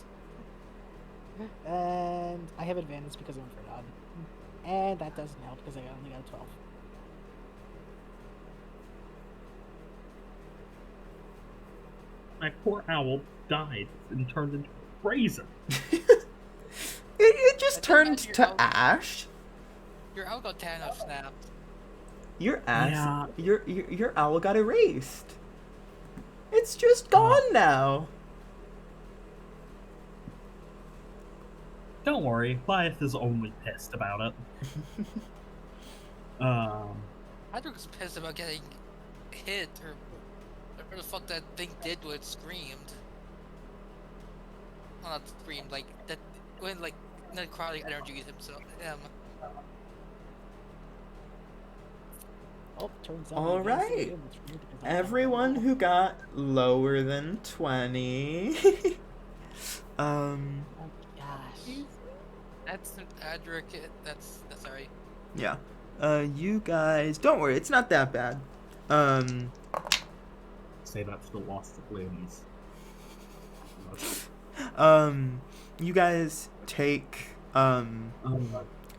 And I have advantage because I went for none. And that doesn't help because I only got a 12. My poor owl died and turned into a raisin. It just I think turned that's your to owl. ash. Your owl got Thanos snapped. Your ass, Yeah. your owl got erased. It's just gone now. Don't worry, Lieth is only pissed about it. Adric was pissed about getting hit or whatever the fuck that thing did when it screamed. Well, not screamed, like that when like necrotic energy himself. Oh, turns out. All my advantage right. is good, which is weird because I have Everyone one. who got lower than 20. Oh gosh. That's Adric. That's sorry. Yeah. You guys, don't worry, it's not that bad. say that's the lost of limbs. You guys take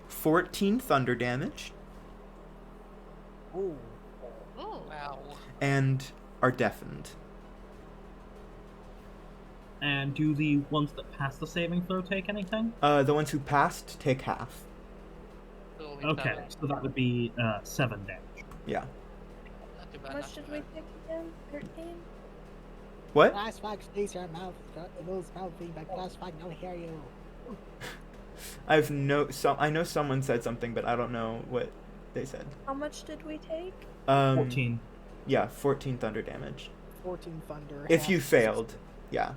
14 thunder damage Ooh. Oh, Wow. and are deafened. And do the ones that pass the saving throw take anything? The ones who passed take half. So only Okay, 7. so that would be 7 damage. Yeah. Not too How bad. much not did too we bad. pick again? 13? What? Class 5 stays your mouth. It moves mouthing, but class 5 don't hear you. I know someone said something, but I don't know what they said. How much did we take? 14. Yeah, 14 thunder damage. 14 thunder. If half you 60. failed, yeah.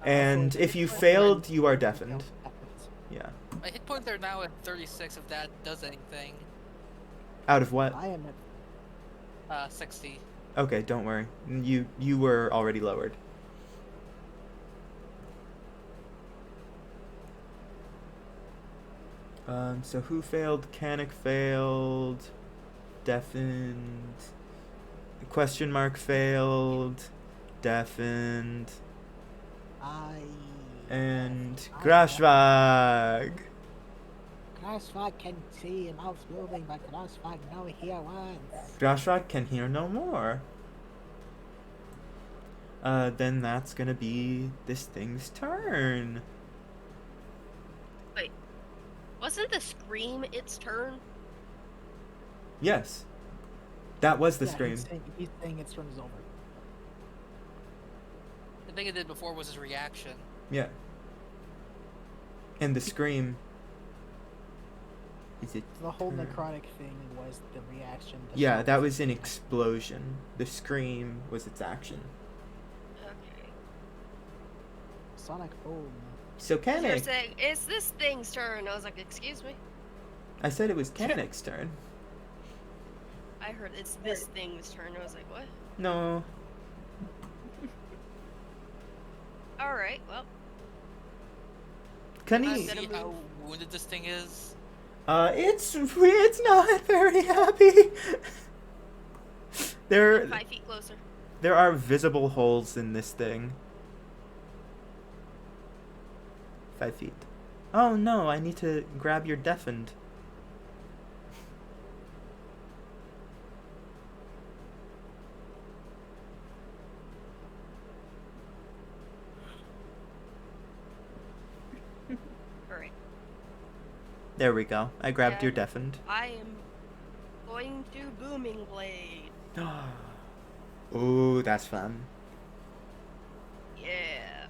And so if you it's- failed, you are deafened. Yeah. My hit points are now at 36. If that does anything. Out of what? I am at 60. Okay, don't worry. You were already lowered. So who failed? Canic failed. Deafened. Question mark failed. Deafened. And Grashvag. Class 5 can see your mouth moving, but class 5 no hear once. Grashvag can hear no more. Then that's gonna be this thing's turn. wasn't the scream its turn? Yes. That was the Yeah, scream. he's saying its turn is over. The thing it did before was his reaction. Yeah. And the scream. Is it? The whole turn? necrotic thing was the reaction. Yeah, that was an explosion. The scream was its action. Okay. Sonic boom. So They're Kanik. saying, it's this thing's turn. I was like, excuse me? I said it was Kanik's turn. I heard it's this thing's turn. I was like, what? No. Alright, well. Can I'm he? gonna See how move. wounded this thing is? It's not very happy. There 5 feet closer. there are visible holes in this thing. 5 feet. Oh no, I need to grab your deafened. Alright. There we go. I grabbed your Yeah. deafened. I am going to Booming Blade. Ooh, that's fun. Yeah.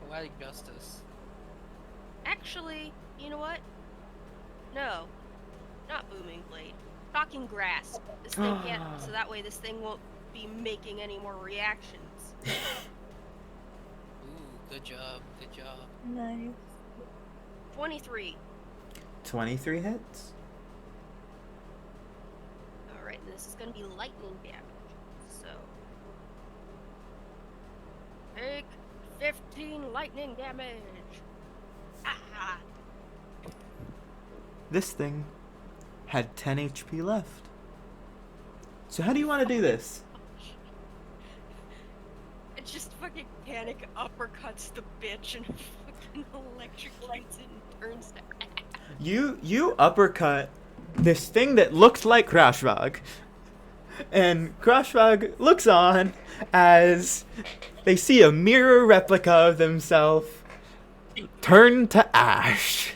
Poetic justice. Actually, you know what? No. Not Booming Blade. Shocking Grasp. This thing can't, so that way this thing won't be making any more reactions. Ooh, good job, good job. Nice. 23. 23 hits. Alright, and this is gonna be lightning damage. So. Take 15 lightning damage. Ah! This thing had 10 HP left. So how do you want to do this? It just fucking panic uppercuts the bitch and fucking electrocutes it and turns to ash. You uppercut this thing that looks like Crashvog. And Crashvog looks on as they see a mirror replica of themselves turn to ash.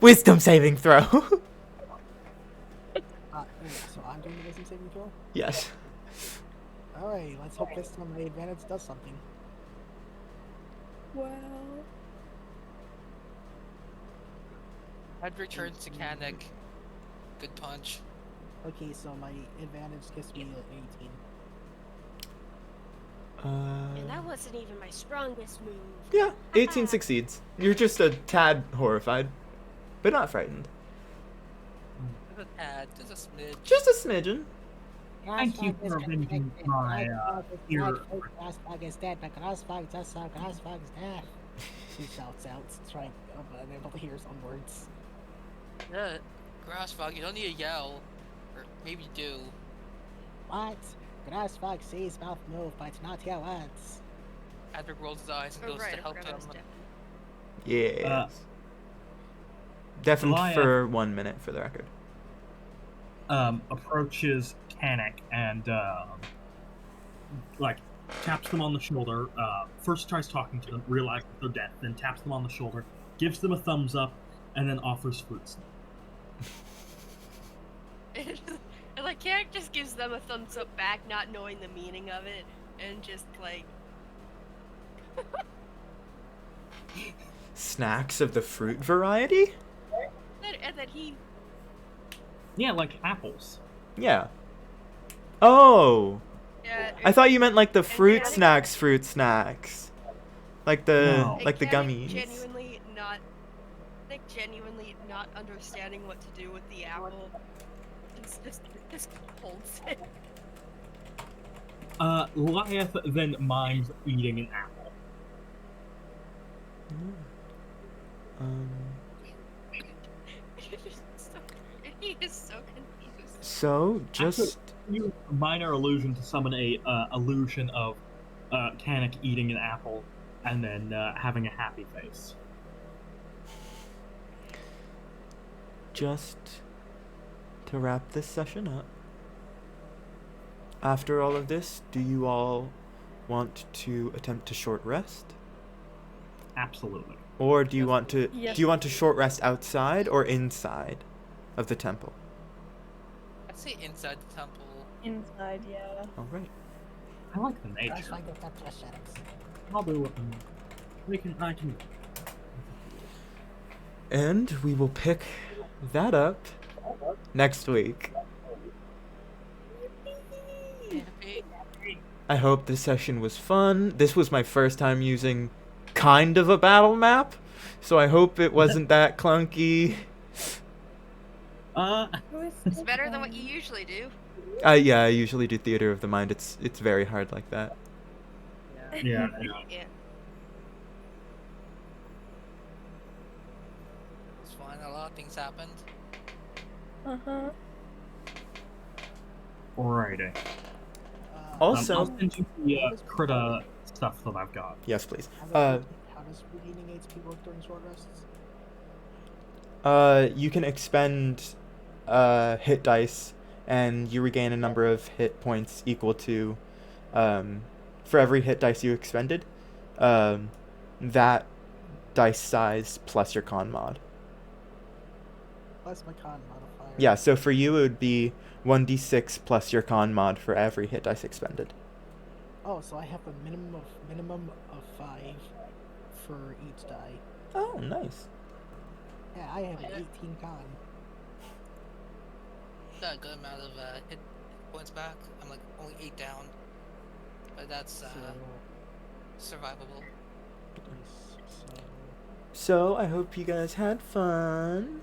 Wisdom saving throw. So I'm doing the wisdom saving throw? Yes. Alright, let's hope this time my advantage does something. Wow. Hedrick turns to Kanik. Good punch. Okay, so my advantage gives me an 18. And that wasn't even my strongest move. Yeah, 18 succeeds. You're just a tad horrified, but not frightened. Just a tad, just a smidge. Just a smidgen. Thank you for avenging my, ear. Crossfog is dead, but Crossfog just saw Crossfog is dead. She shouts out, trying unable to hear some words. Yeah, Grassfog, you don't need to yell. Or maybe you do. What? Crossfog sees mouth move, but not hear words. Hedrick rolls his eyes and Oh, goes right, to I help forgot I him. was deaf. Yes. Deafened Goliath- for 1 minute, for the record. Approaches Kanik and like taps them on the shoulder. First tries talking to them, realizes they're deaf, then taps them on the shoulder, gives them a thumbs up, and then offers fruits. And like Carrick just gives them a thumbs up back, not knowing the meaning of it, and just like Snacks of the fruit variety? and then he Yeah, like apples. Yeah. Oh! yeah, I thought you meant like the fruit Kanik- snacks. Like the No. like the Kanik gummies. genuinely not understanding what to do with the apple. It's just holds it. Goliath then mimes eating an apple. Um, He is so confused. so just Use a minor illusion to summon a illusion of Kanik eating an apple and then having a happy face. just to wrap this session up. After all of this, do you all want to attempt a short rest? Absolutely. Or do you want to Yes. do you want to short rest outside or inside of the temple? I I'd say inside the temple. Inside, yeah. All right. I like the I nature. like the touch aesthetics. I'll do it. I can. And we will pick that up next week. Happy. I hope this session was fun. This was my first time using kind of a battle map, so I hope it wasn't that clunky. It's better than what you usually do. Yeah, I usually do Theater of the Mind. It's very hard like that. Yeah. Yeah. It's fine. A lot of things happened. Uh-huh. Alrighty. Also- I'll send you the critter stuff that I've got. Yes, please. How does redeeming HP work during short rests? You can expend hit dice, and you regain a number of hit points equal to, for every hit dice you expended, that dice size plus your con mod. Plus my con modifier. Yeah, so for you it would be 1d6 plus your con mod for every hit dice expended. Oh, so I have a minimum of 5 for each die. Oh, nice. Yeah, I have an 18 con. Got a good amount of hit points back. I'm like only 8 down, but that's survivable. So So I hope you guys had fun.